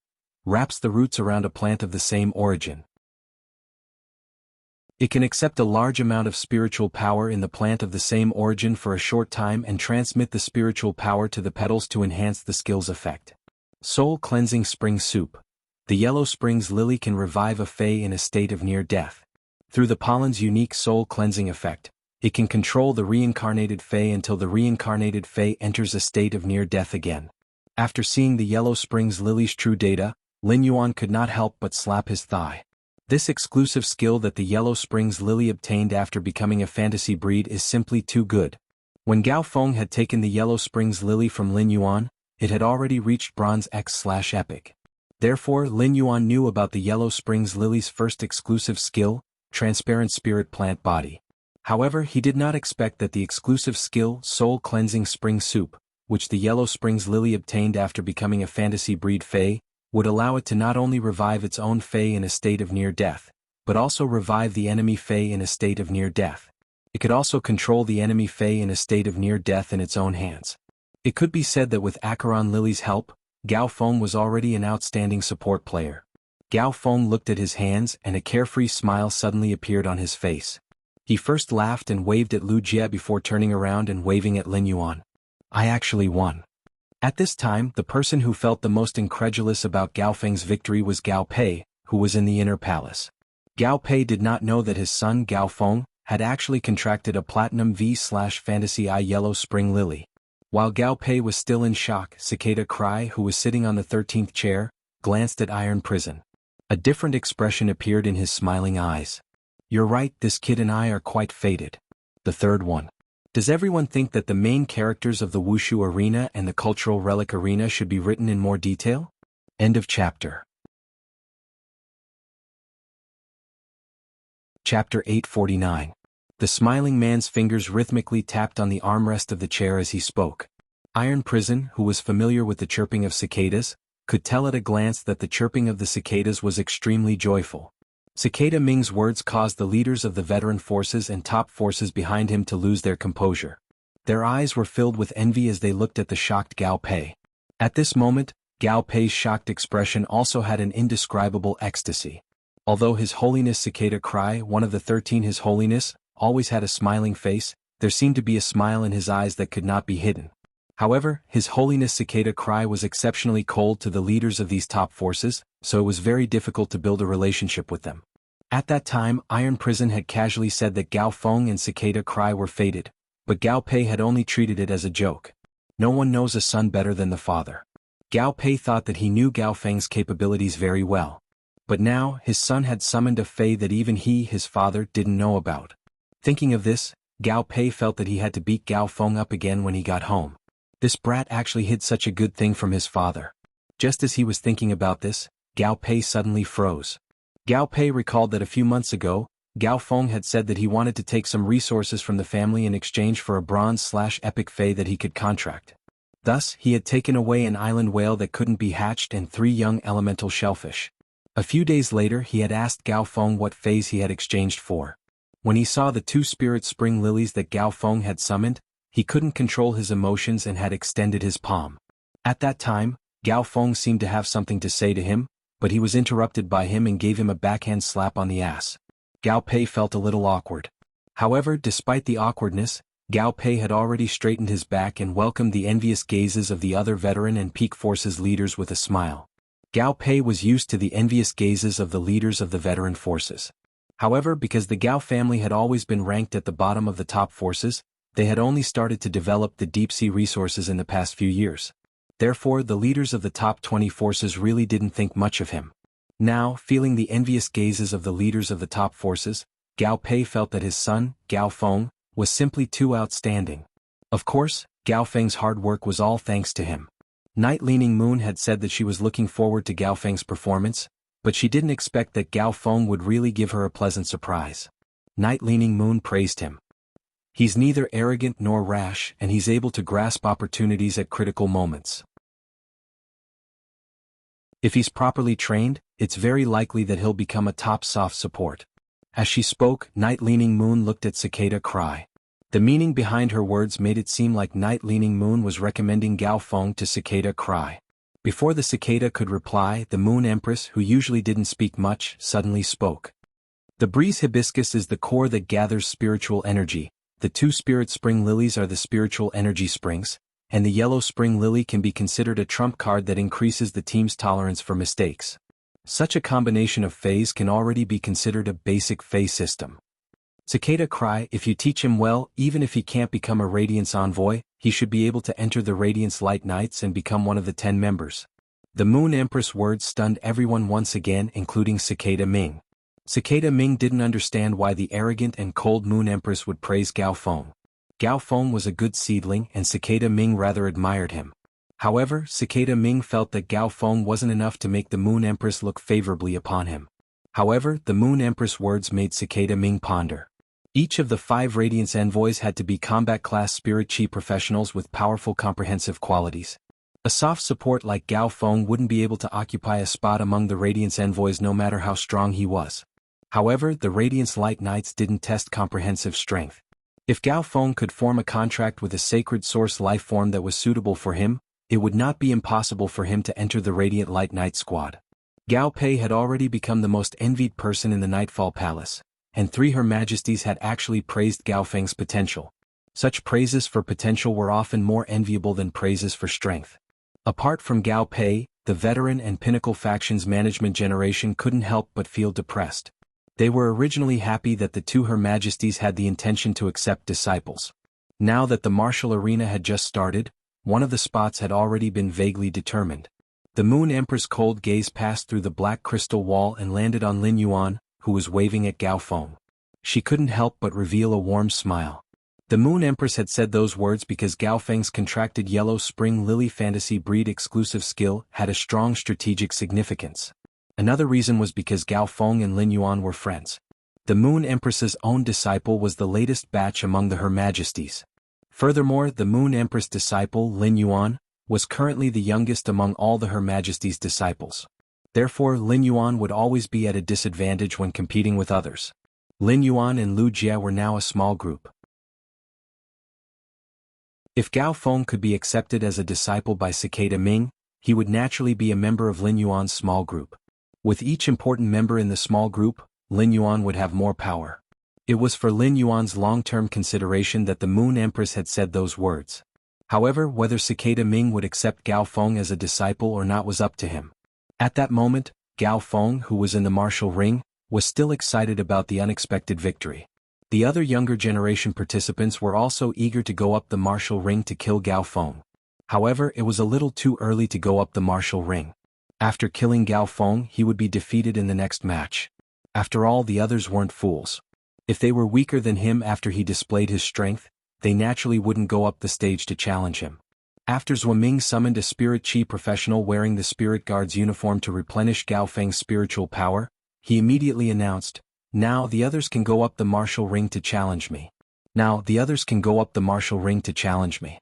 Wraps the roots around a plant of the same origin. It can accept a large amount of spiritual power in the plant of the same origin for a short time and transmit the spiritual power to the petals to enhance the skill's effect. Soul Cleansing Spring Soup. The Yellow Spring's lily can revive a Fae in a state of near death. Through the pollen's unique soul cleansing effect, it can control the reincarnated Fae until the reincarnated Fae enters a state of near death again. After seeing the Yellow Spring's lily's true data, Lin Yuan could not help but slap his thigh. This exclusive skill that the Yellow Spring's lily obtained after becoming a fantasy breed is simply too good. When Gao Feng had taken the Yellow Spring's lily from Lin Yuan, it had already reached Bronze X/Epic. Therefore, Lin Yuan knew about the Yellow Spring's lily's first exclusive skill, Transparent Spirit Plant Body. However, he did not expect that the exclusive skill, Soul Cleansing Spring Soup, which the Yellow Spring's lily obtained after becoming a fantasy breed Fae, would allow it to not only revive its own Fae in a state of near death, but also revive the enemy Fae in a state of near death. It could also control the enemy Fae in a state of near death in its own hands. It could be said that with Acheron Lily's help, Gao Feng was already an outstanding support player. Gao Feng looked at his hands and a carefree smile suddenly appeared on his face. He first laughed and waved at Lu Jie before turning around and waving at Lin Yuan. I actually won. At this time, the person who felt the most incredulous about Gao Feng's victory was Gao Pei, who was in the inner palace. Gao Pei did not know that his son Gao Feng had actually contracted a Platinum V/Fantasy Eye Yellow Spring Lily. While Gao Pei was still in shock, Cicada Cry, who was sitting on the 13th chair, glanced at Iron Prison. A different expression appeared in his smiling eyes. You're right, this kid and I are quite fated. The third one. Does everyone think that the main characters of the Wushu Arena and the Cultural Relic Arena should be written in more detail? End of chapter. Chapter 849. The smiling man's fingers rhythmically tapped on the armrest of the chair as he spoke. Iron Prison, who was familiar with the chirping of cicadas, could tell at a glance that the chirping of the cicadas was extremely joyful. Cicada Ming's words caused the leaders of the veteran forces and top forces behind him to lose their composure. Their eyes were filled with envy as they looked at the shocked Gao Pei. At this moment, Gao Pei's shocked expression also had an indescribable ecstasy. Although His Holiness Cicada Cry, one of the 13 His Holiness, always had a smiling face, there seemed to be a smile in his eyes that could not be hidden. However, His Holiness Cicada Cry was exceptionally cold to the leaders of these top forces, so it was very difficult to build a relationship with them. At that time, Iron Prison had casually said that Gao Feng and Cicada Cry were fated, but Gao Pei had only treated it as a joke. No one knows a son better than the father. Gao Pei thought that he knew Gao Feng's capabilities very well. But now, his son had summoned a Fae that even he, his father, didn't know about. Thinking of this, Gao Pei felt that he had to beat Gao Feng up again when he got home. This brat actually hid such a good thing from his father. Just as he was thinking about this, Gao Pei suddenly froze. Gao Pei recalled that a few months ago, Gao Feng had said that he wanted to take some resources from the family in exchange for a Bronze/Epic Fae that he could contract. Thus, he had taken away an island whale that couldn't be hatched and 3 young elemental shellfish. A few days later, he had asked Gao Feng what Faes he had exchanged for. When he saw the 2 spirit spring lilies that Gao Feng had summoned, he couldn't control his emotions and had extended his palm. At that time, Gao Feng seemed to have something to say to him, but he was interrupted by him and gave him a backhand slap on the ass. Gao Pei felt a little awkward. However, despite the awkwardness, Gao Pei had already straightened his back and welcomed the envious gazes of the other veteran and peak forces leaders with a smile. Gao Pei was used to the envious gazes of the leaders of the veteran forces. However, because the Gao family had always been ranked at the bottom of the top forces, they had only started to develop the deep-sea resources in the past few years. Therefore, the leaders of the top 20 forces really didn't think much of him. Now, feeling the envious gazes of the leaders of the top forces, Gao Pei felt that his son, Gao Feng, was simply too outstanding. Of course, Gao Feng's hard work was all thanks to him. Night Leaning Moon had said that she was looking forward to Gao Feng's performance, but she didn't expect that Gao Feng would really give her a pleasant surprise. Night Leaning Moon praised him. He's neither arrogant nor rash, and he's able to grasp opportunities at critical moments. If he's properly trained, it's very likely that he'll become a top soft support. As she spoke, Night Leaning Moon looked at Cicada Cry. The meaning behind her words made it seem like Night Leaning Moon was recommending Gao Feng to Cicada Cry. Before the cicada could reply, the Moon Empress, who usually didn't speak much, suddenly spoke. The breeze hibiscus is the core that gathers spiritual energy, the 2 spirit spring lilies are the spiritual energy springs, and the yellow spring lily can be considered a trump card that increases the team's tolerance for mistakes. Such a combination of phase can already be considered a basic phase system. Cicada Cry, if you teach him well, even if he can't become a Radiance Envoy, he should be able to enter the Radiance Light Knights and become one of the 10 members. The Moon Empress words stunned everyone once again, including Cicada Ming. Cicada Ming didn't understand why the arrogant and cold Moon Empress would praise Gao Feng. Gao Feng was a good seedling and Cicada Ming rather admired him. However, Cicada Ming felt that Gao Feng wasn't enough to make the Moon Empress look favorably upon him. However, the Moon Empress words made Cicada Ming ponder. Each of the 5 Radiance Envoys had to be combat-class Spirit Chi professionals with powerful comprehensive qualities. A soft support like Gao Feng wouldn't be able to occupy a spot among the Radiance Envoys no matter how strong he was. However, the Radiance Light Knights didn't test comprehensive strength. If Gao Feng could form a contract with a sacred source life form that was suitable for him, it would not be impossible for him to enter the Radiant Light Knight squad. Gao Pei had already become the most envied person in the Nightfall Palace, and 3 Her Majesties had actually praised Gao Feng's potential. Such praises for potential were often more enviable than praises for strength. Apart from Gao Pei, the veteran and Pinnacle factions management generation couldn't help but feel depressed. They were originally happy that the 2 Her Majesties had the intention to accept disciples. Now that the martial arena had just started, one of the spots had already been vaguely determined. The Moon Emperor's cold gaze passed through the black crystal wall and landed on Lin Yuan, who was waving at Gao Feng. She couldn't help but reveal a warm smile. The Moon Empress had said those words because Gao Feng's contracted yellow spring lily fantasy breed exclusive skill had a strong strategic significance. Another reason was because Gao Feng and Lin Yuan were friends. The Moon Empress's own disciple was the latest batch among the Her Majesties. Furthermore, the Moon Empress disciple, Lin Yuan, was currently the youngest among all the Her Majesty's disciples. Therefore, Lin Yuan would always be at a disadvantage when competing with others. Lin Yuan and Lu Jie were now a small group. If Gao Feng could be accepted as a disciple by Cicada Ming, he would naturally be a member of Lin Yuan's small group. With each important member in the small group, Lin Yuan would have more power. It was for Lin Yuan's long-term consideration that the Moon Empress had said those words. However, whether Cicada Ming would accept Gao Feng as a disciple or not was up to him. At that moment, Gao Feng, who was in the martial ring, was still excited about the unexpected victory. The other younger generation participants were also eager to go up the martial ring to kill Gao Feng. However, it was a little too early to go up the martial ring. After killing Gao Feng, he would be defeated in the next match. After all, the others weren't fools. If they were weaker than him after he displayed his strength, they naturally wouldn't go up the stage to challenge him. After Zhuoming summoned a Spirit Chi professional wearing the Spirit Guard's uniform to replenish Gao Feng's spiritual power, he immediately announced, "Now the others can go up the martial ring to challenge me. Now the others can go up the martial ring to challenge me."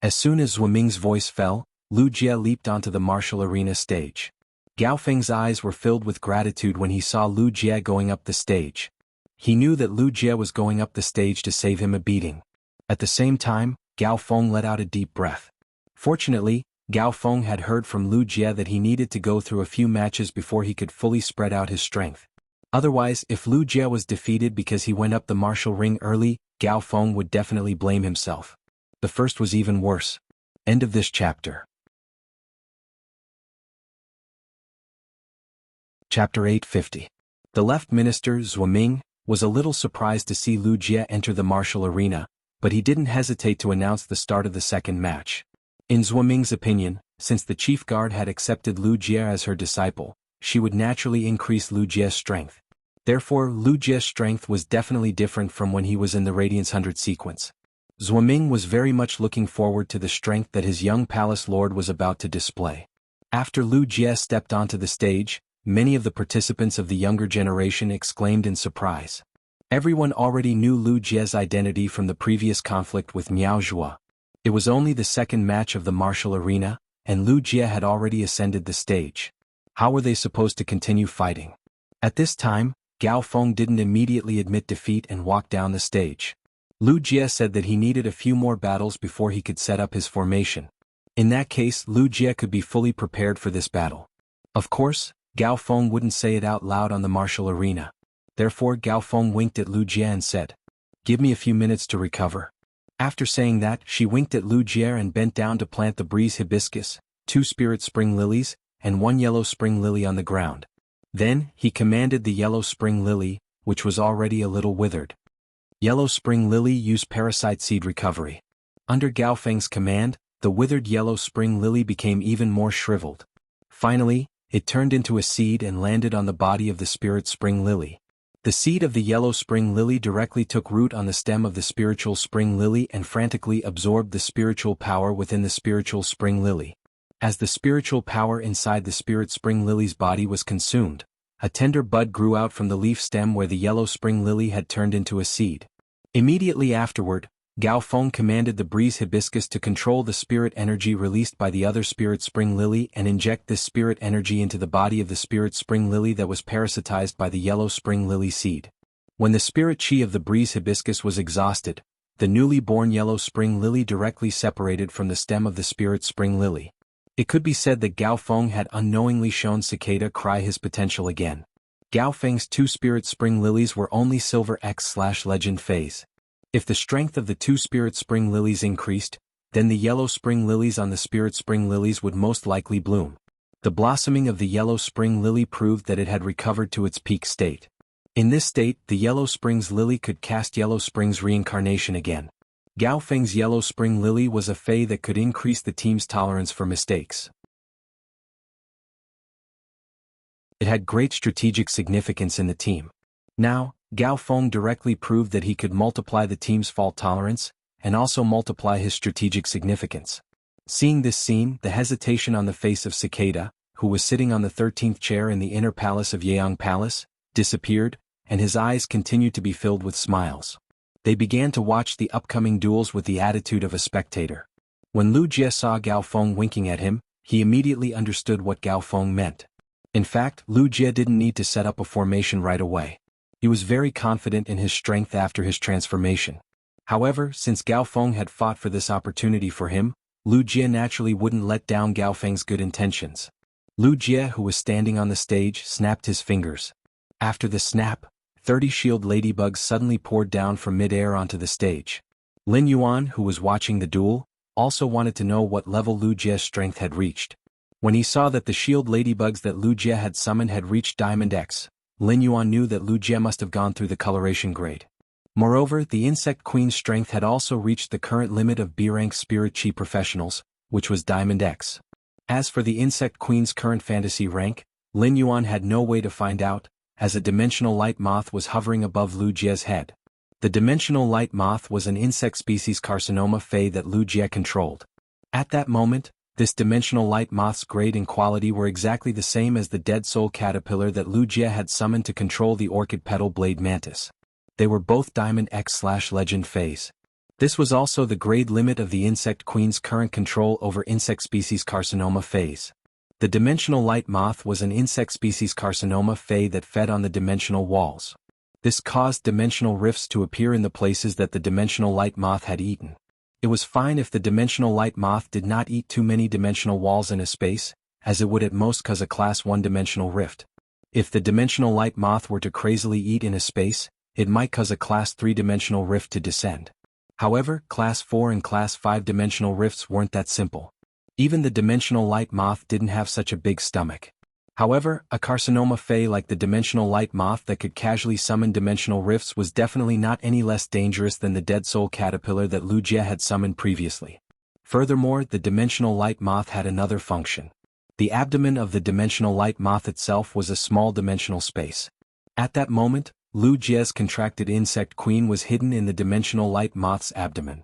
As soon as Zhuoming's voice fell, Lu Jie leaped onto the martial arena stage. Gao Feng's eyes were filled with gratitude when he saw Lu Jie going up the stage. He knew that Lu Jie was going up the stage to save him a beating. At the same time, Gao Feng let out a deep breath. Fortunately, Gao Feng had heard from Lu Jie that he needed to go through a few matches before he could fully spread out his strength. Otherwise, if Lu Jie was defeated because he went up the martial ring early, Gao Feng would definitely blame himself. The first was even worse. End of this chapter. Chapter 850. The left minister, Zhuoming, was a little surprised to see Lu Jie enter the martial arena, but he didn't hesitate to announce the start of the second match. In Zhuoming's opinion, since the chief guard had accepted Lu Jie as her disciple, she would naturally increase Lu Jie's strength. Therefore, Lu Jie's strength was definitely different from when he was in the Radiance 100 sequence. Zuoming was very much looking forward to the strength that his young palace lord was about to display. After Lu Jie stepped onto the stage, many of the participants of the younger generation exclaimed in surprise. Everyone already knew Lu Jie's identity from the previous conflict with Miao Zhuo. It was only the second match of the martial arena, and Lu Jie had already ascended the stage. How were they supposed to continue fighting? At this time, Gao Feng didn't immediately admit defeat and walked down the stage. Lu Jie said that he needed a few more battles before he could set up his formation. In that case, Lu Jie could be fully prepared for this battle. Of course, Gao Feng wouldn't say it out loud on the martial arena. Therefore, Gao Feng winked at Lu Jie and said, "Give me a few minutes to recover." After saying that, she winked at Lu Jie and bent down to plant the breeze hibiscus, 2 spirit spring lilies, and 1 yellow spring lily on the ground. Then, he commanded the yellow spring lily, which was already a little withered. Yellow spring lily used parasite seed recovery. Under Gao Feng's command, the withered yellow spring lily became even more shriveled. Finally, it turned into a seed and landed on the body of the spirit spring lily. The seed of the yellow spring lily directly took root on the stem of the spiritual spring lily and frantically absorbed the spiritual power within the spiritual spring lily. As the spiritual power inside the spirit spring lily's body was consumed, a tender bud grew out from the leaf stem where the yellow spring lily had turned into a seed. Immediately afterward, Gao Feng commanded the breeze hibiscus to control the spirit energy released by the other spirit spring lily and inject this spirit energy into the body of the spirit spring lily that was parasitized by the yellow spring lily seed. When the spirit chi of the breeze hibiscus was exhausted, the newly born yellow spring lily directly separated from the stem of the spirit spring lily. It could be said that Gao Feng had unknowingly shown Cicada Cry his potential again. Gao Feng's 2 spirit spring lilies were only Silver X/Legend phase. If the strength of the 2 spirit spring lilies increased, then the yellow spring lilies on the spirit spring lilies would most likely bloom. The blossoming of the yellow spring lily proved that it had recovered to its peak state. In this state, the yellow springs lily could cast yellow springs reincarnation again. Gao Feng's yellow spring lily was a fei that could increase the team's tolerance for mistakes. It had great strategic significance in the team. Now, Gao Feng directly proved that he could multiply the team's fault tolerance, and also multiply his strategic significance. Seeing this scene, the hesitation on the face of Cicada, who was sitting on the 13th chair in the inner palace of Yeong Palace, disappeared, and his eyes continued to be filled with smiles. They began to watch the upcoming duels with the attitude of a spectator. When Lu Jie saw Gao Feng winking at him, he immediately understood what Gao Feng meant. In fact, Lu Jie didn't need to set up a formation right away. He was very confident in his strength after his transformation. However, since Gao Feng had fought for this opportunity for him, Lu Jie naturally wouldn't let down Gao Feng's good intentions. Lu Jie, who was standing on the stage, snapped his fingers. After the snap, 30 shield ladybugs suddenly poured down from mid-air onto the stage. Lin Yuan, who was watching the duel, also wanted to know what level Lu Jie's strength had reached. When he saw that the shield ladybugs that Lu Jie had summoned had reached Diamond X, Lin Yuan knew that Lu Jie must have gone through the coloration grade. Moreover, the Insect Queen's strength had also reached the current limit of B-rank Spirit Chi professionals, which was Diamond X. As for the Insect Queen's current fantasy rank, Lin Yuan had no way to find out, as a dimensional light moth was hovering above Lu Jie's head. The dimensional light moth was an insect species carcinoma fei that Lu Jie controlled. At that moment, this dimensional light moth's grade and quality were exactly the same as the dead soul caterpillar that Lu Jie had summoned to control the orchid petal blade mantis. They were both Diamond X/Legend phase. This was also the grade limit of the Insect Queen's current control over insect species carcinoma phase. The dimensional light moth was an insect species carcinoma fei that fed on the dimensional walls. This caused dimensional rifts to appear in the places that the dimensional light moth had eaten. It was fine if the dimensional light moth did not eat too many dimensional walls in a space, as it would at most cause a class 1 dimensional rift. If the dimensional light moth were to crazily eat in a space, it might cause a class 3 dimensional rift to descend. However, class 4 and class 5 dimensional rifts weren't that simple. Even the dimensional light moth didn't have such a big stomach. However, a carcinoma fei like the dimensional light moth that could casually summon dimensional rifts was definitely not any less dangerous than the dead soul caterpillar that Lu Jie had summoned previously. Furthermore, the dimensional light moth had another function. The abdomen of the dimensional light moth itself was a small dimensional space. At that moment, Lu Jie's contracted insect queen was hidden in the dimensional light moth's abdomen.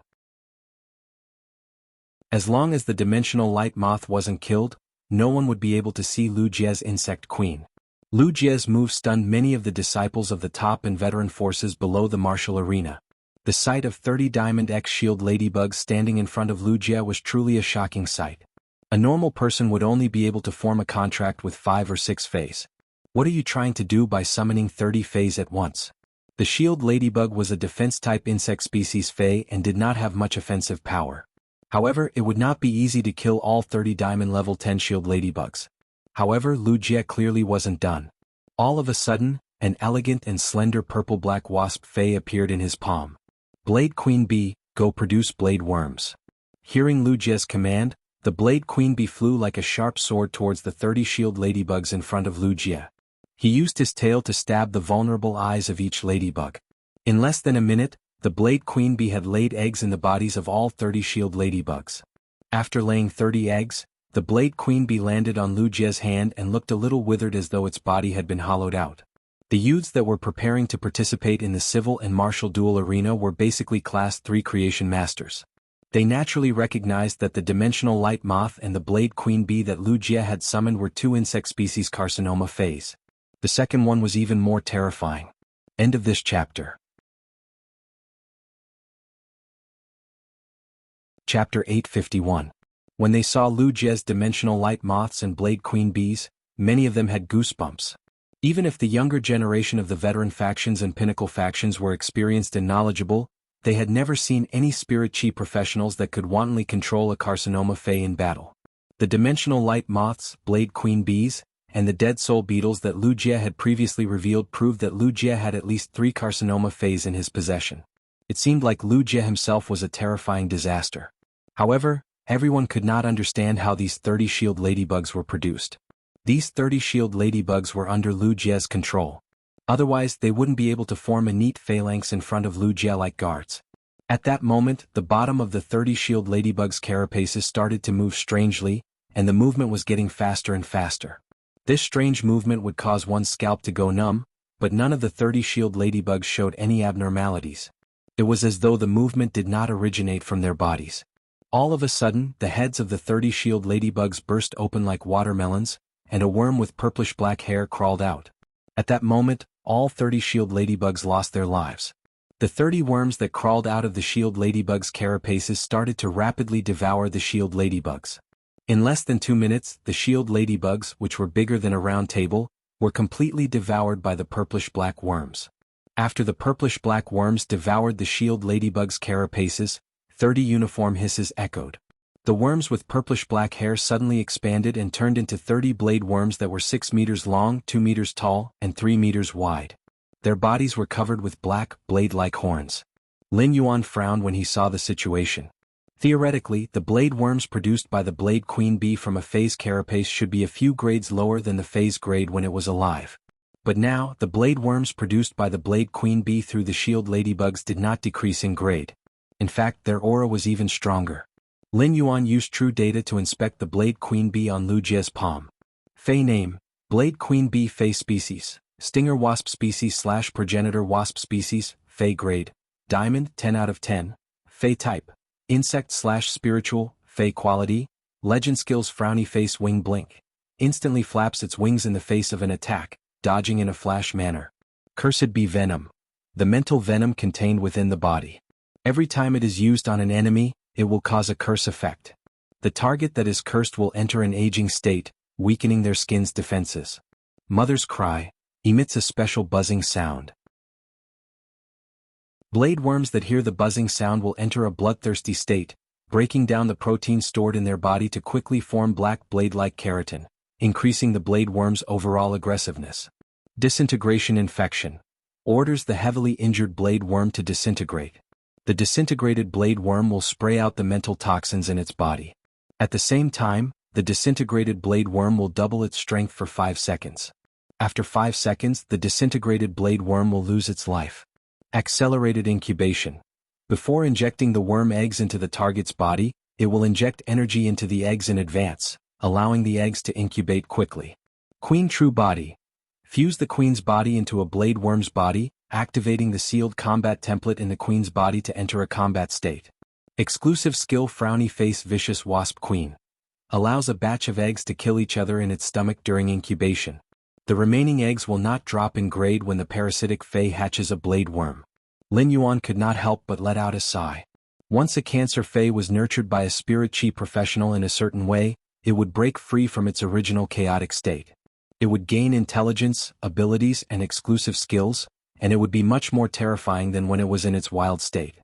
As long as the dimensional light moth wasn't killed, no one would be able to see Lu Jie's insect queen. Lu Jie's move stunned many of the disciples of the top and veteran forces below the martial arena. The sight of 30 Diamond X shield ladybugs standing in front of Lu Jie was truly a shocking sight. A normal person would only be able to form a contract with 5 or 6 fays. What are you trying to do by summoning 30 fays at once? The shield ladybug was a defense-type insect species fay and did not have much offensive power. However, it would not be easy to kill all 30 diamond level 10 shield ladybugs. However, Lu Jie clearly wasn't done. All of a sudden, an elegant and slender purple-black wasp fay appeared in his palm. Blade Queen Bee, go produce blade worms. Hearing Lu Jie's command, the Blade Queen Bee flew like a sharp sword towards the 30 shield ladybugs in front of Lu Jie. He used his tail to stab the vulnerable eyes of each ladybug. In less than a minute, the Blade Queen Bee had laid eggs in the bodies of all 30 shield ladybugs. After laying 30 eggs, the Blade Queen Bee landed on Lu Jie's hand and looked a little withered as though its body had been hollowed out. The youths that were preparing to participate in the civil and martial duel arena were basically Class 3 creation masters. They naturally recognized that the dimensional light moth and the Blade Queen Bee that Lu Jie had summoned were 2 insect species carcinoma fays. The second one was even more terrifying. End of this chapter. Chapter 851. When they saw Lu Jie's dimensional light moths and Blade Queen Bees, many of them had goosebumps. Even if the younger generation of the veteran factions and pinnacle factions were experienced and knowledgeable, they had never seen any spirit chi professionals that could wantonly control a carcinoma fay in battle. The dimensional light moths, Blade Queen Bees, and the dead soul beetles that Lu Jie had previously revealed proved that Lu Jie had at least 3 carcinoma fays in his possession. It seemed like Lu Jie himself was a terrifying disaster. However, everyone could not understand how these 30 shield ladybugs were produced. These 30 shield ladybugs were under Lu Jie's control. Otherwise, they wouldn't be able to form a neat phalanx in front of Lu Jie like guards. At that moment, the bottom of the 30 shield ladybug's carapaces started to move strangely, and the movement was getting faster and faster. This strange movement would cause one's scalp to go numb, but none of the 30 shield ladybugs showed any abnormalities. It was as though the movement did not originate from their bodies. All of a sudden, the heads of the 30 shield ladybugs burst open like watermelons, and a worm with purplish-black hair crawled out. At that moment, all 30 shield ladybugs lost their lives. The 30 worms that crawled out of the shield ladybug's carapaces started to rapidly devour the shield ladybugs. In less than 2 minutes, the shield ladybugs, which were bigger than a round table, were completely devoured by the purplish-black worms. After the purplish-black worms devoured the shield ladybug's carapaces, 30 uniform hisses echoed. The worms with purplish-black hair suddenly expanded and turned into 30 blade worms that were 6 meters long, 2 meters tall, and 3 meters wide. Their bodies were covered with black, blade-like horns. Lin Yuan frowned when he saw the situation. Theoretically, the blade worms produced by the Blade Queen Bee from a phase carapace should be a few grades lower than the phase grade when it was alive. But now, the blade worms produced by the Blade Queen Bee through the shield ladybugs did not decrease in grade. In fact, their aura was even stronger. Lin Yuan used true data to inspect the Blade Queen Bee on Lu Jie's palm. Fey name, Blade Queen Bee Fey species, Stinger Wasp species / Progenitor Wasp species, Fey grade, Diamond 10 out of 10, Fey type, Insect / Spiritual, Fey quality, Legend skills Frowny face wing blink. Instantly flaps its wings in the face of an attack, dodging in a flash manner. Cursed Bee venom. The mental venom contained within the body. Every time it is used on an enemy, it will cause a curse effect. The target that is cursed will enter an aging state, weakening their skin's defenses. Mother's cry emits a special buzzing sound. Blade worms that hear the buzzing sound will enter a bloodthirsty state, breaking down the protein stored in their body to quickly form black blade-like keratin, increasing the blade worm's overall aggressiveness. Disintegration infection. Orders the heavily injured blade worm to disintegrate. The disintegrated blade worm will spray out the mental toxins in its body. At the same time, the disintegrated blade worm will double its strength for 5 seconds. After 5 seconds, the disintegrated blade worm will lose its life. Accelerated incubation. Before injecting the worm eggs into the target's body, it will inject energy into the eggs in advance, allowing the eggs to incubate quickly. Queen True Body. Fuse the queen's body into a blade worm's body, activating the sealed combat template in the queen's body to enter a combat state. Exclusive skill Frowny Face Vicious Wasp Queen. Allows a batch of eggs to kill each other in its stomach during incubation. The remaining eggs will not drop in grade when the parasitic Fae hatches a blade worm. Lin Yuan could not help but let out a sigh. Once a Cancer Fae was nurtured by a spirit chi professional in a certain way, it would break free from its original chaotic state. It would gain intelligence, abilities, and exclusive skills, and it would be much more terrifying than when it was in its wild state.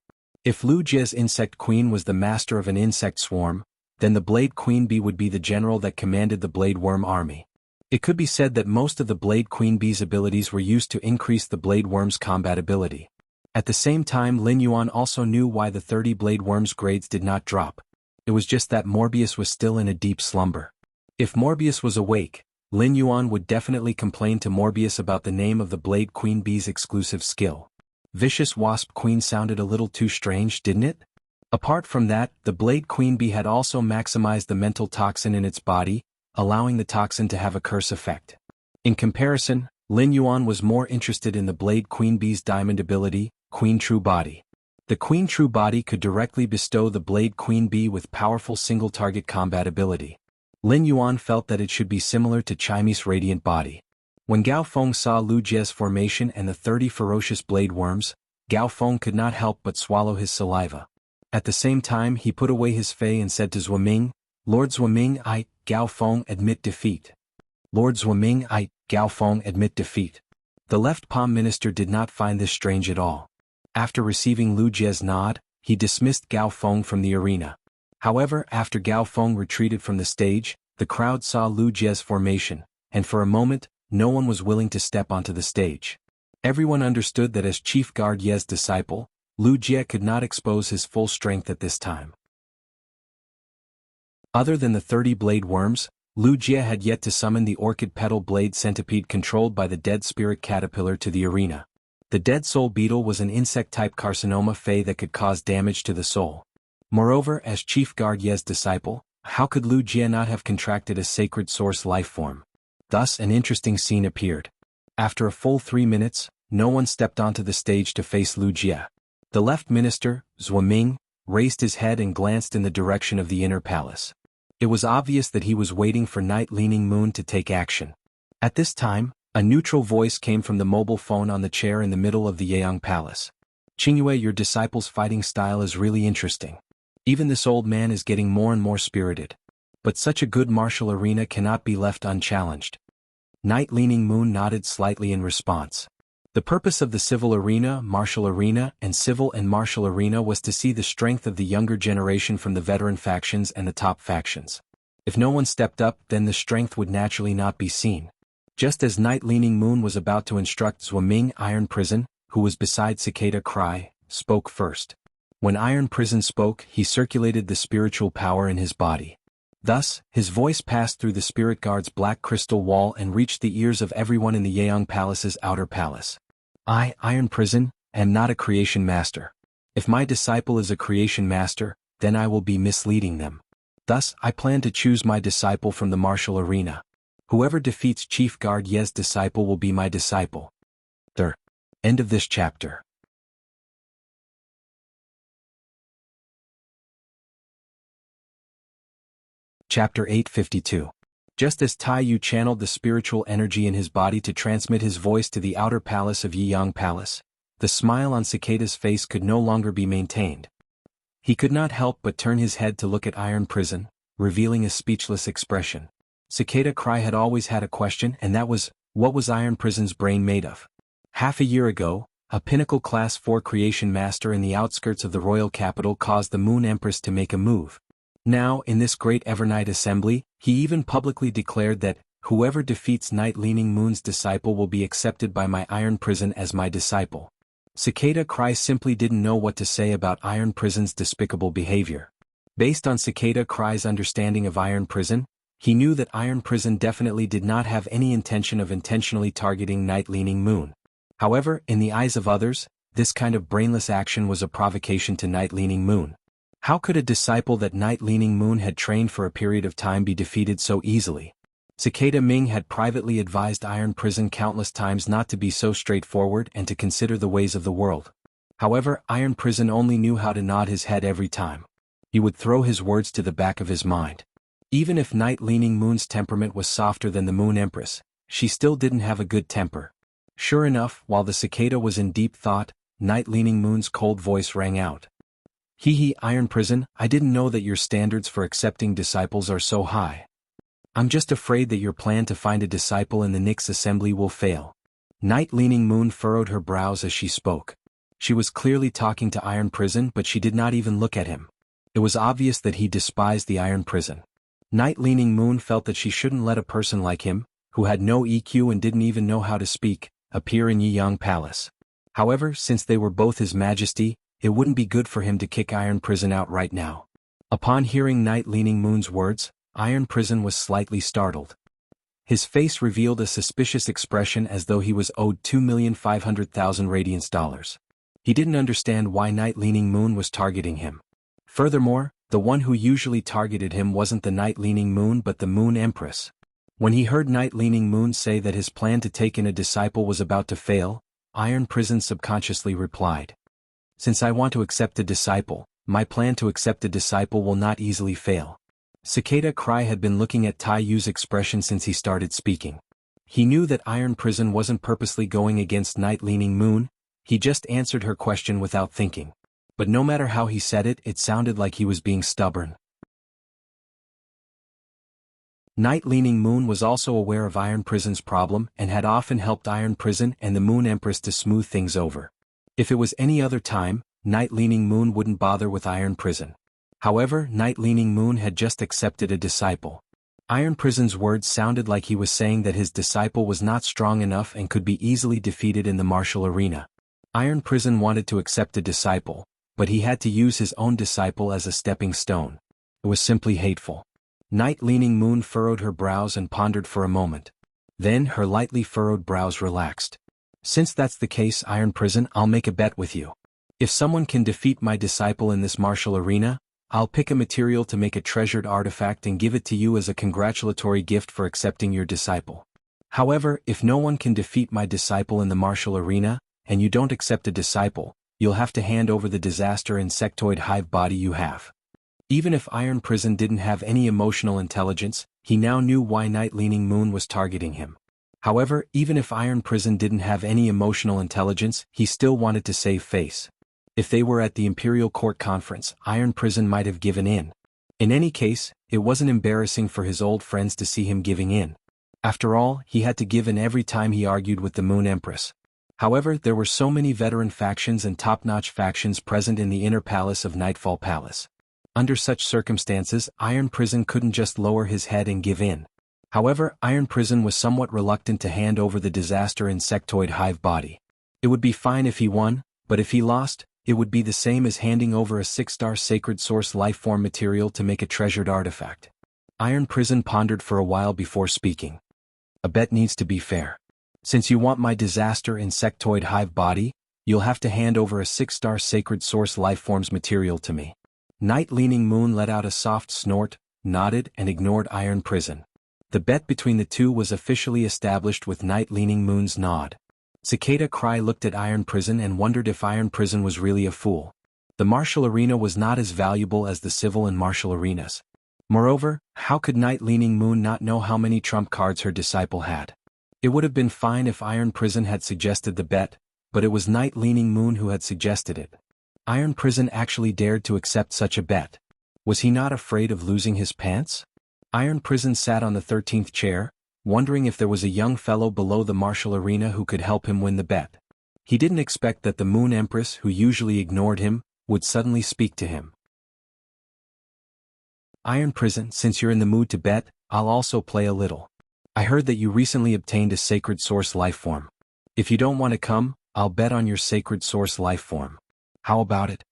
If Lu Jie's Insect Queen was the master of an insect swarm, then the Blade Queen Bee would be the general that commanded the Blade Worm army. It could be said that most of the Blade Queen Bee's abilities were used to increase the Blade Worm's combat ability. At the same time, Lin Yuan also knew why the 30 Blade Worm's grades did not drop. It was just that Morbius was still in a deep slumber. If Morbius was awake, Lin Yuan would definitely complain to Morbius about the name of the Blade Queen Bee's exclusive skill. Vicious Wasp Queen sounded a little too strange, didn't it? Apart from that, the Blade Queen Bee had also maximized the mental toxin in its body, allowing the toxin to have a curse effect. In comparison, Lin Yuan was more interested in the Blade Queen Bee's diamond ability, Queen True Body. The Queen True Body could directly bestow the Blade Queen Bee with powerful single-target combat ability. Lin Yuan felt that it should be similar to Chime's Radiant Body. When Gao Feng saw Lu Jie's formation and the 30 ferocious blade worms, Gao Feng could not help but swallow his saliva. At the same time, he put away his fei and said to Zuoming, "Lord Zuoming, I, Gao Feng, admit defeat." "Lord Zuoming, I, Gao Feng, admit defeat." The left palm minister did not find this strange at all. After receiving Lu Jie's nod, he dismissed Gao Feng from the arena. However, after Gao Feng retreated from the stage, the crowd saw Lu Jie's formation, and for a moment, no one was willing to step onto the stage. Everyone understood that as Chief Guard Ye's disciple, Lu Jie could not expose his full strength at this time. Other than the 30 blade worms, Lu Jie had yet to summon the orchid petal blade centipede controlled by the dead spirit caterpillar to the arena. The dead soul beetle was an insect-type carcinoma Fae that could cause damage to the soul. Moreover, as Chief Guard Ye's disciple, how could Lu Jie not have contracted a sacred source life form? Thus an interesting scene appeared. After a full 3 minutes, no one stepped onto the stage to face Lu Jie. The left minister, Zuoming, raised his head and glanced in the direction of the inner palace. It was obvious that he was waiting for Night Leaning Moon to take action. At this time, a neutral voice came from the mobile phone on the chair in the middle of the Yeong Palace. "Qingyue, your disciple's fighting style is really interesting. Even this old man is getting more and more spirited. But such a good martial arena cannot be left unchallenged." Night Leaning Moon nodded slightly in response. The purpose of the civil arena, martial arena, and civil and martial arena was to see the strength of the younger generation from the veteran factions and the top factions. If no one stepped up, then the strength would naturally not be seen. Just as Night Leaning Moon was about to instruct Zuoming, Iron Prison, who was beside Cicada Cry, spoke first. When Iron Prison spoke, he circulated the spiritual power in his body. Thus, his voice passed through the spirit guard's black crystal wall and reached the ears of everyone in the Yeong Palace's outer palace. "I, Iron Prison, am not a creation master. If my disciple is a creation master, then I will be misleading them. Thus, I plan to choose my disciple from the martial arena. Whoever defeats Chief Guard Ye's disciple will be my disciple." The end of this chapter. Chapter 852. Just as Tai Yu channeled the spiritual energy in his body to transmit his voice to the outer palace of Yeong Palace, the smile on Cicada's face could no longer be maintained. He could not help but turn his head to look at Iron Prison, revealing a speechless expression. Cicada Cry had always had a question, and that was, what was Iron Prison's brain made of? Half a year ago, a pinnacle Class 4 creation master in the outskirts of the royal capital caused the Moon Empress to make a move. Now, in this great Evernight assembly, he even publicly declared that, whoever defeats Night Leaning Moon's disciple will be accepted by my Iron Prison as my disciple. Cicada Cry simply didn't know what to say about Iron Prison's despicable behavior. Based on Cicada Cry's understanding of Iron Prison, he knew that Iron Prison definitely did not have any intention of intentionally targeting Night Leaning Moon. However, in the eyes of others, this kind of brainless action was a provocation to Night Leaning Moon. How could a disciple that Night Leaning Moon had trained for a period of time be defeated so easily? Cicada Ming had privately advised Iron Prison countless times not to be so straightforward and to consider the ways of the world. However, Iron Prison only knew how to nod his head every time. He would throw his words to the back of his mind. Even if Night Leaning Moon's temperament was softer than the Moon Empress, she still didn't have a good temper. Sure enough, while the cicada was in deep thought, Night Leaning Moon's cold voice rang out. Hee hee, Iron Prison, I didn't know that your standards for accepting disciples are so high. I'm just afraid that your plan to find a disciple in the Nyx assembly will fail. Night Leaning Moon furrowed her brows as she spoke. She was clearly talking to Iron Prison, but she did not even look at him. It was obvious that he despised the Iron Prison. Night Leaning Moon felt that she shouldn't let a person like him, who had no EQ and didn't even know how to speak, appear in Yiyang Palace. However, since they were both His Majesty, it wouldn't be good for him to kick Iron Prison out right now. Upon hearing Night Leaning Moon's words, Iron Prison was slightly startled. His face revealed a suspicious expression as though he was owed 2,500,000 radiance dollars. He didn't understand why Night Leaning Moon was targeting him. Furthermore, the one who usually targeted him wasn't the Night Leaning Moon but the Moon Empress. When he heard Night Leaning Moon say that his plan to take in a disciple was about to fail, Iron Prison subconsciously replied. Since I want to accept a disciple, my plan to accept a disciple will not easily fail. Cicada Cry had been looking at Tai Yu's expression since he started speaking. He knew that Iron Prison wasn't purposely going against Night Leaning Moon, he just answered her question without thinking. But no matter how he said it, it sounded like he was being stubborn. Night Leaning Moon was also aware of Iron Prison's problem and had often helped Iron Prison and the Moon Empress to smooth things over. If it was any other time, Night Leaning Moon wouldn't bother with Iron Prison. However, Night Leaning Moon had just accepted a disciple. Iron Prison's words sounded like he was saying that his disciple was not strong enough and could be easily defeated in the martial arena. Iron Prison wanted to accept a disciple, but he had to use his own disciple as a stepping stone. It was simply hateful. Night Leaning Moon furrowed her brows and pondered for a moment. Then her lightly furrowed brows relaxed. Since that's the case, Iron Prison, I'll make a bet with you. If someone can defeat my disciple in this martial arena, I'll pick a material to make a treasured artifact and give it to you as a congratulatory gift for accepting your disciple. However, if no one can defeat my disciple in the martial arena, and you don't accept a disciple, you'll have to hand over the disaster insectoid hive body you have. Even if Iron Prison didn't have any emotional intelligence, he now knew why Night Leaning Moon was targeting him. However, even if Iron Prison didn't have any emotional intelligence, he still wanted to save face. If they were at the Imperial Court Conference, Iron Prison might have given in. In any case, it wasn't embarrassing for his old friends to see him giving in. After all, he had to give in every time he argued with the Moon Empress. However, there were so many veteran factions and top-notch factions present in the inner palace of Nightfall Palace. Under such circumstances, Iron Prison couldn't just lower his head and give in. However, Iron Prison was somewhat reluctant to hand over the disaster insectoid hive body. It would be fine if he won, but if he lost, it would be the same as handing over a 6-star sacred source lifeform material to make a treasured artifact. Iron Prison pondered for a while before speaking. A bet needs to be fair. Since you want my disaster insectoid hive body, you'll have to hand over a 6-star sacred source lifeforms material to me. Night Leaning Moon let out a soft snort, nodded and ignored Iron Prison. The bet between the two was officially established with Night Leaning Moon's nod. Cicada Cry looked at Iron Prison and wondered if Iron Prison was really a fool. The martial arena was not as valuable as the civil and martial arenas. Moreover, how could Night Leaning Moon not know how many trump cards her disciple had? It would have been fine if Iron Prison had suggested the bet, but it was Night Leaning Moon who had suggested it. Iron Prison actually dared to accept such a bet. Was he not afraid of losing his pants? Iron Prison sat on the 13th chair, wondering if there was a young fellow below the martial arena who could help him win the bet. He didn't expect that the Moon Empress, who usually ignored him, would suddenly speak to him. Iron Prison, since you're in the mood to bet, I'll also play a little. I heard that you recently obtained a sacred source lifeform. If you don't want to come, I'll bet on your sacred source lifeform. How about it?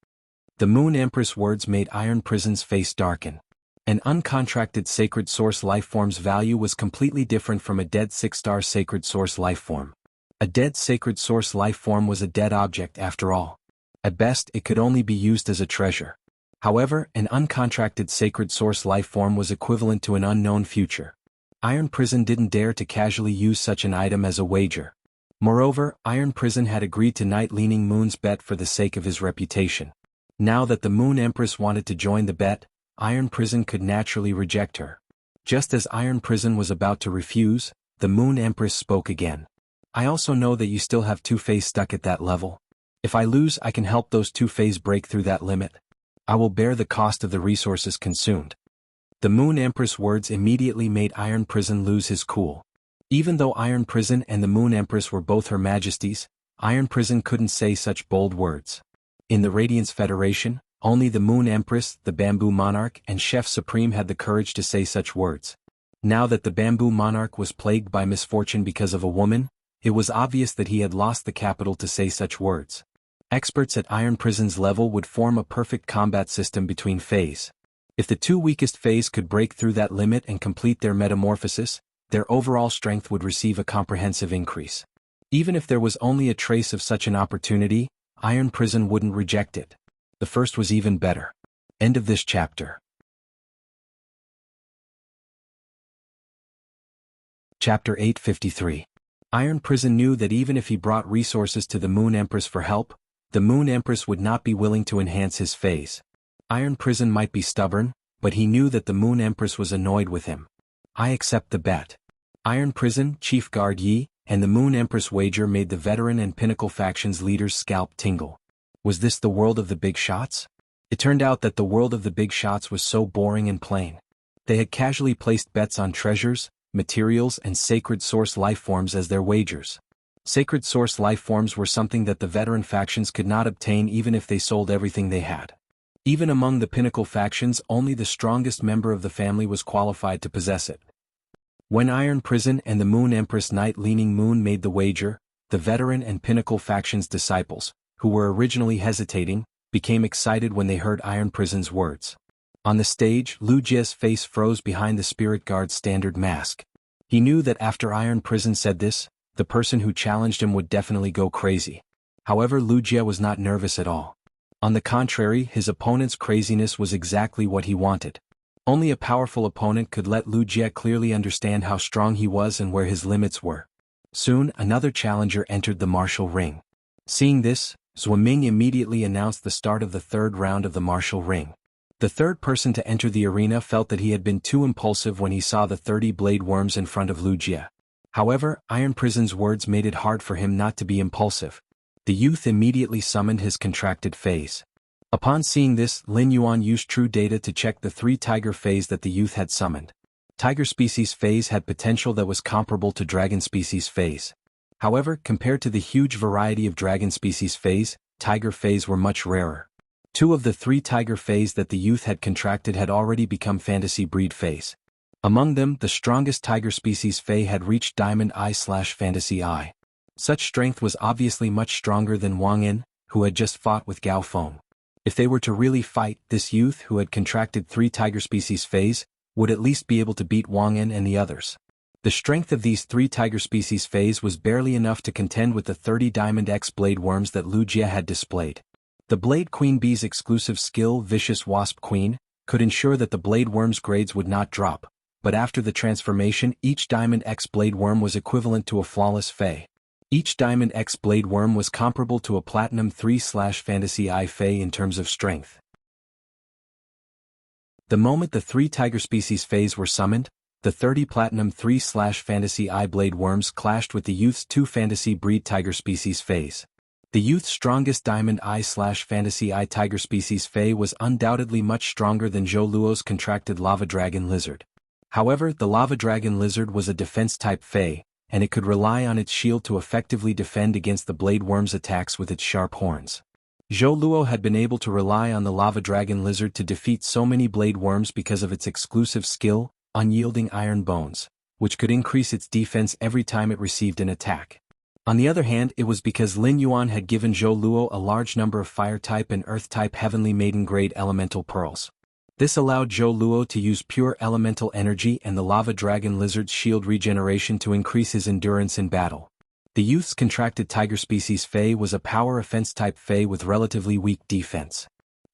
The Moon Empress words made Iron Prison's face darken. An uncontracted sacred source lifeform's value was completely different from a dead 6-star sacred source lifeform. A dead sacred source lifeform was a dead object after all. At best, it could only be used as a treasure. However, an uncontracted sacred source life form was equivalent to an unknown future. Iron Prison didn't dare to casually use such an item as a wager. Moreover, Iron Prison had agreed to Night Leaning Moon's bet for the sake of his reputation. Now that the Moon Empress wanted to join the bet, Iron Prison could naturally reject her. Just as Iron Prison was about to refuse, the Moon Empress spoke again. I also know that you still have Two-Face stuck at that level. If I lose, I can help those Two-Face break through that limit. I will bear the cost of the resources consumed. The Moon Empress words immediately made Iron Prison lose his cool. Even though Iron Prison and the Moon Empress were both Her Majesties, Iron Prison couldn't say such bold words. In the Radiance Federation, only the Moon Empress, the Bamboo Monarch, and Chef Supreme had the courage to say such words. Now that the Bamboo Monarch was plagued by misfortune because of a woman, it was obvious that he had lost the capital to say such words. Experts at Iron Prison's level would form a perfect combat system between Fays. If the two weakest Fays could break through that limit and complete their metamorphosis, their overall strength would receive a comprehensive increase. Even if there was only a trace of such an opportunity, Iron Prison wouldn't reject it. The first was even better. End of this chapter. Chapter 853. Iron Prison knew that even if he brought resources to the Moon Empress for help, the Moon Empress would not be willing to enhance his phase. Iron Prison might be stubborn, but he knew that the Moon Empress was annoyed with him. I accept the bet. Iron Prison, Chief Guard Yi, and the Moon Empress wager made the veteran and Pinnacle factions leaders' scalp tingle. Was this the world of the big shots? It turned out that the world of the big shots was so boring and plain. They had casually placed bets on treasures, materials, and sacred source life forms as their wagers. Sacred source life forms were something that the veteran factions could not obtain even if they sold everything they had. Even among the Pinnacle factions, only the strongest member of the family was qualified to possess it. When Iron Prison and the Moon Empress Night Leaning Moon made the wager, the veteran and Pinnacle factions' disciples, who were originally hesitating, became excited when they heard Iron Prison's words. On the stage, Lu Jie's face froze behind the Spirit Guard's standard mask. He knew that after Iron Prison said this, the person who challenged him would definitely go crazy. However, Lu Jie was not nervous at all. On the contrary, his opponent's craziness was exactly what he wanted. Only a powerful opponent could let Lu Jie clearly understand how strong he was and where his limits were. Soon, another challenger entered the martial ring. Seeing this, Zhuo Ming immediately announced the start of the third round of the martial ring. The third person to enter the arena felt that he had been too impulsive when he saw the 30 blade worms in front of Lu Jie. However, Iron Prison's words made it hard for him not to be impulsive. The youth immediately summoned his contracted phase. Upon seeing this, Lin Yuan used true data to check the 3 tiger phase that the youth had summoned. Tiger species phase had potential that was comparable to dragon species phase. However, compared to the huge variety of dragon species phase, tiger phase were much rarer. 2 of the 3 tiger phase that the youth had contracted had already become fantasy breed phase. Among them, the strongest tiger species Fae had reached Diamond Eye/Fantasy Eye. Such strength was obviously much stronger than Wang Yin, who had just fought with Gao Feng. If they were to really fight, this youth who had contracted 3 tiger species Faes would at least be able to beat Wang Yin and the others. The strength of these 3 tiger species Faes was barely enough to contend with the 30 Diamond X blade worms that Lu Jie had displayed. The Blade Queen Bee's exclusive skill, Vicious Wasp Queen, could ensure that the blade worm's grades would not drop, but after the transformation, each Diamond X blade worm was equivalent to a flawless Fae. Each Diamond X blade worm was comparable to a Platinum 3/Fantasy Eye Fae in terms of strength. The moment the 3 tiger species Faes were summoned, the 30 Platinum 3/Fantasy Eye blade worms clashed with the youth's 2 fantasy breed tiger species Faes. The youth's strongest Diamond Eye/Fantasy Eye tiger species Fae was undoubtedly much stronger than Zhou Luo's contracted Lava Dragon Lizard. However, the Lava Dragon Lizard was a defense-type Fae, and it could rely on its shield to effectively defend against the blade worm's attacks with its sharp horns. Zhou Luo had been able to rely on the Lava Dragon Lizard to defeat so many blade worms because of its exclusive skill, Unyielding Iron Bones, which could increase its defense every time it received an attack. On the other hand, it was because Lin Yuan had given Zhou Luo a large number of Fire-type and Earth-type Heavenly Maiden-grade elemental pearls. This allowed Zhou Luo to use pure elemental energy and the Lava Dragon Lizard's shield regeneration to increase his endurance in battle. The youth's contracted tiger species Fae was a power offense type Fae with relatively weak defense.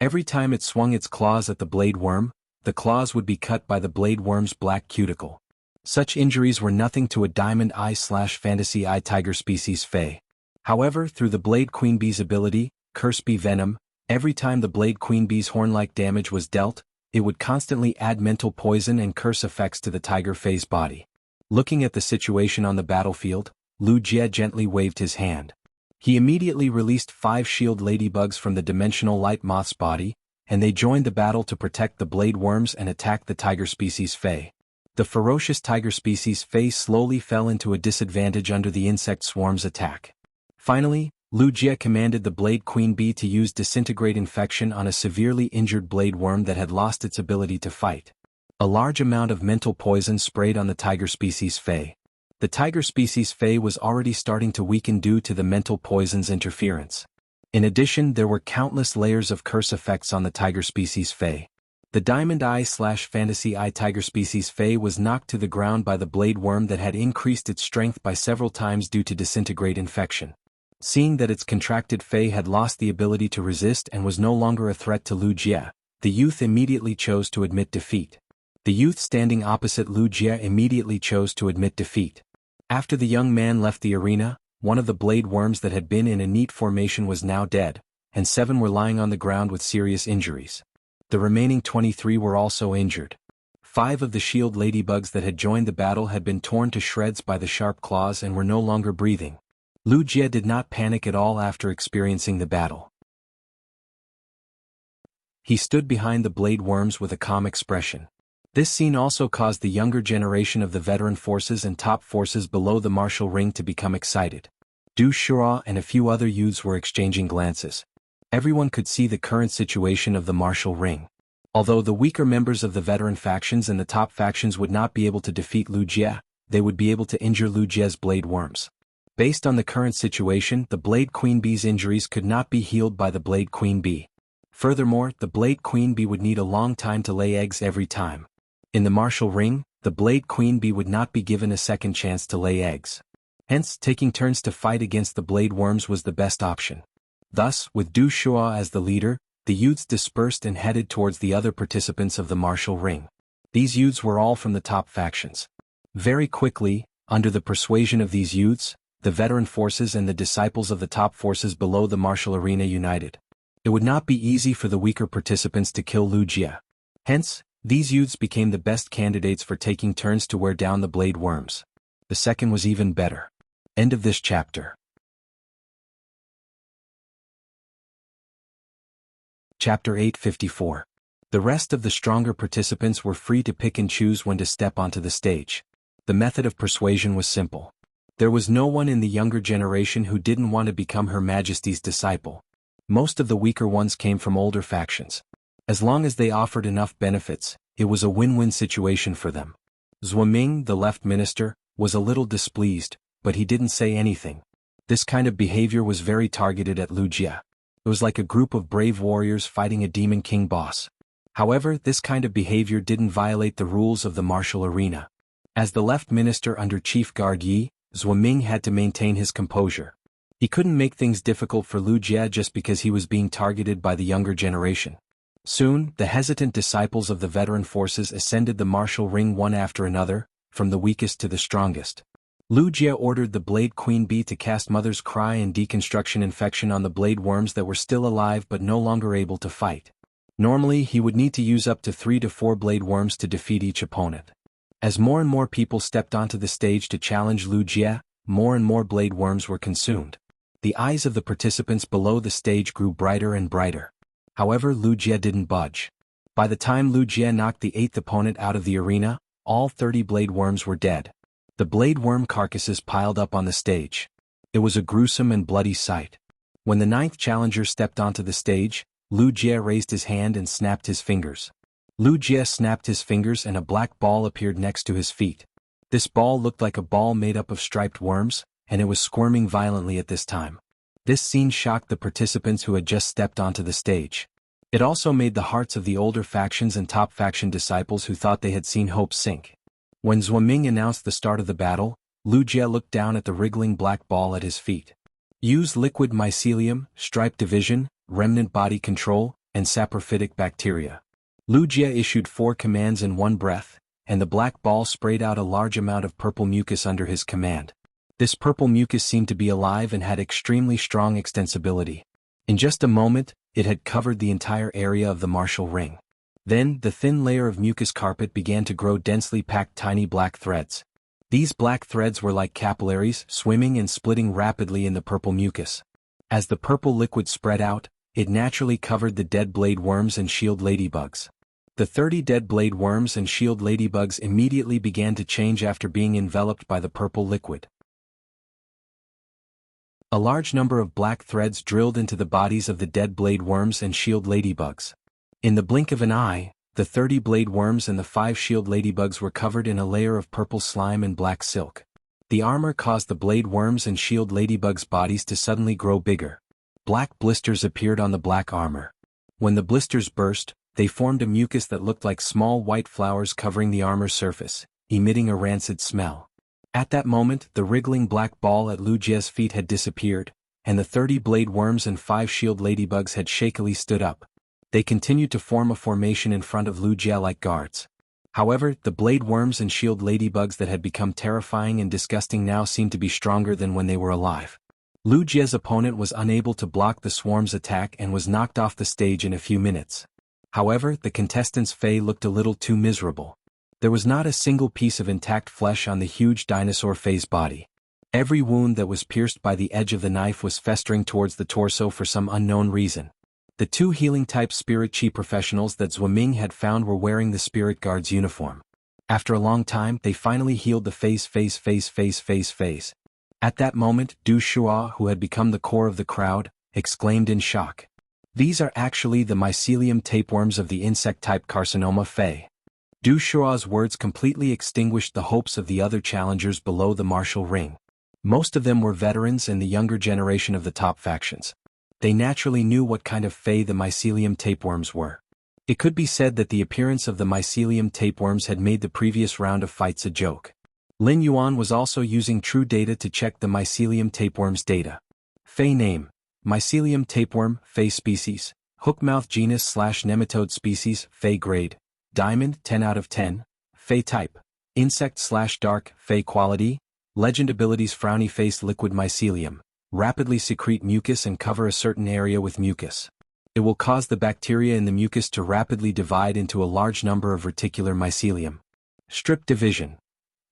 Every time it swung its claws at the blade worm, the claws would be cut by the blade worm's black cuticle. Such injuries were nothing to a diamond eye/fantasy eye tiger species Fae. However, through the blade queen bee's ability, Curse Bee Venom, every time the blade queen bee's horn-like damage was dealt, it would constantly add mental poison and curse effects to the tiger Fae's body. Looking at the situation on the battlefield, Lu Jie gently waved his hand. He immediately released 5 shield ladybugs from the dimensional light moth's body, and they joined the battle to protect the blade worms and attack the tiger species Fae. The ferocious tiger species Fae slowly fell into a disadvantage under the insect swarm's attack. Finally, Lu Jie commanded the blade queen bee to use disintegrate infection on a severely injured blade worm that had lost its ability to fight. A large amount of mental poison sprayed on the tiger species Fae. The tiger species Fae was already starting to weaken due to the mental poison's interference. In addition, there were countless layers of curse effects on the tiger species Fae. The diamond eye/fantasy eye tiger species Fae was knocked to the ground by the blade worm that had increased its strength by several times due to disintegrate infection. Seeing that its contracted Fae had lost the ability to resist and was no longer a threat to Lu Jie, the youth immediately chose to admit defeat. The youth standing opposite Lu Jie immediately chose to admit defeat. After the young man left the arena, one of the blade worms that had been in a neat formation was now dead, and 7 were lying on the ground with serious injuries. The remaining 23 were also injured. 5 of the shield ladybugs that had joined the battle had been torn to shreds by the sharp claws and were no longer breathing. Lu Jie did not panic at all after experiencing the battle. He stood behind the blade worms with a calm expression. This scene also caused the younger generation of the veteran forces and top forces below the martial ring to become excited. Du Shura and a few other youths were exchanging glances. Everyone could see the current situation of the martial ring. Although the weaker members of the veteran factions and the top factions would not be able to defeat Lu Jie, they would be able to injure Lu Jie's blade worms. Based on the current situation, the blade queen bee's injuries could not be healed by the blade queen bee. Furthermore, the blade queen bee would need a long time to lay eggs every time. In the martial ring, the blade queen bee would not be given a second chance to lay eggs. Hence, taking turns to fight against the blade worms was the best option. Thus, with Du Shua as the leader, the youths dispersed and headed towards the other participants of the martial ring. These youths were all from the top factions. Very quickly, under the persuasion of these youths, the veteran forces and the disciples of the top forces below the martial arena united. It would not be easy for the weaker participants to kill Lu Jie. Hence, these youths became the best candidates for taking turns to wear down the blade worms. The second was even better. End of this chapter. Chapter 854. The rest of the stronger participants were free to pick and choose when to step onto the stage. The method of persuasion was simple. There was no one in the younger generation who didn't want to become Her Majesty's disciple. Most of the weaker ones came from older factions. As long as they offered enough benefits, it was a win-win situation for them. Zuoming, the left minister, was a little displeased, but he didn't say anything. This kind of behavior was very targeted at Lu Jie. It was like a group of brave warriors fighting a demon king boss. However, this kind of behavior didn't violate the rules of the martial arena. As the left minister under Chief Guard Yi, Zuoming had to maintain his composure. He couldn't make things difficult for Lu Jie just because he was being targeted by the younger generation. Soon, the hesitant disciples of the veteran forces ascended the martial ring one after another, from the weakest to the strongest. Lu Jie ordered the blade queen bee to cast Mother's Cry and deconstruction infection on the blade worms that were still alive but no longer able to fight. Normally, he would need to use up to 3 to 4 blade worms to defeat each opponent. As more and more people stepped onto the stage to challenge Lu Jie, more and more blade worms were consumed. The eyes of the participants below the stage grew brighter and brighter. However, Lu Jie didn't budge. By the time Lu Jie knocked the 8th opponent out of the arena, all 30 blade worms were dead. The blade worm carcasses piled up on the stage. It was a gruesome and bloody sight. When the 9th challenger stepped onto the stage, Lu Jie raised his hand and snapped his fingers. Lu Jie snapped his fingers and a black ball appeared next to his feet. This ball looked like a ball made up of striped worms, and it was squirming violently at this time. This scene shocked the participants who had just stepped onto the stage. It also made the hearts of the older factions and top faction disciples who thought they had seen hope sink. When Zuoming announced the start of the battle, Lu Jie looked down at the wriggling black ball at his feet. Use liquid mycelium, stripe division, remnant body control, and saprophytic bacteria. Lu Jie issued 4 commands in one breath, and the black ball sprayed out a large amount of purple mucus under his command. This purple mucus seemed to be alive and had extremely strong extensibility. In just a moment, it had covered the entire area of the martial ring. Then, the thin layer of mucus carpet began to grow densely packed tiny black threads. These black threads were like capillaries, swimming and splitting rapidly in the purple mucus. As the purple liquid spread out, it naturally covered the dead blade worms and shield ladybugs. The 30 dead blade worms and shield ladybugs immediately began to change after being enveloped by the purple liquid. A large number of black threads drilled into the bodies of the dead blade worms and shield ladybugs. In the blink of an eye, the 30 blade worms and the 5 shield ladybugs were covered in a layer of purple slime and black silk. The armor caused the blade worms and shield ladybugs' bodies to suddenly grow bigger. Black blisters appeared on the black armor. When the blisters burst, they formed a mucus that looked like small white flowers covering the armor's surface, emitting a rancid smell. At that moment, the wriggling black ball at Lu Jie's feet had disappeared, and the 30 blade worms and 5 shield ladybugs had shakily stood up. They continued to form a formation in front of Lu Jie like guards. However, the blade worms and shield ladybugs that had become terrifying and disgusting now seemed to be stronger than when they were alive. Lu Jie's opponent was unable to block the swarm's attack and was knocked off the stage in a few minutes. However, the contestant's Fei looked a little too miserable. There was not a single piece of intact flesh on the huge dinosaur Fei's body. Every wound that was pierced by the edge of the knife was festering towards the torso for some unknown reason. The 2 healing-type spirit chi professionals that Zhuiming had found were wearing the spirit guard's uniform. After a long time, they finally healed the Fei's face. At that moment, Du Shua, who had become the core of the crowd, exclaimed in shock. These are actually the mycelium tapeworms of the insect-type carcinoma Fei. Du Shua's words completely extinguished the hopes of the other challengers below the martial ring. Most of them were veterans and the younger generation of the top factions. They naturally knew what kind of Fei the mycelium tapeworms were. It could be said that the appearance of the mycelium tapeworms had made the previous round of fights a joke. Lin Yuan was also using true data to check the mycelium tapeworms data. Fei name: Mycelium tapeworm, Fei species, hookmouth genus/nematode species, Fei grade, diamond 10 out of 10, Fei type, insect/dark, Fei quality, legend abilities frowny face liquid mycelium, rapidly secrete mucus and cover a certain area with mucus. It will cause the bacteria in the mucus to rapidly divide into a large number of reticular mycelium. Strip division.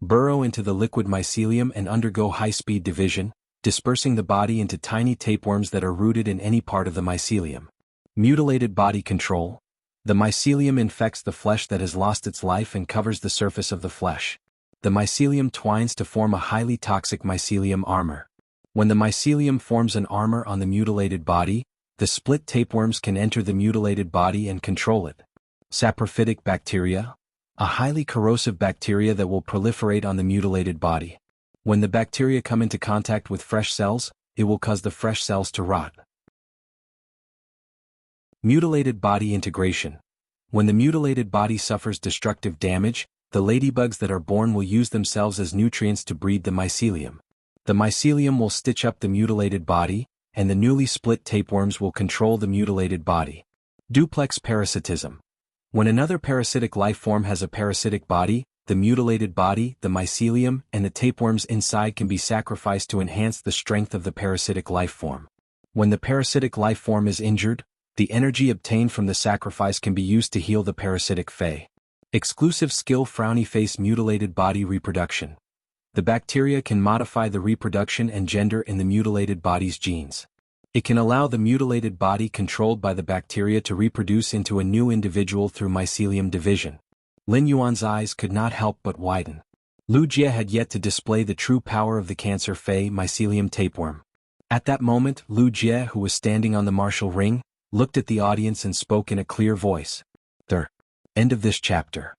Burrow into the liquid mycelium and undergo high-speed division, dispersing the body into tiny tapeworms that are rooted in any part of the mycelium. Mutilated body control. The mycelium infects the flesh that has lost its life and covers the surface of the flesh. The mycelium twines to form a highly toxic mycelium armor. When the mycelium forms an armor on the mutilated body, the split tapeworms can enter the mutilated body and control it. Saprophytic bacteria. A highly corrosive bacteria that will proliferate on the mutilated body. When the bacteria come into contact with fresh cells, it will cause the fresh cells to rot. Mutilated body integration. When the mutilated body suffers destructive damage, the ladybugs that are born will use themselves as nutrients to breed the mycelium. The mycelium will stitch up the mutilated body, and the newly split tapeworms will control the mutilated body. Duplex parasitism. When another parasitic life form has a parasitic body, the mutilated body, the mycelium, and the tapeworms inside can be sacrificed to enhance the strength of the parasitic life form. When the parasitic life form is injured, the energy obtained from the sacrifice can be used to heal the parasitic Fei. Exclusive skill frowny face mutilated body reproduction. The bacteria can modify the reproduction and gender in the mutilated body's genes. It can allow the mutilated body controlled by the bacteria to reproduce into a new individual through mycelium division. Lin Yuan's eyes could not help but widen. Lu Jie had yet to display the true power of the cancer Fei mycelium tapeworm. At that moment, Lu Jie, who was standing on the martial ring, looked at the audience and spoke in a clear voice. The end of this chapter.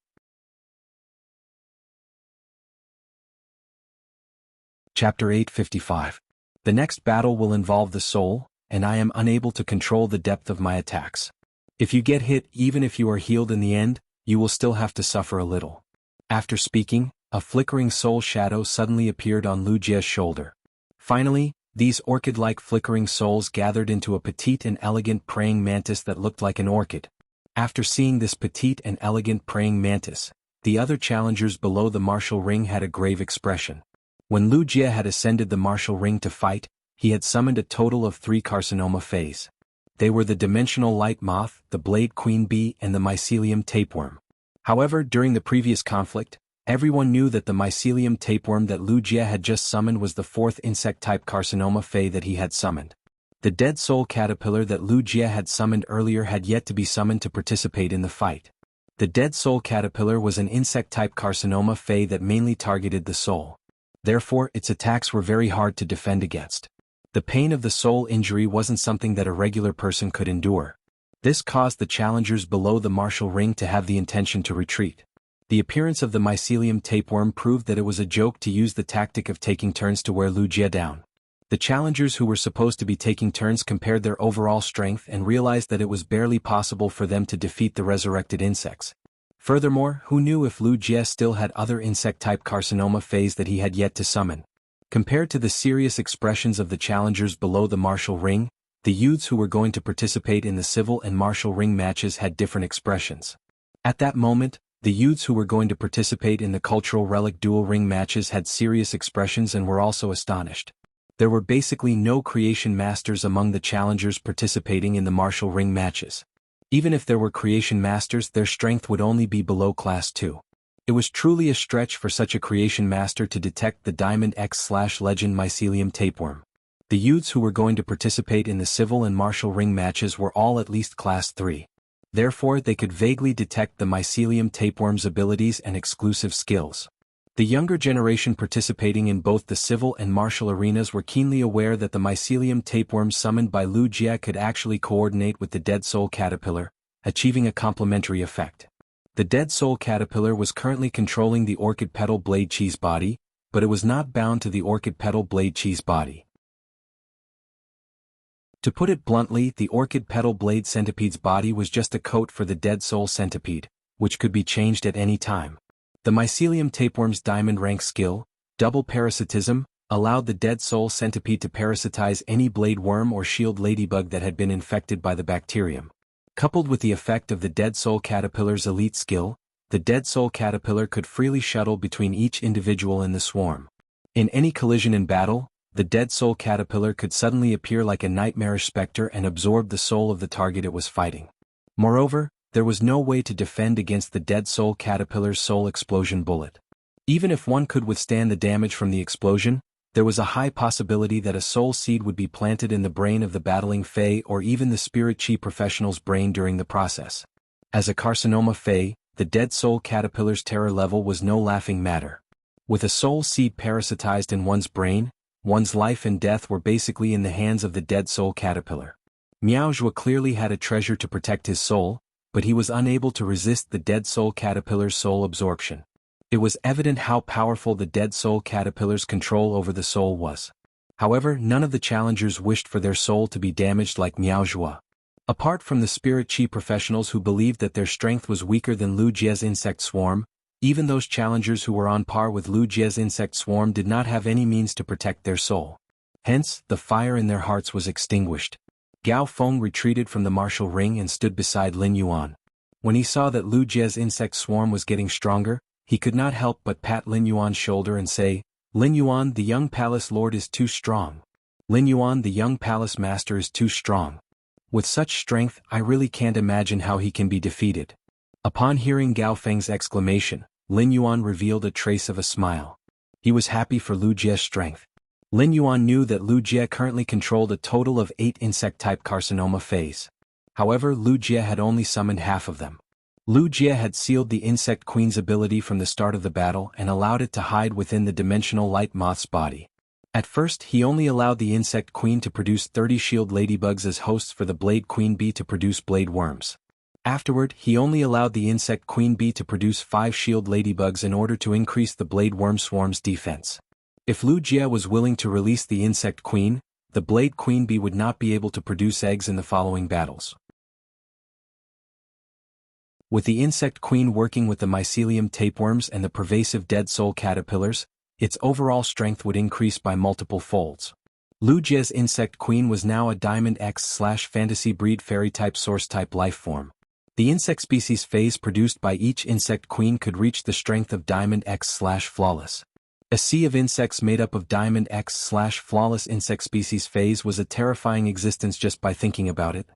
Chapter 855. The next battle will involve the soul, and I am unable to control the depth of my attacks. If you get hit, even if you are healed in the end, you will still have to suffer a little. After speaking, a flickering soul shadow suddenly appeared on Lu Jie's shoulder. Finally, These orchid-like flickering souls gathered into a petite and elegant praying mantis that looked like an orchid. After seeing this petite and elegant praying mantis, the other challengers below the martial ring had a grave expression. When Lu Jie had ascended the martial ring to fight, he had summoned a total of 3 carcinoma phase. They were the dimensional light moth, the blade queen bee, and the mycelium tapeworm. However, during the previous conflict, everyone knew that the mycelium tapeworm that Lu Jie had just summoned was the 4th insect-type carcinoma phase that he had summoned. The dead soul caterpillar that Lu Jie had summoned earlier had yet to be summoned to participate in the fight. The dead soul caterpillar was an insect-type carcinoma phase that mainly targeted the soul. Therefore, its attacks were very hard to defend against. The pain of the soul injury wasn't something that a regular person could endure. This caused the challengers below the martial ring to have the intention to retreat. The appearance of the mycelium tapeworm proved that it was a joke to use the tactic of taking turns to wear Lu Jie down. The challengers who were supposed to be taking turns compared their overall strength and realized that it was barely possible for them to defeat the resurrected insects. Furthermore, who knew if Lu Jie still had other insect-type carcinoma phase that he had yet to summon? Compared to the serious expressions of the challengers below the martial ring, the youths who were going to participate in the civil and martial ring matches had different expressions. At that moment, the youths who were going to participate in the cultural relic dual ring matches had serious expressions and were also astonished. There were basically no creation masters among the challengers participating in the martial ring matches. Even if there were creation masters, their strength would only be below class 2. It was truly a stretch for such a creation master to detect the Diamond X/Legend mycelium tapeworm. The youths who were going to participate in the civil and martial ring matches were all at least class 3. Therefore, they could vaguely detect the mycelium tapeworm's abilities and exclusive skills. The younger generation participating in both the civil and martial arenas were keenly aware that the mycelium tapeworm summoned by Lu Jie could actually coordinate with the dead soul caterpillar, achieving a complementary effect. The dead soul caterpillar was currently controlling the orchid petal blade cheese body, but it was not bound to the orchid petal blade cheese body. To put it bluntly, the orchid petal blade centipede's body was just a coat for the dead soul centipede, which could be changed at any time. The mycelium tapeworm's diamond rank skill, double parasitism, allowed the dead soul centipede to parasitize any blade worm or shield ladybug that had been infected by the bacterium. Coupled with the effect of the dead soul caterpillar's elite skill, the dead soul caterpillar could freely shuttle between each individual in the swarm. In any collision in battle, the dead soul caterpillar could suddenly appear like a nightmarish specter and absorb the soul of the target it was fighting. Moreover, there was no way to defend against the dead soul caterpillar's soul explosion bullet. Even if one could withstand the damage from the explosion, there was a high possibility that a soul seed would be planted in the brain of the battling Fae or even the spirit chi professional's brain during the process. As a carcinoma Fae, the dead soul caterpillar's terror level was no laughing matter. With a soul seed parasitized in one's brain, one's life and death were basically in the hands of the dead soul caterpillar. Miao Zhuo clearly had a treasure to protect his soul, but he was unable to resist the dead soul caterpillar's soul absorption. It was evident how powerful the dead soul caterpillar's control over the soul was. However, none of the challengers wished for their soul to be damaged like Miao Zhuo. Apart from the spirit chi professionals who believed that their strength was weaker than Lu Jie's insect swarm, even those challengers who were on par with Lu Jie's insect swarm did not have any means to protect their soul. Hence, the fire in their hearts was extinguished. Gao Feng retreated from the martial ring and stood beside Lin Yuan. When he saw that Lu Jie's insect swarm was getting stronger, he could not help but pat Lin Yuan's shoulder and say, "Lin Yuan, the young palace lord is too strong. Lin Yuan, the young palace master is too strong. With such strength, I really can't imagine how he can be defeated." Upon hearing Gao Feng's exclamation, Lin Yuan revealed a trace of a smile. He was happy for Lu Jie's strength. Lin Yuan knew that Lu Jie currently controlled a total of 8 insect-type carcinoma phase. However, Lu Jie had only summoned half of them. Lu Jie had sealed the insect queen's ability from the start of the battle and allowed it to hide within the dimensional light moth's body. At first, he only allowed the insect queen to produce 30 shield ladybugs as hosts for the blade queen bee to produce blade worms. Afterward, he only allowed the insect queen bee to produce 5 shield ladybugs in order to increase the blade worm swarm's defense. If Lu Jie was willing to release the insect queen, the blade queen bee would not be able to produce eggs in the following battles. With the insect queen working with the mycelium tapeworms and the pervasive dead soul caterpillars, its overall strength would increase by multiple folds. Lu Jie's insect queen was now a Diamond X/fantasy breed fairy-type source-type lifeform. The insect species phase produced by each insect queen could reach the strength of Diamond X/flawless. A sea of insects made up of Diamond X/flawless insect species phase was a terrifying existence just by thinking about it.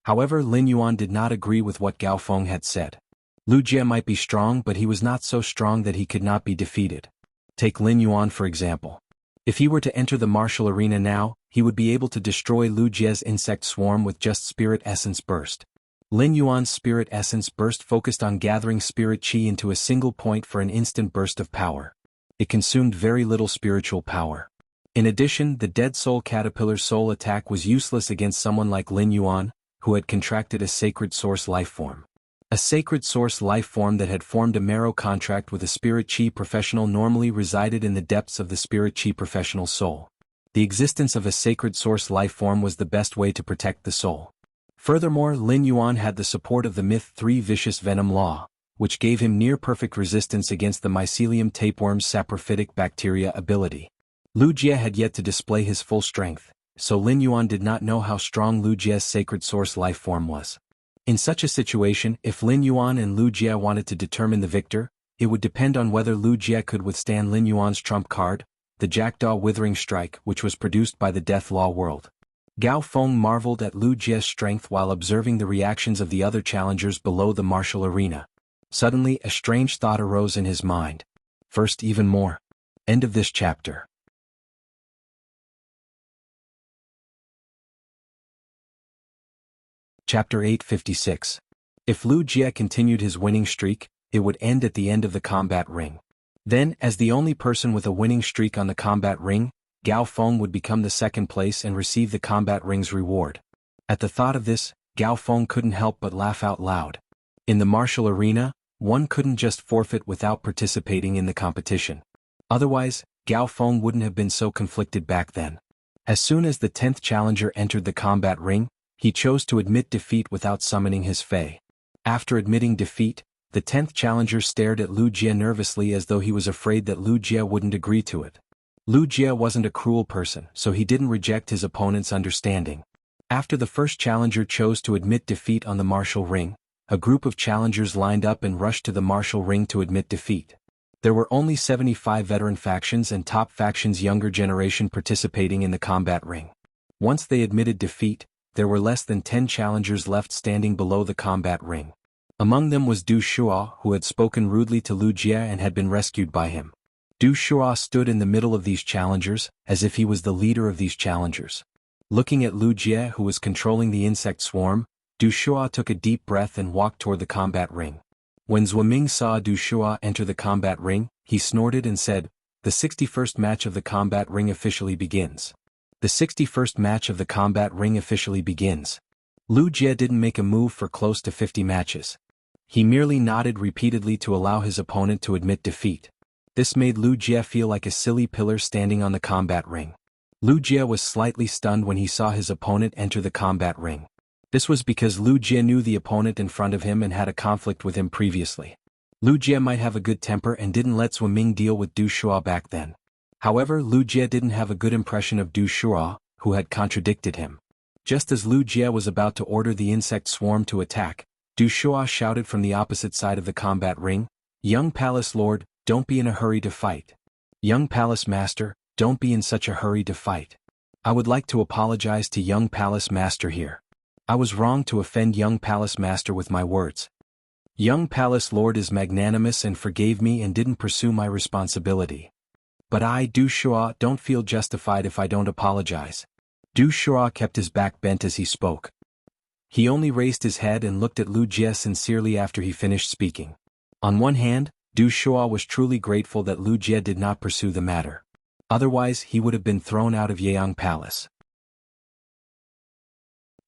However, Lin Yuan did not agree with what Gao Feng had said. Lu Jie might be strong, but he was not so strong that he could not be defeated. Take Lin Yuan for example. If he were to enter the martial arena now, he would be able to destroy Lu Jie's insect swarm with just Spirit Essence Burst. Lin Yuan's Spirit Essence Burst focused on gathering spirit chi into a single point for an instant burst of power. It consumed very little spiritual power. In addition, the Dead Soul Caterpillar's soul attack was useless against someone like Lin Yuan, who had contracted a Sacred Source lifeform. A Sacred Source lifeform that had formed a marrow contract with a Spirit Chi professional normally resided in the depths of the Spirit Chi professional soul. The existence of a Sacred Source lifeform was the best way to protect the soul. Furthermore, Lin Yuan had the support of the Myth 3 Vicious Venom Law, which gave him near-perfect resistance against the Mycelium tapeworm's saprophytic bacteria ability. Lu Jie had yet to display his full strength, so Lin Yuan did not know how strong Lu Jie's Sacred Source lifeform was. In such a situation, if Lin Yuan and Lu Jie wanted to determine the victor, it would depend on whether Lu Jie could withstand Lin Yuan's trump card, the Jackdaw Withering Strike, which was produced by the Death Law world. Gao Feng marveled at Lu Jie's strength while observing the reactions of the other challengers below the martial arena. Suddenly, a strange thought arose in his mind. First, even more. End of this chapter. Chapter 856. If Lu Jie continued his winning streak, it would end at the end of the combat ring. Then, as the only person with a winning streak on the combat ring, Gao Feng would become the second place and receive the combat ring's reward. At the thought of this, Gao Feng couldn't help but laugh out loud. In the martial arena, one couldn't just forfeit without participating in the competition. Otherwise, Gao Feng wouldn't have been so conflicted back then. As soon as the 10th challenger entered the combat ring, he chose to admit defeat without summoning his Fei. After admitting defeat, the 10th challenger stared at Lu Jie nervously as though he was afraid that Lu Jie wouldn't agree to it. Lu Jie wasn't a cruel person, so he didn't reject his opponent's understanding. After the first challenger chose to admit defeat on the martial ring, a group of challengers lined up and rushed to the martial ring to admit defeat. There were only 75 veteran factions and top factions younger generation participating in the combat ring. Once they admitted defeat, there were less than 10 challengers left standing below the combat ring. Among them was Du Shuo, who had spoken rudely to Lu Jie and had been rescued by him. Du Shuo stood in the middle of these challengers, as if he was the leader of these challengers. Looking at Lu Jie, who was controlling the insect swarm, Du Shuo took a deep breath and walked toward the combat ring. When Zuoming saw Du Shuo enter the combat ring, he snorted and said, "The 61st match of the combat ring officially begins." The 61st match of the combat ring officially begins. Lu Jie didn't make a move for close to 50 matches. He merely nodded repeatedly to allow his opponent to admit defeat. This made Lu Jie feel like a silly pillar standing on the combat ring. Lu Jie was slightly stunned when he saw his opponent enter the combat ring. This was because Lu Jie knew the opponent in front of him and had a conflict with him previously. Lu Jie might have a good temper and didn't let Zuoming deal with Du Shuo back then. However, Lu Jie didn't have a good impression of Du Shuo, who had contradicted him. Just as Lu Jie was about to order the insect swarm to attack, Du Shuo shouted from the opposite side of the combat ring, "Young Palace Lord, don't be in a hurry to fight. Young Palace Master, don't be in such a hurry to fight. I would like to apologize to Young Palace Master here. I was wrong to offend Young Palace Master with my words. Young Palace Lord is magnanimous and forgave me and didn't pursue my responsibility. But I, Du Shuo, don't feel justified if I don't apologize." Du Shuo kept his back bent as he spoke. He only raised his head and looked at Lu Jie sincerely after he finished speaking. On one hand, Du Shuo was truly grateful that Lu Jie did not pursue the matter. Otherwise, he would have been thrown out of Yeyang Palace.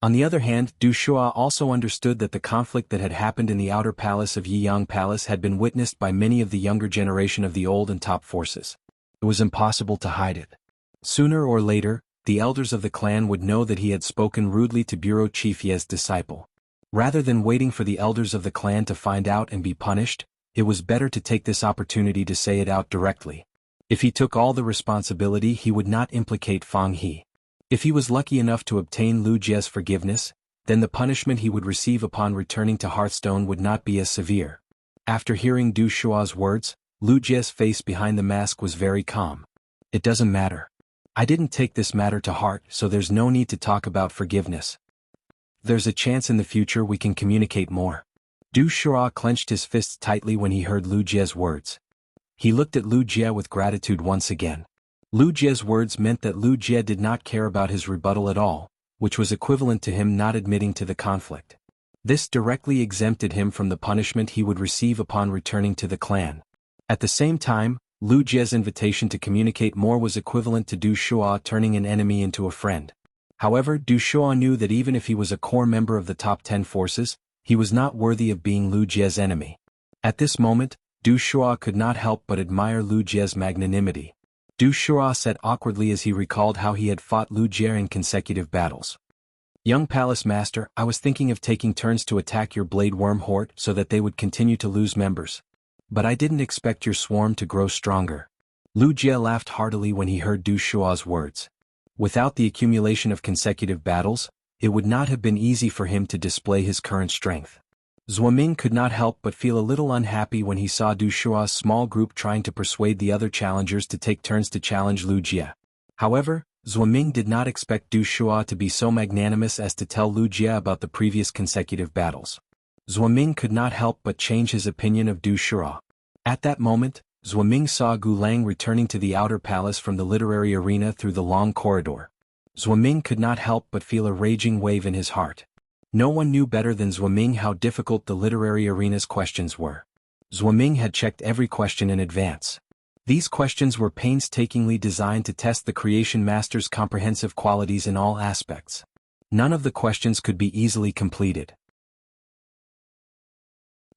On the other hand, Du Shuo also understood that the conflict that had happened in the outer palace of Yeyang Palace had been witnessed by many of the younger generation of the old and top forces. It was impossible to hide it. Sooner or later, the elders of the clan would know that he had spoken rudely to Bureau Chief Ye's disciple. Rather than waiting for the elders of the clan to find out and be punished, it was better to take this opportunity to say it out directly. If he took all the responsibility, he would not implicate Fang He. If he was lucky enough to obtain Lu Jie's forgiveness, then the punishment he would receive upon returning to Hearthstone would not be as severe. After hearing Du Shua's words, Lu Jie's face behind the mask was very calm. It doesn't matter. I didn't take this matter to heart, so there's no need to talk about forgiveness. There's a chance in the future we can communicate more. Du Shua clenched his fists tightly when he heard Lu Jie's words. He looked at Lu Jie with gratitude once again. Lu Jie's words meant that Lu Jie did not care about his rebuttal at all, which was equivalent to him not admitting to the conflict. This directly exempted him from the punishment he would receive upon returning to the clan. At the same time, Lu Jie's invitation to communicate more was equivalent to Du Shua turning an enemy into a friend. However, Du Shua knew that even if he was a core member of the top 10 forces, he was not worthy of being Lu Jie's enemy. At this moment, Du Shua could not help but admire Lu Jie's magnanimity. Du Shua said awkwardly as he recalled how he had fought Lu Jie in consecutive battles. Young Palace Master, I was thinking of taking turns to attack your Blade Worm Horde so that they would continue to lose members. But I didn't expect your swarm to grow stronger. Lu Jie laughed heartily when he heard Du Shua's words. Without the accumulation of consecutive battles, it would not have been easy for him to display his current strength. Zuoming could not help but feel a little unhappy when he saw Du Shua's small group trying to persuade the other challengers to take turns to challenge Lu Jie. However, Zuoming did not expect Du Shua to be so magnanimous as to tell Lu Jie about the previous consecutive battles. Zuoming could not help but change his opinion of Du Shua. At that moment, Zuoming saw Gu Lang returning to the outer palace from the literary arena through the long corridor. Zuoming could not help but feel a raging wave in his heart. No one knew better than Zuoming how difficult the literary arena's questions were. Zuoming had checked every question in advance. These questions were painstakingly designed to test the Creation Master's comprehensive qualities in all aspects. None of the questions could be easily completed.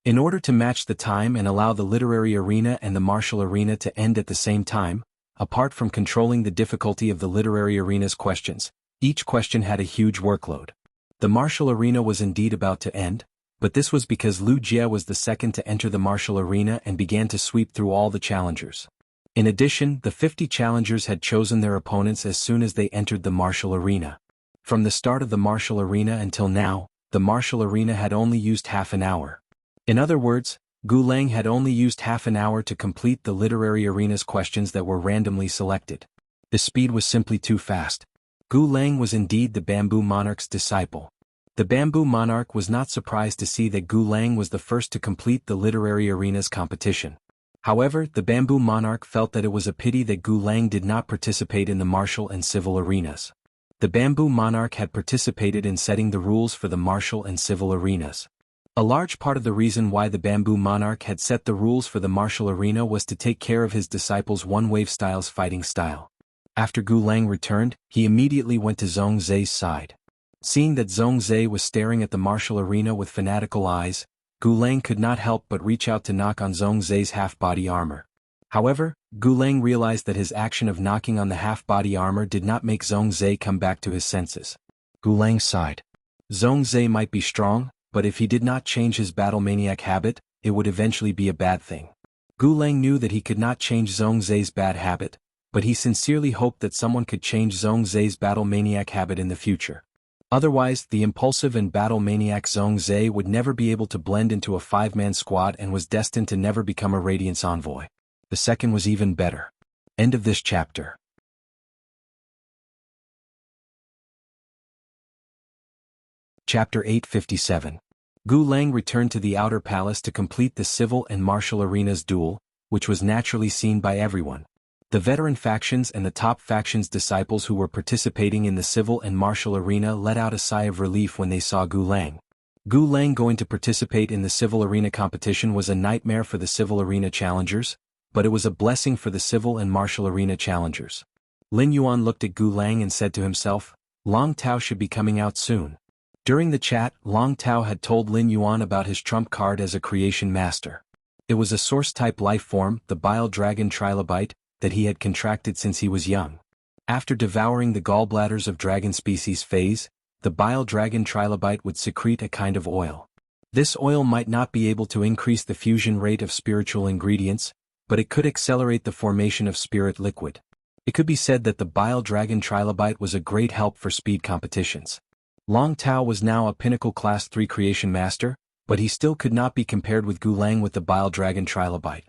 In order to match the time and allow the literary arena and the martial arena to end at the same time, apart from controlling the difficulty of the literary arena's questions, each question had a huge workload. The martial arena was indeed about to end, but this was because Lu Jie was the second to enter the martial arena and began to sweep through all the challengers. In addition, the 50 challengers had chosen their opponents as soon as they entered the martial arena. From the start of the martial arena until now, the martial arena had only used half an hour. In other words, Gu Lang had only used half an hour to complete the literary arena's questions that were randomly selected. The speed was simply too fast. Gu Lang was indeed the Bamboo Monarch's disciple. The Bamboo Monarch was not surprised to see that Gu Lang was the first to complete the literary arena's competition. However, the Bamboo Monarch felt that it was a pity that Gu Lang did not participate in the martial and civil arenas. The Bamboo Monarch had participated in setting the rules for the martial and civil arenas. A large part of the reason why the Bamboo Monarch had set the rules for the martial arena was to take care of his disciples' One-Wave Style's fighting style. After Gu Lang returned, he immediately went to Zhong Zhe's side. Seeing that Zhong Zhe was staring at the martial arena with fanatical eyes, Gu Lang could not help but reach out to knock on Zhong Zhe's half-body armor. However, Gu Lang realized that his action of knocking on the half-body armor did not make Zhong Zhe come back to his senses. Gu Lang sighed. Zhong Zhe might be strong, but if he did not change his battle maniac habit, it would eventually be a bad thing. Gu Lang knew that he could not change Zhong Zhe's bad habit, but he sincerely hoped that someone could change Zhong Zhe's battle maniac habit in the future. Otherwise, the impulsive and battle maniac Zhong Zhe would never be able to blend into a 5-man squad and was destined to never become a Radiance envoy. The second was even better. End of this chapter. Chapter 857. Gu Lang returned to the outer palace to complete the civil and martial arenas duel, which was naturally seen by everyone. The veteran factions and the top factions' disciples who were participating in the civil and martial arena let out a sigh of relief when they saw Gu Lang. Gu Lang going to participate in the civil arena competition was a nightmare for the civil arena challengers, but it was a blessing for the civil and martial arena challengers. Lin Yuan looked at Gu Lang and said to himself, Long Tao should be coming out soon. During the chat, Long Tao had told Lin Yuan about his trump card as a creation master. It was a source-type life form, the bile dragon trilobite, that he had contracted since he was young. After devouring the gallbladders of dragon species phase, the bile dragon trilobite would secrete a kind of oil. This oil might not be able to increase the fusion rate of spiritual ingredients, but it could accelerate the formation of spirit liquid. It could be said that the Bile Dragon Trilobite was a great help for speed competitions. Long Tao was now a pinnacle Class 3 creation master, but he still could not be compared with Gulang with the Bile Dragon Trilobite.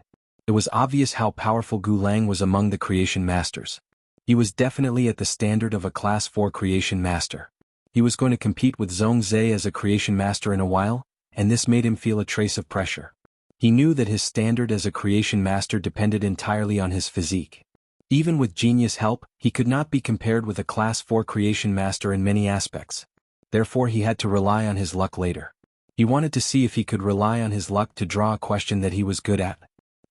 It was obvious how powerful Gulang was among the creation masters. He was definitely at the standard of a Class 4 creation master. He was going to compete with Zhongzhe as a creation master in a while, and this made him feel a trace of pressure. He knew that his standard as a creation master depended entirely on his physique. Even with genius help, he could not be compared with a Class 4 creation master in many aspects. Therefore he had to rely on his luck later. He wanted to see if he could rely on his luck to draw a question that he was good at.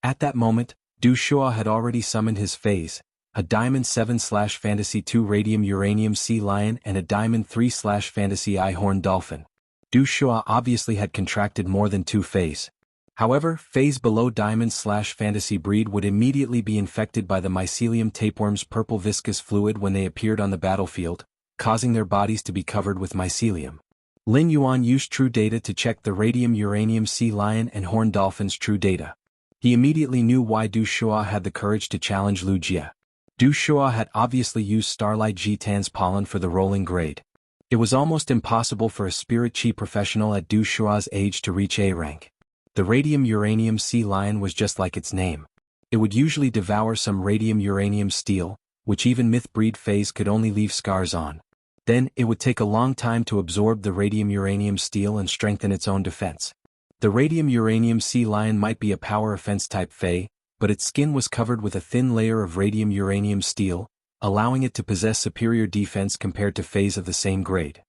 At that moment, Du Shua had already summoned his phase, a Diamond 7/Fantasy 2 Radium Uranium Sea Lion and a Diamond 3/Fantasy Eye Horn Dolphin. Du Shua obviously had contracted more than 2 phase. However, phase below Diamond/Fantasy breed would immediately be infected by the mycelium tapeworm's purple viscous fluid when they appeared on the battlefield, causing their bodies to be covered with mycelium. Lin Yuan used True Data to check the Radium Uranium Sea Lion and Horn Dolphin's True Data. He immediately knew why Du Shua had the courage to challenge Lu Jie. Du Shua had obviously used Starlight Jitan's pollen for the rolling grade. It was almost impossible for a Spirit Chi professional at Du Shua's age to reach A rank. The Radium Uranium Sea Lion was just like its name. It would usually devour some Radium Uranium steel, which even Myth Breed phase could only leave scars on. Then, it would take a long time to absorb the Radium Uranium steel and strengthen its own defense. The Radium Uranium Sea Lion might be a power offense type Fey, but its skin was covered with a thin layer of Radium Uranium steel, allowing it to possess superior defense compared to Feys of the same grade.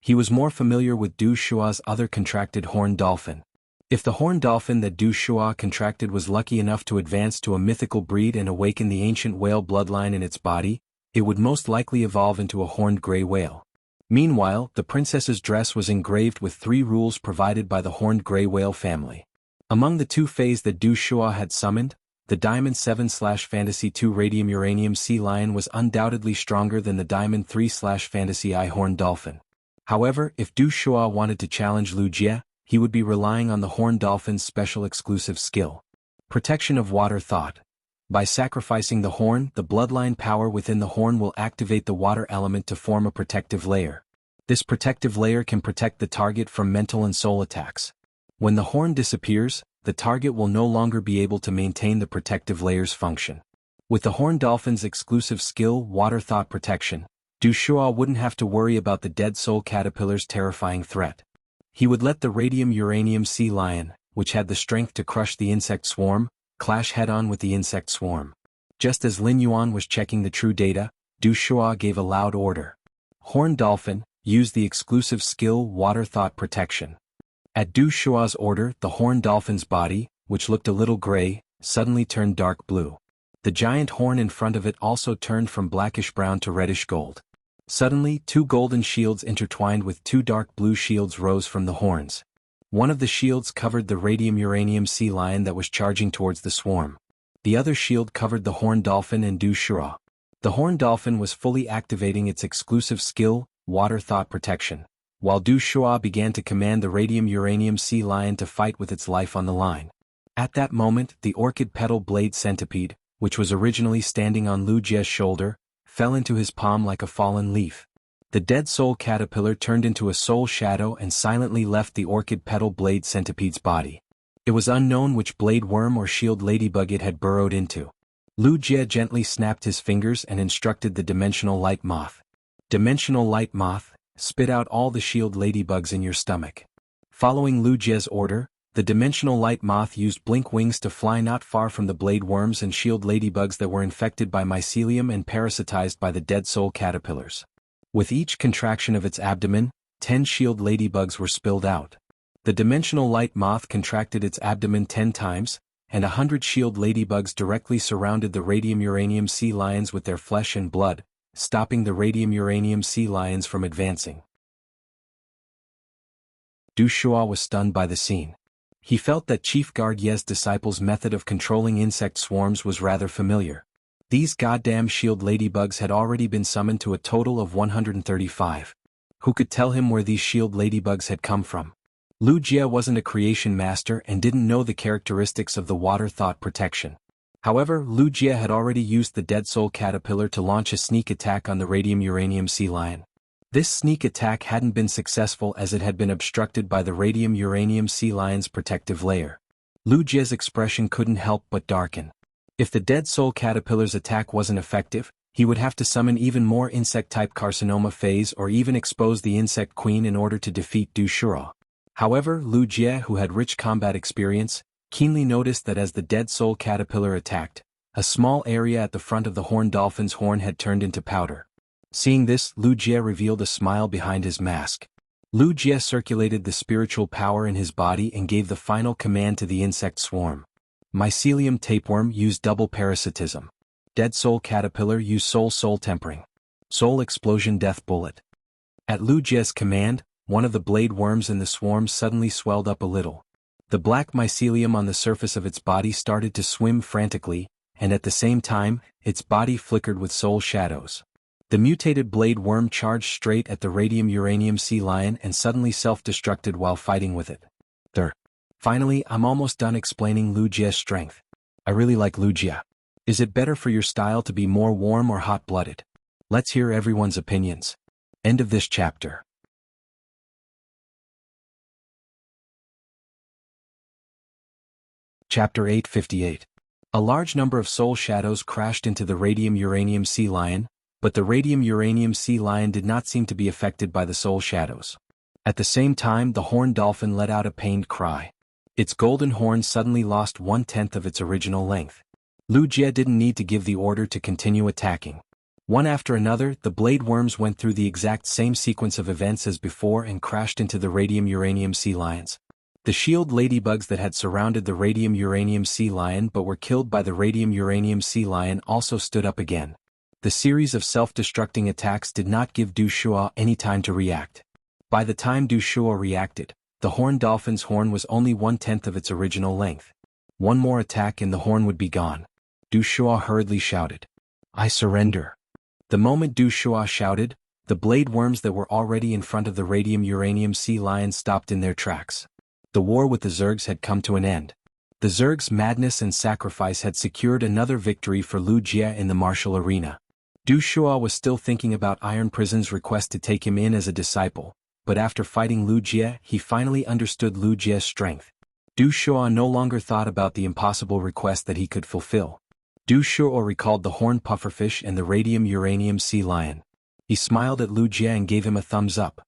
He was more familiar with Du Shua's other contracted Horn Dolphin. If the Horn Dolphin that Du Shua contracted was lucky enough to advance to a mythical breed and awaken the ancient whale bloodline in its body, it would most likely evolve into a horned gray whale. Meanwhile, the princess's dress was engraved with 3 rules provided by the horned gray whale family. Among the 2 Feys that Du Shua had summoned, the Diamond 7/Fantasy 2 Radium Uranium Sea Lion was undoubtedly stronger than the Diamond 3/Fantasy Eye Horn Dolphin. However, if Du Shua wanted to challenge Lu Jie, he would be relying on the Horn Dolphin's special exclusive skill. Protection of Water Thought. By sacrificing the horn, the bloodline power within the horn will activate the water element to form a protective layer. This protective layer can protect the target from mental and soul attacks. When the horn disappears, the target will no longer be able to maintain the protective layer's function. With the Horn Dolphin's exclusive skill, Water Thought Protection, Du Shua wouldn't have to worry about the dead soul caterpillar's terrifying threat. He would let the Radium Uranium Sea Lion, which had the strength to crush the insect swarm, clash head-on with the insect swarm. Just as Lin Yuan was checking the True Data, Du Shua gave a loud order. Horn Dolphin, use the exclusive skill Water Thought Protection. At Du Shua's order, the Horn Dolphin's body, which looked a little gray, suddenly turned dark blue. The giant horn in front of it also turned from blackish-brown to reddish-gold. Suddenly, 2 golden shields intertwined with 2 dark blue shields rose from the horns. One of the shields covered the Radium Uranium Sea Lion that was charging towards the swarm. The other shield covered the Horn Dolphin and Du Shua. The Horn Dolphin was fully activating its exclusive skill, Water Thought Protection, while Du Shua began to command the Radium Uranium Sea Lion to fight with its life on the line. At that moment, the Orchid Petal Blade Centipede, which was originally standing on Lu Jie's shoulder, fell into his palm like a fallen leaf. The dead soul caterpillar turned into a soul shadow and silently left the Orchid Petal Blade Centipede's body. It was unknown which blade worm or shield ladybug it had burrowed into. Lu Jie gently snapped his fingers and instructed the Dimensional Light Moth. Dimensional Light Moth, spit out all the shield ladybugs in your stomach. Following Lu Jie's order, the Dimensional Light Moth used blink wings to fly not far from the blade worms and shield ladybugs that were infected by mycelium and parasitized by the dead soul caterpillars. With each contraction of its abdomen, 10 shield ladybugs were spilled out. The Dimensional Light Moth contracted its abdomen 10 times, and 100 shield ladybugs directly surrounded the Radium Uranium Sea Lions with their flesh and blood, stopping the Radium Uranium Sea Lions from advancing. Du Shua was stunned by the scene. He felt that Chief Guard Ye's disciples' method of controlling insect swarms was rather familiar. These goddamn shield ladybugs had already been summoned to a total of 135. Who could tell him where these shield ladybugs had come from? Lu Jie wasn't a creation master and didn't know the characteristics of the Water Thought Protection. However, Lu Jie had already used the Dead Soul Caterpillar to launch a sneak attack on the Radium-Uranium Sea Lion. This sneak attack hadn't been successful as it had been obstructed by the Radium-Uranium Sea Lion's protective layer. Lu Jie's expression couldn't help but darken. If the Dead Soul Caterpillar's attack wasn't effective, he would have to summon even more insect-type carcinoma phase or even expose the Insect Queen in order to defeat Du Shuo. However, Lu Jie, who had rich combat experience, keenly noticed that as the Dead Soul Caterpillar attacked, a small area at the front of the Horned Dolphin's horn had turned into powder. Seeing this, Lu Jie revealed a smile behind his mask. Lu Jie circulated the spiritual power in his body and gave the final command to the insect swarm. Mycelium tapeworm used double parasitism. Dead Soul Caterpillar used soul tempering. Soul explosion death bullet. At Lu Jie's command, one of the blade worms in the swarm suddenly swelled up a little. The black mycelium on the surface of its body started to swim frantically, and at the same time, its body flickered with soul shadows. The mutated blade worm charged straight at the Radium-Uranium Sea Lion and suddenly self-destructed while fighting with it. Finally, I'm almost done explaining Lu Jie's strength. I really like Lu Jie. Is it better for your style to be more warm or hot-blooded? Let's hear everyone's opinions. End of this chapter. Chapter 858. A large number of soul shadows crashed into the Radium-Uranium Sea Lion, but the Radium-Uranium Sea Lion did not seem to be affected by the soul shadows. At the same time, the horned dolphin let out a pained cry. Its golden horn suddenly lost 1/10 of its original length. Lu Jie didn't need to give the order to continue attacking. One after another, the blade worms went through the exact same sequence of events as before and crashed into the Radium-Uranium Sea Lions. The shield ladybugs that had surrounded the Radium-Uranium Sea Lion but were killed by the Radium-Uranium Sea Lion also stood up again. The series of self-destructing attacks did not give Du Shuo any time to react. By the time Du Shuo reacted, the horned dolphin's horn was only 1/10 of its original length. One more attack and the horn would be gone. Du Shuo hurriedly shouted, "I surrender." The moment Du Shuo shouted, the blade worms that were already in front of the Radium-Uranium Sea Lion stopped in their tracks. The war with the Zergs had come to an end. The Zergs' madness and sacrifice had secured another victory for Lu Jie in the martial arena. Du Shuo was still thinking about Iron Prison's request to take him in as a disciple, but after fighting Lu Jie, he finally understood Lu Jie's strength. Du Shuo no longer thought about the impossible request that he could fulfill. Du Shuo recalled the horned pufferfish and the Radium-Uranium Sea Lion. He smiled at Lu Jie and gave him a thumbs up.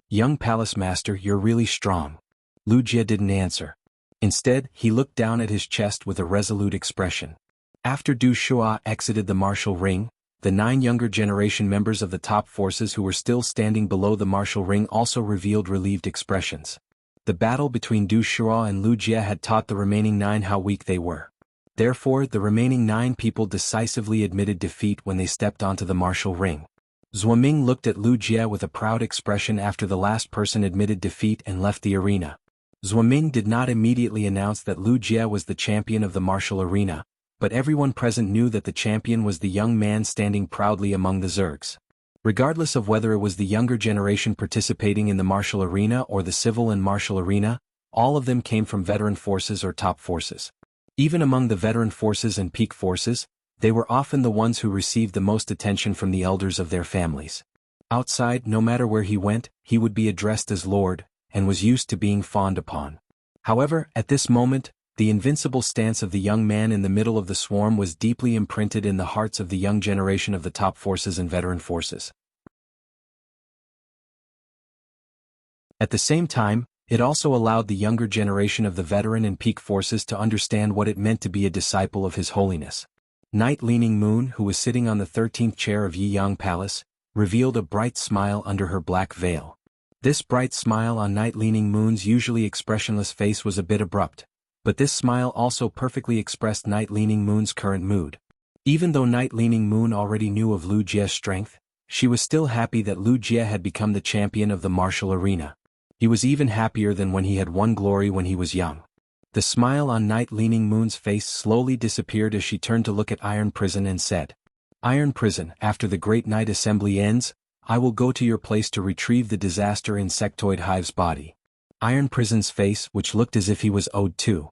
"Young Palace Master, you're really strong." Lu Jie didn't answer. Instead, he looked down at his chest with a resolute expression. After Du Shuo exited the martial ring, the 9 younger generation members of the top forces who were still standing below the martial ring also revealed relieved expressions. The battle between Du Shuo and Lu Jie had taught the remaining 9 how weak they were. Therefore, the remaining 9 people decisively admitted defeat when they stepped onto the martial ring. Zuoming looked at Lu Jie with a proud expression after the last person admitted defeat and left the arena. Zuoming did not immediately announce that Lu Jie was the champion of the martial arena, but everyone present knew that the champion was the young man standing proudly among the Zergs. Regardless of whether it was the younger generation participating in the martial arena or the civil and martial arena, all of them came from veteran forces or top forces. Even among the veteran forces and peak forces, they were often the ones who received the most attention from the elders of their families. Outside, no matter where he went, he would be addressed as Lord, and was used to being fawned upon. However, at this moment, the invincible stance of the young man in the middle of the swarm was deeply imprinted in the hearts of the young generation of the top forces and veteran forces. At the same time, it also allowed the younger generation of the veteran and peak forces to understand what it meant to be a disciple of His Holiness. Night Leaning Moon, who was sitting on the 13th chair of Yiyang Palace, revealed a bright smile under her black veil. This bright smile on Night Leaning Moon's usually expressionless face was a bit abrupt, but this smile also perfectly expressed Night Leaning Moon's current mood. Even though Night Leaning Moon already knew of Lu Jie's strength, she was still happy that Lu Jie had become the champion of the martial arena. He was even happier than when he had won glory when he was young. The smile on Night Leaning Moon's face slowly disappeared as she turned to look at Iron Prison and said, "Iron Prison, after the Great Night Assembly ends, I will go to your place to retrieve the disaster insectoid hive's body." Iron Prison's face, which looked as if he was owed to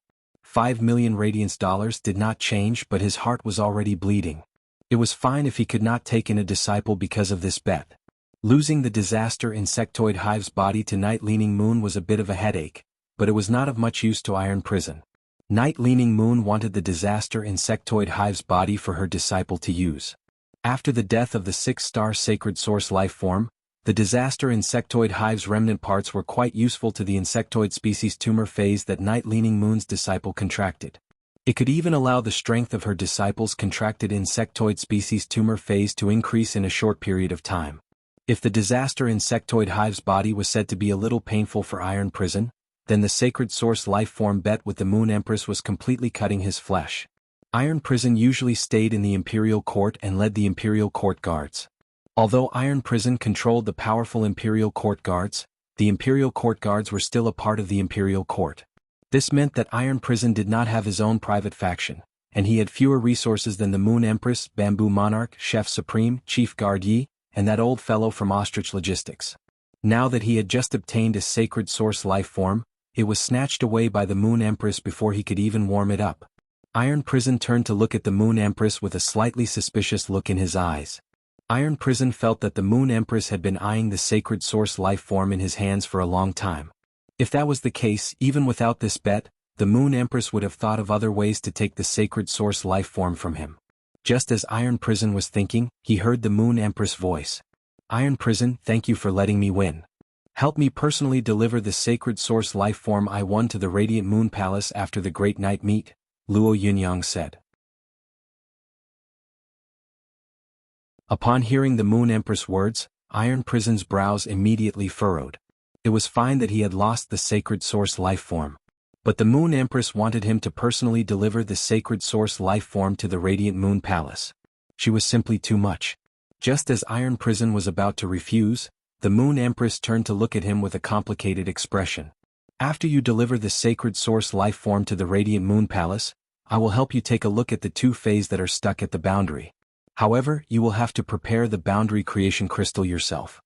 5 million radiance dollars did not change, but his heart was already bleeding. It was fine if he could not take in a disciple because of this bet. Losing the disaster insectoid hive's body to Night Leaning Moon was a bit of a headache, but it was not of much use to Iron Prison. Night Leaning Moon wanted the disaster insectoid hive's body for her disciple to use. After the death of the 6-star sacred source life form, the disaster insectoid hive's remnant parts were quite useful to the insectoid species tumor phase that Night Leaning Moon's disciple contracted. It could even allow the strength of her disciple's contracted insectoid species tumor phase to increase in a short period of time. If the disaster insectoid hive's body was said to be a little painful for Iron Prison, then the sacred source life form bet with the Moon Empress was completely cutting his flesh. Iron Prison usually stayed in the Imperial Court and led the Imperial Court Guards. Although Iron Prison controlled the powerful Imperial Court Guards, the Imperial Court Guards were still a part of the Imperial Court. This meant that Iron Prison did not have his own private faction, and he had fewer resources than the Moon Empress, Bamboo Monarch, Chef Supreme, Chief Guard Yi, and that old fellow from Ostrich Logistics. Now that he had just obtained a sacred source life form, it was snatched away by the Moon Empress before he could even warm it up. Iron Prison turned to look at the Moon Empress with a slightly suspicious look in his eyes. Iron Prison felt that the Moon Empress had been eyeing the sacred source life form in his hands for a long time. If that was the case, even without this bet, the Moon Empress would have thought of other ways to take the sacred source life form from him. Just as Iron Prison was thinking, he heard the Moon Empress' voice. Iron Prison, thank you for letting me win. Help me personally deliver the sacred source life form I won to the Radiant Moon Palace after the Great Night Meet, Luo Yunyang said. Upon hearing the Moon Empress' words, Iron Prison's brows immediately furrowed. It was fine that he had lost the sacred source life form. But the Moon Empress wanted him to personally deliver the sacred source life form to the Radiant Moon Palace. She was simply too much. Just as Iron Prison was about to refuse, the Moon Empress turned to look at him with a complicated expression. After you deliver the sacred source life form to the Radiant Moon Palace, I will help you take a look at the 2 phases that are stuck at the boundary. However, you will have to prepare the boundary creation crystal yourself.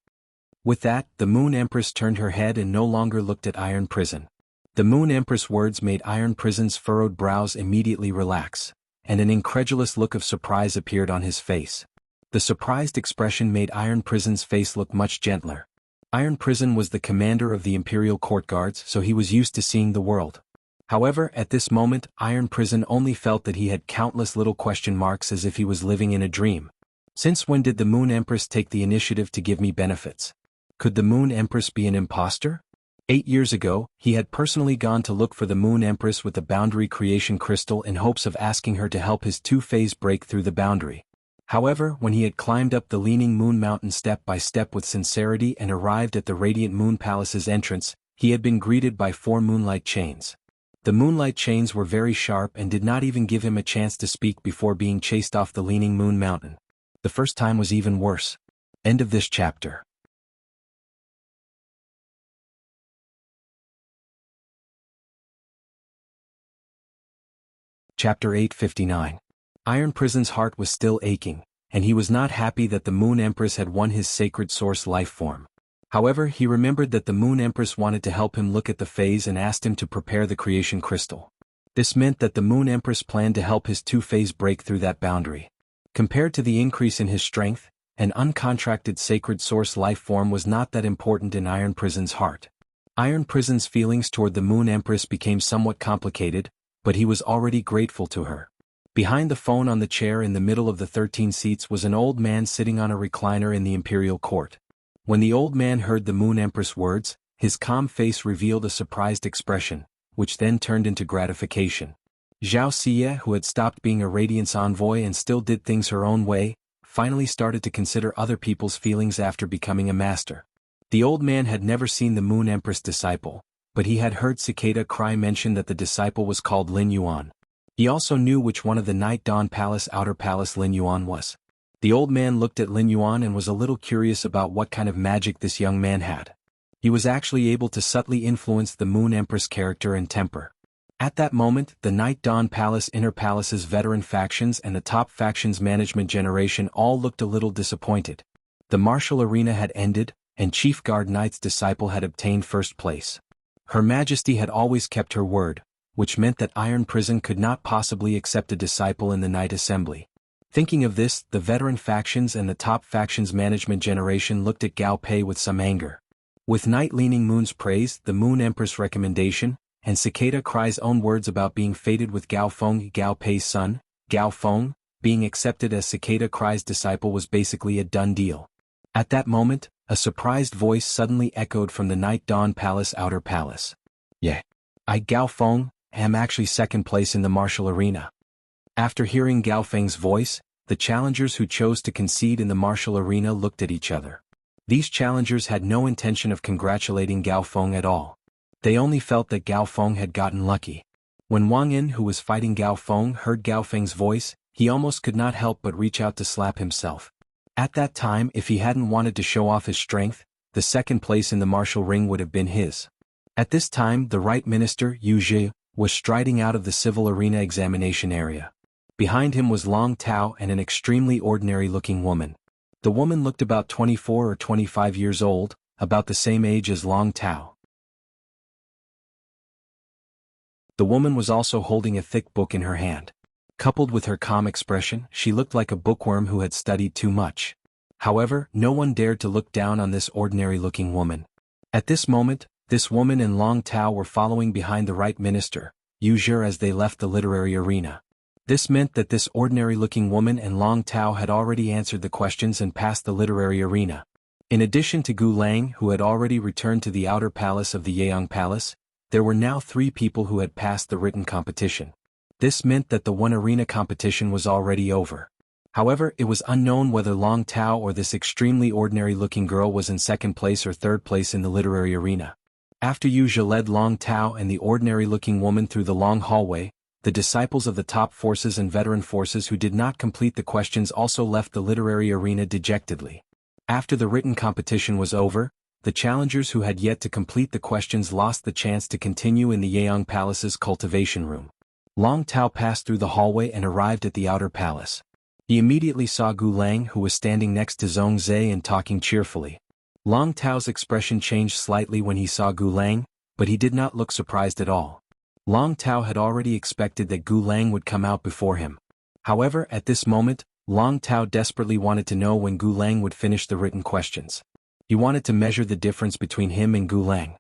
With that, the Moon Empress turned her head and no longer looked at Iron Prison. The Moon Empress' words made Iron Prison's furrowed brows immediately relax, and an incredulous look of surprise appeared on his face. The surprised expression made Iron Prison's face look much gentler. Iron Prison was the commander of the Imperial Court Guards, so he was used to seeing the world. However, at this moment, Iron Prison only felt that he had countless little question marks as if he was living in a dream. Since when did the Moon Empress take the initiative to give me benefits? Could the Moon Empress be an imposter? 8 years ago, he had personally gone to look for the Moon Empress with the boundary creation crystal in hopes of asking her to help his 2-phase break through the boundary. However, when he had climbed up the Leaning Moon Mountain step by step with sincerity and arrived at the Radiant Moon Palace's entrance, he had been greeted by 4 moonlight chains. The moonlight chains were very sharp and did not even give him a chance to speak before being chased off the Leaning Moon Mountain. The first time was even worse. End of this chapter. Chapter 859. Iron Prison's heart was still aching, and he was not happy that the Moon Empress had won his sacred source life form. However, he remembered that the Moon Empress wanted to help him look at the phase and asked him to prepare the creation crystal. This meant that the Moon Empress planned to help his 2-phase break through that boundary. Compared to the increase in his strength, an uncontracted sacred source life form was not that important in Iron Prison's heart. Iron Prison's feelings toward the Moon Empress became somewhat complicated, but he was already grateful to her. Behind the phone on the chair in the middle of the 13 seats was an old man sitting on a recliner in the Imperial Court. When the old man heard the Moon Empress' words, his calm face revealed a surprised expression, which then turned into gratification. Zhao Xie, who had stopped being a Radiance envoy and still did things her own way, finally started to consider other people's feelings after becoming a master. The old man had never seen the Moon Empress disciple, but he had heard Cicada Cry mention that the disciple was called Lin Yuan. He also knew which one of the Night Dawn Palace Outer Palace Lin Yuan was. The old man looked at Lin Yuan and was a little curious about what kind of magic this young man had. He was actually able to subtly influence the Moon Empress' character and temper. At that moment, the Night Dawn Palace Inner Palace's veteran factions and the top factions management generation all looked a little disappointed. The martial arena had ended, and Chief Guard Knight's disciple had obtained first place. Her Majesty had always kept her word, which meant that Iron Prison could not possibly accept a disciple in the Night Assembly. Thinking of this, the veteran factions and the top factions management generation looked at Gao Pei with some anger. With Night Leaning Moon's praise, the Moon Empress recommendation, and Cicada Cry's own words about being fated with Gao Feng, Gao Pei's son, Gao Feng, being accepted as Cicada Cry's disciple was basically a done deal. At that moment, a surprised voice suddenly echoed from the Night Dawn Palace outer palace. Yeah. I, Gao Feng, am actually second place in the martial arena. After hearing Gao Feng's voice, the challengers who chose to concede in the martial arena looked at each other. These challengers had no intention of congratulating Gao Feng at all. They only felt that Gao Feng had gotten lucky. When Wang Yin, who was fighting Gao Feng, heard Gao Feng's voice, he almost could not help but reach out to slap himself. At that time, if he hadn't wanted to show off his strength, the second place in the martial ring would have been his. At this time, the Right Minister, Wuxia, was striding out of the civil arena examination area. Behind him was Long Tao and an extremely ordinary-looking woman. The woman looked about 24 or 25 years old, about the same age as Long Tao. The woman was also holding a thick book in her hand. Coupled with her calm expression, she looked like a bookworm who had studied too much. However, no one dared to look down on this ordinary-looking woman. At this moment, this woman and Long Tao were following behind the Right Minister, Wuxia, as they left the literary arena. This meant that this ordinary-looking woman and Long Tao had already answered the questions and passed the literary arena. In addition to Gu Lang, who had already returned to the outer palace of the Yeong Palace, there were now 3 people who had passed the written competition. This meant that the one arena competition was already over. However, it was unknown whether Long Tao or this extremely ordinary-looking girl was in second place or third place in the literary arena. After Wuxia led Long Tao and the ordinary-looking woman through the long hallway, the disciples of the top forces and veteran forces who did not complete the questions also left the literary arena dejectedly. After the written competition was over, the challengers who had yet to complete the questions lost the chance to continue in the Yeong Palace's cultivation room. Long Tao passed through the hallway and arrived at the outer palace. He immediately saw Gu Lang, who was standing next to Zhong Zhe and talking cheerfully. Long Tao's expression changed slightly when he saw Gu Lang, but he did not look surprised at all. Long Tao had already expected that Gu Lang would come out before him. However, at this moment, Long Tao desperately wanted to know when Gu Lang would finish the written questions. He wanted to measure the difference between him and Gu Lang.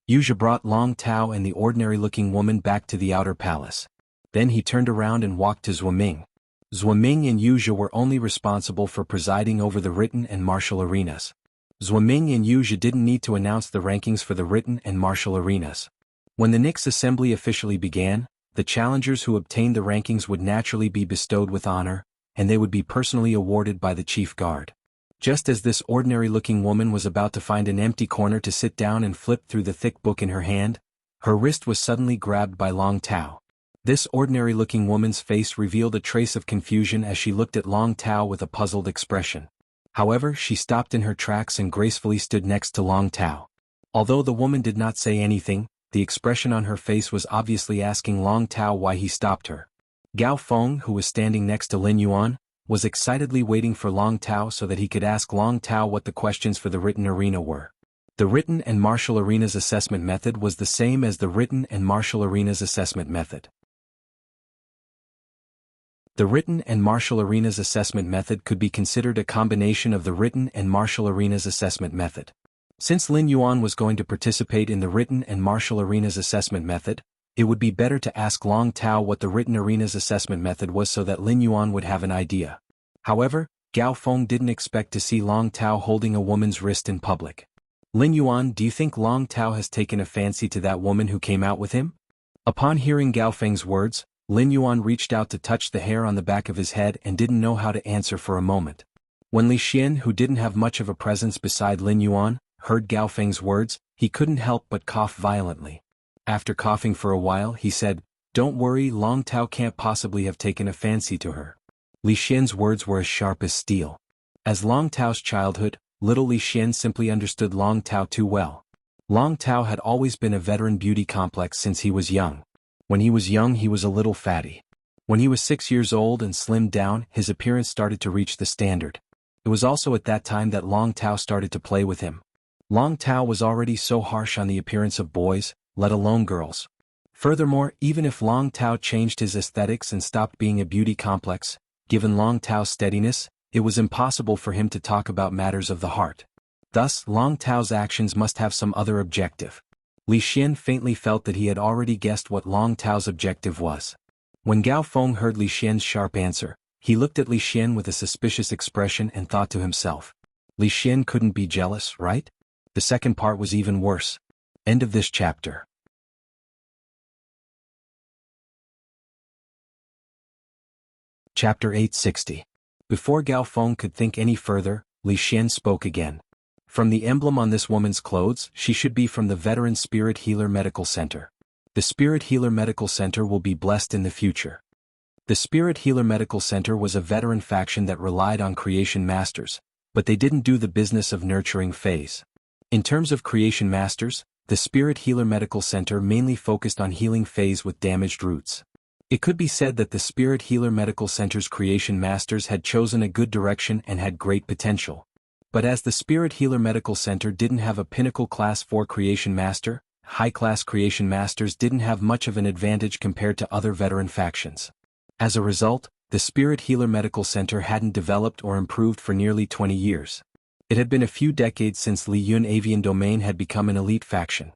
Wuxia brought Long Tao and the ordinary-looking woman back to the outer palace. Then he turned around and walked to Zuoming. Zuoming and Wuxia were only responsible for presiding over the written and martial arenas. Zuoming and Wuxia didn't need to announce the rankings for the written and martial arenas. When the next assembly officially began, the challengers who obtained the rankings would naturally be bestowed with honor, and they would be personally awarded by the chief guard. Just as this ordinary-looking woman was about to find an empty corner to sit down and flip through the thick book in her hand, her wrist was suddenly grabbed by Long Tao. This ordinary-looking woman's face revealed a trace of confusion as she looked at Long Tao with a puzzled expression. However, she stopped in her tracks and gracefully stood next to Long Tao. Although the woman did not say anything, the expression on her face was obviously asking Long Tao why he stopped her. Gao Feng, who was standing next to Lin Yuan, was excitedly waiting for Long Tao so that he could ask Long Tao what the questions for the written arena were. The written and martial arenas assessment method was the same as the written and martial arenas assessment method. The written and martial arenas assessment method could be considered a combination of the written and martial arenas assessment method. Since Lin Yuan was going to participate in the written and martial arenas assessment method, it would be better to ask Long Tao what the written arenas assessment method was so that Lin Yuan would have an idea. However, Gao Feng didn't expect to see Long Tao holding a woman's wrist in public. Lin Yuan, do you think Long Tao has taken a fancy to that woman who came out with him? Upon hearing Gao Feng's words, Lin Yuan reached out to touch the hair on the back of his head and didn't know how to answer for a moment. When Li Xian, who didn't have much of a presence beside Lin Yuan, heard Gao Feng's words, he couldn't help but cough violently. After coughing for a while, he said, "Don't worry, Long Tao can't possibly have taken a fancy to her." Li Xian's words were as sharp as steel. As Long Tao's childhood, little Li Xian simply understood Long Tao too well. Long Tao had always been a veteran beauty complex since he was young. When he was young, he was a little fatty. When he was 6 years old and slimmed down, his appearance started to reach the standard. It was also at that time that Long Tao started to play with him. Long Tao was already so harsh on the appearance of boys, let alone girls. Furthermore, even if Long Tao changed his aesthetics and stopped being a beauty complex, given Long Tao's steadiness, it was impossible for him to talk about matters of the heart. Thus, Long Tao's actions must have some other objective. Li Xian faintly felt that he had already guessed what Long Tao's objective was. When Gao Feng heard Li Xian's sharp answer, he looked at Li Xian with a suspicious expression and thought to himself, Li Xian couldn't be jealous, right? The second part was even worse. End of this chapter. Chapter 860. Before Gao Feng could think any further, Li Xian spoke again. From the emblem on this woman's clothes, she should be from the Veteran Spirit Healer Medical Center. The Spirit Healer Medical Center will be blessed in the future. The Spirit Healer Medical Center was a veteran faction that relied on creation masters, but they didn't do the business of nurturing phase. In terms of creation masters, the Spirit Healer Medical Center mainly focused on healing phase with damaged roots. It could be said that the Spirit Healer Medical Center's creation masters had chosen a good direction and had great potential. But as the Spirit Healer Medical Center didn't have a pinnacle class 4 creation master, high-class creation masters didn't have much of an advantage compared to other veteran factions. As a result, the Spirit Healer Medical Center hadn't developed or improved for nearly 20 years. It had been a few decades since Li Yun Avian Domain had become an elite faction.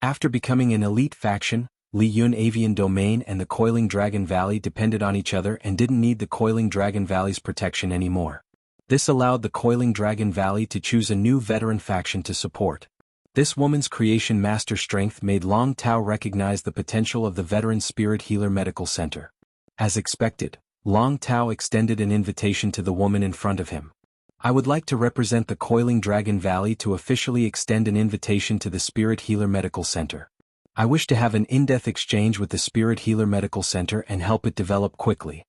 After becoming an elite faction, Li Yun Avian Domain and the Coiling Dragon Valley depended on each other and didn't need the Coiling Dragon Valley's protection anymore. This allowed the Coiling Dragon Valley to choose a new veteran faction to support. This woman's creation master strength made Long Tao recognize the potential of the Veteran Spirit Healer Medical Center. As expected, Long Tao extended an invitation to the woman in front of him. I would like to represent the Coiling Dragon Valley to officially extend an invitation to the Spirit Healer Medical Center. I wish to have an in-depth exchange with the Spirit Healer Medical Center and help it develop quickly.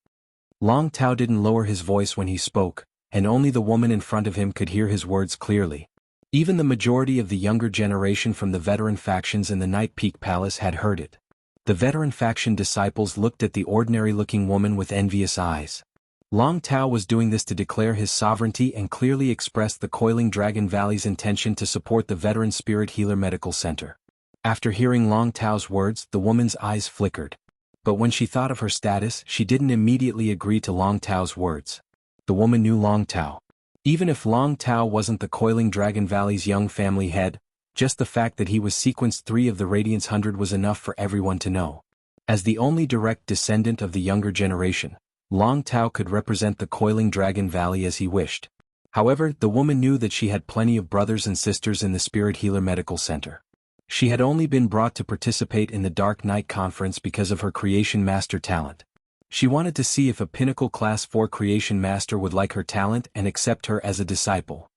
Long Tao didn't lower his voice when he spoke, and only the woman in front of him could hear his words clearly. Even the majority of the younger generation from the veteran factions in the Night Peak Palace had heard it. The veteran faction disciples looked at the ordinary-looking woman with envious eyes. Long Tao was doing this to declare his sovereignty and clearly express the Coiling Dragon Valley's intention to support the Veteran Spirit Healer Medical Center. After hearing Long Tao's words, the woman's eyes flickered. But when she thought of her status, she didn't immediately agree to Long Tao's words. The woman knew Long Tao. Even if Long Tao wasn't the Coiling Dragon Valley's young family head, just the fact that he was sequence 3 of the Radiance 100 was enough for everyone to know. As the only direct descendant of the younger generation, Long Tao could represent the Coiling Dragon Valley as he wished. However, the woman knew that she had plenty of brothers and sisters in the Spirit Healer Medical Center. She had only been brought to participate in the Dark Knight Conference because of her creation master talent. She wanted to see if a pinnacle class 4 creation master would like her talent and accept her as a disciple.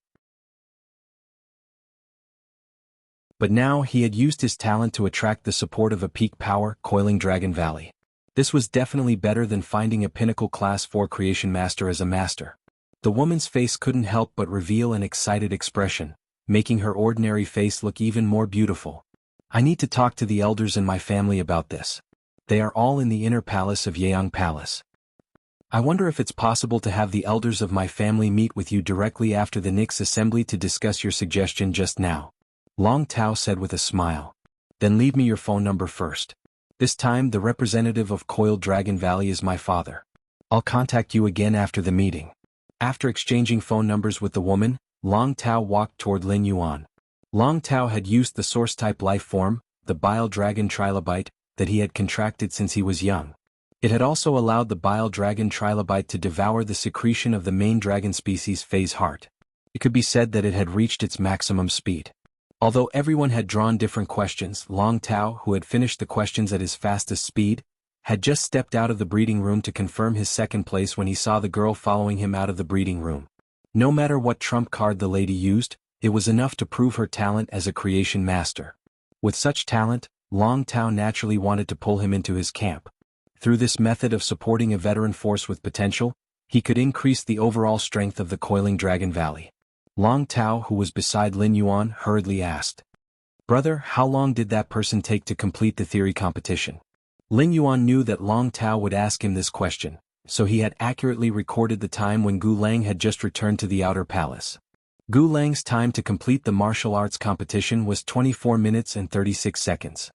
But now he had used his talent to attract the support of a peak power, Coiling Dragon Valley. This was definitely better than finding a pinnacle class 4 creation master as a master. The woman's face couldn't help but reveal an excited expression, making her ordinary face look even more beautiful. I need to talk to the elders in my family about this. They are all in the inner palace of Yeong Palace. I wonder if it's possible to have the elders of my family meet with you directly after the Nix assembly to discuss your suggestion just now. Long Tao said with a smile. Then leave me your phone number first. This time the representative of Coiled Dragon Valley is my father. I'll contact you again after the meeting. After exchanging phone numbers with the woman, Long Tao walked toward Lin Yuan. Long Tao had used the source-type life form, the Bile Dragon Trilobite, that he had contracted since he was young. It had also allowed the Bile Dragon Trilobite to devour the secretion of the main dragon species Phase Heart. It could be said that it had reached its maximum speed. Although everyone had drawn different questions, Long Tao, who had finished the questions at his fastest speed, had just stepped out of the breeding room to confirm his second place when he saw the girl following him out of the breeding room. No matter what trump card the lady used, it was enough to prove her talent as a creation master. With such talent, Long Tao naturally wanted to pull him into his camp. Through this method of supporting a veteran force with potential, he could increase the overall strength of the Coiling Dragon Valley. Long Tao, who was beside Lin Yuan, hurriedly asked, "Brother, how long did that person take to complete the theory competition?" Lin Yuan knew that Long Tao would ask him this question, so he had accurately recorded the time when Gu Lang had just returned to the outer palace. Gu Lang's time to complete the martial arts competition was 24 minutes and 36 seconds.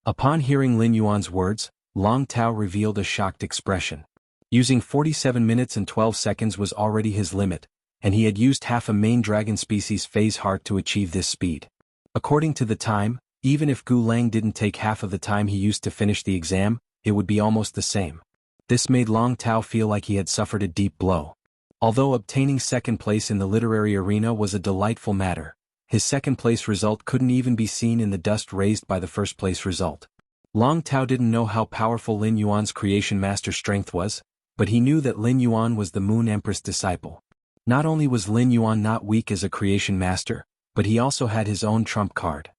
Upon hearing Lin Yuan's words, Long Tao revealed a shocked expression. Using 47 minutes and 12 seconds was already his limit, and he had used half a main dragon species phase heart to achieve this speed. According to the time, even if Gu Lang didn't take half of the time he used to finish the exam, it would be almost the same. This made Long Tao feel like he had suffered a deep blow. Although obtaining second place in the literary arena was a delightful matter, his second place result couldn't even be seen in the dust raised by the first place result. Long Tao didn't know how powerful Lin Yuan's creation master strength was, but he knew that Lin Yuan was the Moon Empress disciple. Not only was Lin Yuan not weak as a creation master, but he also had his own trump card.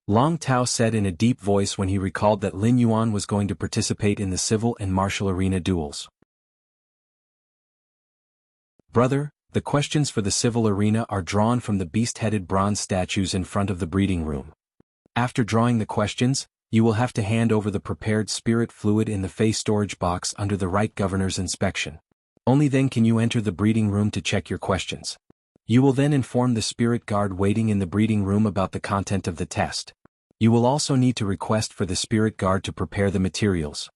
Long Tao said in a deep voice when he recalled that Lin Yuan was going to participate in the civil and martial arena duels. Brother, the questions for the civil arena are drawn from the beast-headed bronze statues in front of the breeding room. After drawing the questions, you will have to hand over the prepared spirit fluid in the face storage box under the right governor's inspection. Only then can you enter the breeding room to check your questions. You will then inform the spirit guard waiting in the breeding room about the content of the test. You will also need to request for the spirit guard to prepare the materials.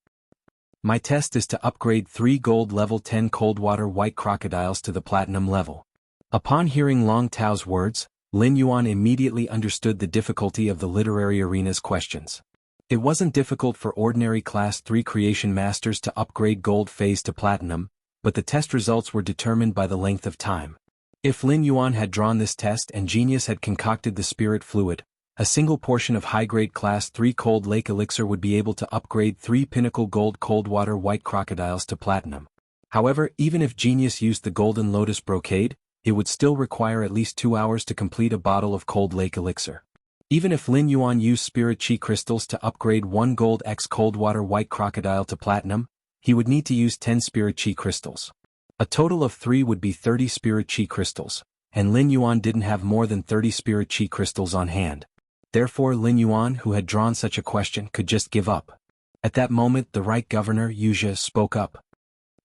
My test is to upgrade 3 gold level 10 cold water white crocodiles to the platinum level. Upon hearing Long Tao's words, Lin Yuan immediately understood the difficulty of the literary arena's questions. It wasn't difficult for ordinary class 3 creation masters to upgrade gold phase to platinum, but the test results were determined by the length of time. If Lin Yuan had drawn this test and Genius had concocted the spirit fluid, a single portion of high-grade class 3 cold lake elixir would be able to upgrade 3 pinnacle gold cold water white crocodiles to platinum. However, even if Genius used the golden lotus brocade, it would still require at least 2 hours to complete a bottle of cold lake elixir. Even if Lin Yuan used spirit chi crystals to upgrade 1 gold X cold water white crocodile to platinum, he would need to use 10 spirit chi crystals. A total of 3 would be 30 spirit chi crystals, and Lin Yuan didn't have more than 30 spirit chi crystals on hand. Therefore Lin Yuan, who had drawn such a question, could just give up. At that moment the right governor, Wuxia, spoke up.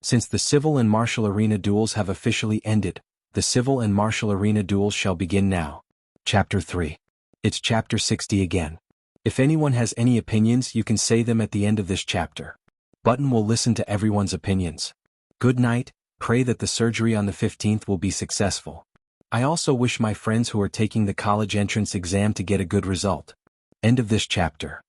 Since the civil and martial arena duels have officially ended, the civil and martial arena duels shall begin now. Chapter 3. It's chapter 60 again. If anyone has any opinions, you can say them at the end of this chapter. Button will listen to everyone's opinions. Good night, pray that the surgery on the 15th will be successful. I also wish my friends who are taking the college entrance exam to get a good result. End of this chapter.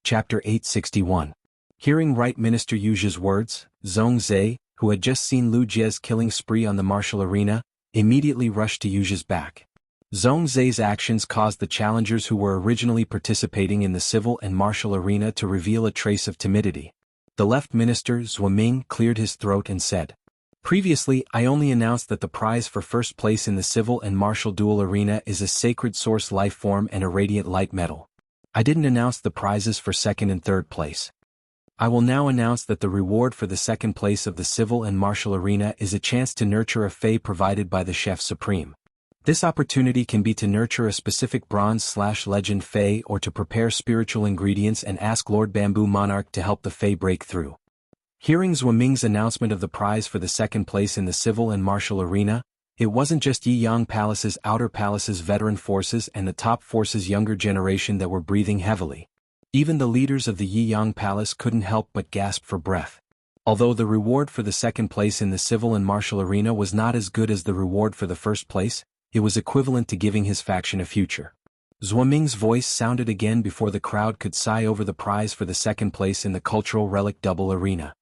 Chapter 861. Hearing Right Minister Wuxia's words, Zhongzhe, who had just seen Lu Jie's killing spree on the martial arena, immediately rushed to Wuxia's back. Zhongzhe's actions caused the challengers who were originally participating in the civil and martial arena to reveal a trace of timidity. The left minister, Zhuoming, cleared his throat and said, "Previously, I only announced that the prize for first place in the civil and martial duel arena is a sacred source life form and a radiant light metal. I didn't announce the prizes for second and third place. I will now announce that the reward for the second place of the civil and martial arena is a chance to nurture a fae provided by the Chef Supreme. This opportunity can be to nurture a specific bronze/legend fae or to prepare spiritual ingredients and ask Lord Bamboo Monarch to help the fae break through." Hearing Zhuoming's announcement of the prize for the second place in the civil and martial arena, it wasn't just Yiyang Palace's outer palace's veteran forces and the top force's younger generation that were breathing heavily. Even the leaders of the Yiyang Palace couldn't help but gasp for breath. Although the reward for the second place in the civil and martial arena was not as good as the reward for the first place, it was equivalent to giving his faction a future. Zhuoming's voice sounded again before the crowd could sigh over the prize for the second place in the cultural relic double arena.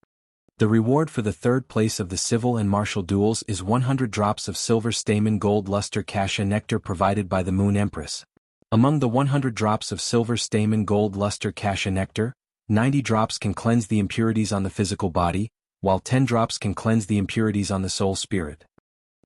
The reward for the third place of the civil and martial duels is 100 drops of silver stamen gold luster kasha nectar provided by the Moon Empress. Among the 100 drops of silver stamen gold luster kasha nectar, 90 drops can cleanse the impurities on the physical body, while 10 drops can cleanse the impurities on the soul spirit.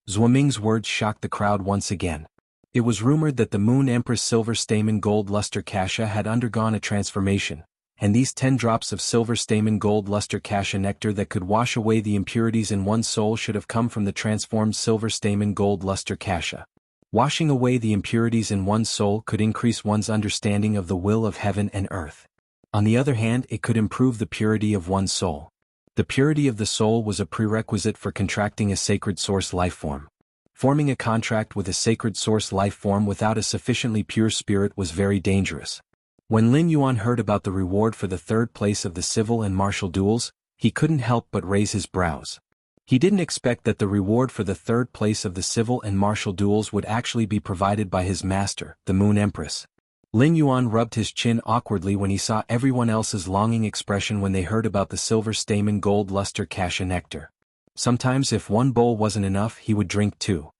Zhuoming's words shocked the crowd once again. It was rumored that the Moon Empress silver stamen gold luster kasha had undergone a transformation, and these 10 drops of silver stamen gold luster kasha nectar that could wash away the impurities in one's soul should have come from the transformed silver stamen gold luster kasha. Washing away the impurities in one's soul could increase one's understanding of the will of heaven and earth. On the other hand, it could improve the purity of one's soul. The purity of the soul was a prerequisite for contracting a sacred source life form. Forming a contract with a sacred source life form without a sufficiently pure spirit was very dangerous. When Lin Yuan heard about the reward for the third place of the civil and martial duels, he couldn't help but raise his brows. He didn't expect that the reward for the third place of the civil and martial duels would actually be provided by his master, the Moon Empress. Lin Yuan rubbed his chin awkwardly when he saw everyone else's longing expression when they heard about the silver stamen gold luster cassia nectar. Sometimes if one bowl wasn't enough, he would drink two.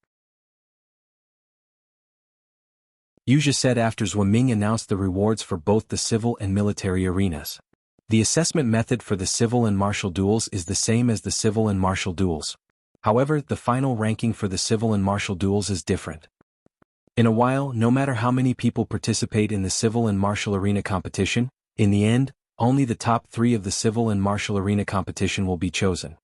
Wuxia said after Zhuo Ming announced the rewards for both the civil and military arenas. The assessment method for the civil and martial duels is the same as the civil and martial duels. However, the final ranking for the civil and martial duels is different. In a while, no matter how many people participate in the civil and martial arena competition, in the end, only the top 3 of the civil and martial arena competition will be chosen.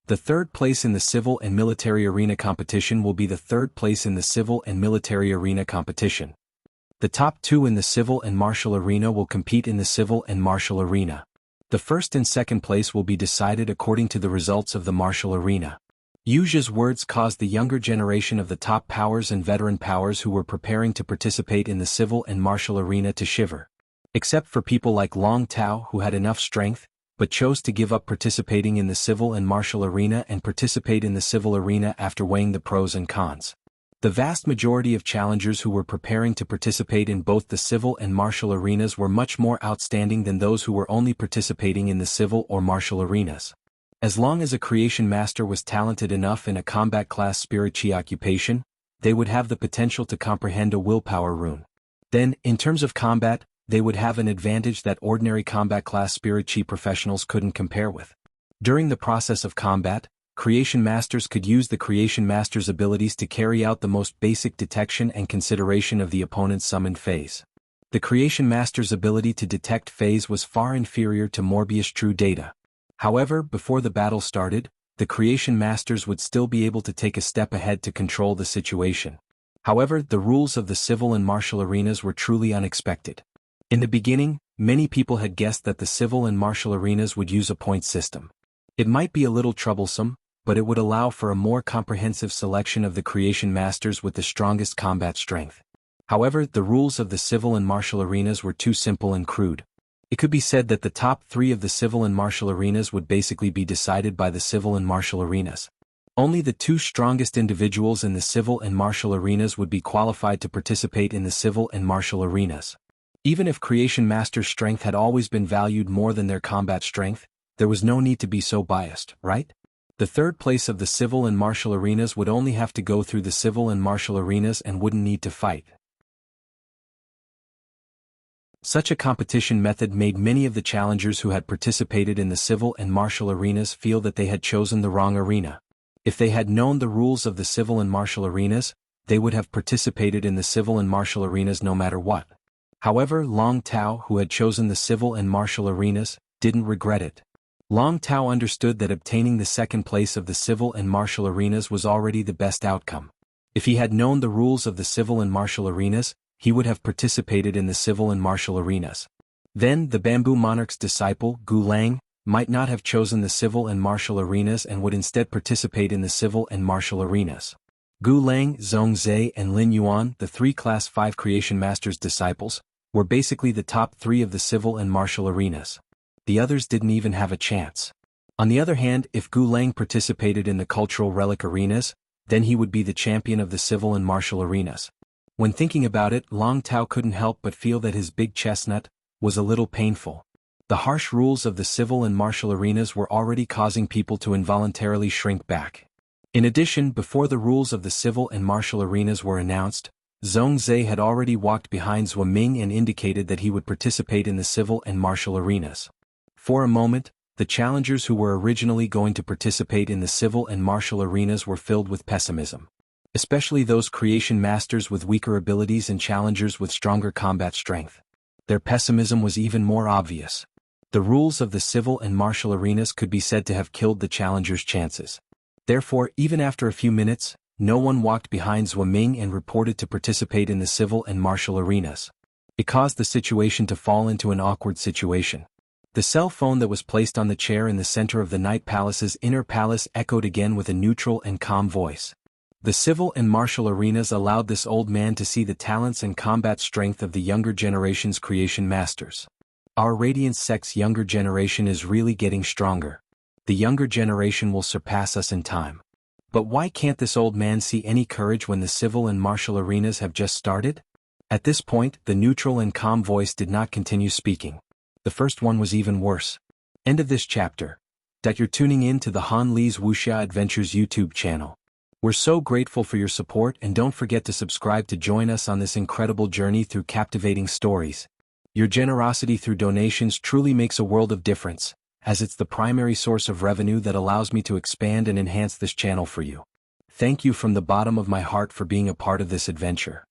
The third place in the civil and military arena competition will be the third place in the civil and military arena competition. The top 2 in the civil and martial arena will compete in the civil and martial arena. The first and second place will be decided according to the results of the martial arena. Wuxia's words caused the younger generation of the top powers and veteran powers who were preparing to participate in the civil and martial arena to shiver. Except for people like Long Tao who had enough strength, but chose to give up participating in the civil and martial arena and participate in the civil arena after weighing the pros and cons. The vast majority of challengers who were preparing to participate in both the civil and martial arenas were much more outstanding than those who were only participating in the civil or martial arenas. As long as a creation master was talented enough in a combat class spirit chi occupation, they would have the potential to comprehend a willpower rune. Then, in terms of combat, they would have an advantage that ordinary combat class spirit chi professionals couldn't compare with. During the process of combat, creation masters could use the creation master's abilities to carry out the most basic detection and consideration of the opponent's summoned phase. The creation master's ability to detect phase was far inferior to Morbius true data. However, before the battle started, the creation masters would still be able to take a step ahead to control the situation. However, the rules of the civil and martial arenas were truly unexpected. In the beginning, many people had guessed that the civil and martial arenas would use a point system. It might be a little troublesome, but it would allow for a more comprehensive selection of the creation masters with the strongest combat strength. However, the rules of the civil and martial arenas were too simple and crude. It could be said that the top 3 of the civil and martial arenas would basically be decided by the civil and martial arenas. Only the 2 strongest individuals in the civil and martial arenas would be qualified to participate in the civil and martial arenas. Even if creation master's strength had always been valued more than their combat strength, there was no need to be so biased, right? The third place of the civil and martial arenas would only have to go through the civil and martial arenas and wouldn't need to fight. Such a competition method made many of the challengers who had participated in the civil and martial arenas feel that they had chosen the wrong arena. If they had known the rules of the civil and martial arenas, they would have participated in the civil and martial arenas no matter what. However, Long Tao, who had chosen the civil and martial arenas, didn't regret it. Long Tao understood that obtaining the second place of the civil and martial arenas was already the best outcome. If he had known the rules of the civil and martial arenas, he would have participated in the civil and martial arenas. Then, the Bamboo Monarch's disciple, Gu Lang, might not have chosen the civil and martial arenas and would instead participate in the civil and martial arenas. Gu Lang, Zhongzhe, and Lin Yuan, the 3 Class 5 Creation Masters' disciples, were basically the top 3 of the civil and martial arenas. The others didn't even have a chance. On the other hand, if Gu Lang participated in the cultural relic arenas, then he would be the champion of the civil and martial arenas. When thinking about it, Long Tao couldn't help but feel that his big chestnut was a little painful. The harsh rules of the civil and martial arenas were already causing people to involuntarily shrink back. In addition, before the rules of the civil and martial arenas were announced, Zhongzhe had already walked behind Zhuo Ming and indicated that he would participate in the civil and martial arenas. For a moment, the challengers who were originally going to participate in the civil and martial arenas were filled with pessimism. Especially those creation masters with weaker abilities and challengers with stronger combat strength. Their pessimism was even more obvious. The rules of the civil and martial arenas could be said to have killed the challengers' chances. Therefore, even after a few minutes, no one walked behind Zhuo Ming and reported to participate in the civil and martial arenas. It caused the situation to fall into an awkward situation. The cell phone that was placed on the chair in the center of the Night Palace's inner palace echoed again with a neutral and calm voice. The civil and martial arenas allowed this old man to see the talents and combat strength of the younger generation's creation masters. Our Radiance Sect's younger generation is really getting stronger. The younger generation will surpass us in time. But why can't this old man see any courage when the civil and martial arenas have just started? At this point, the neutral and calm voice did not continue speaking. The first one was even worse. End of this chapter. You're tuning in to the Han Lee's Wuxia Adventures YouTube channel. We're so grateful for your support, and don't forget to subscribe to join us on this incredible journey through captivating stories. Your generosity through donations truly makes a world of difference, as it's the primary source of revenue that allows me to expand and enhance this channel for you. Thank you from the bottom of my heart for being a part of this adventure.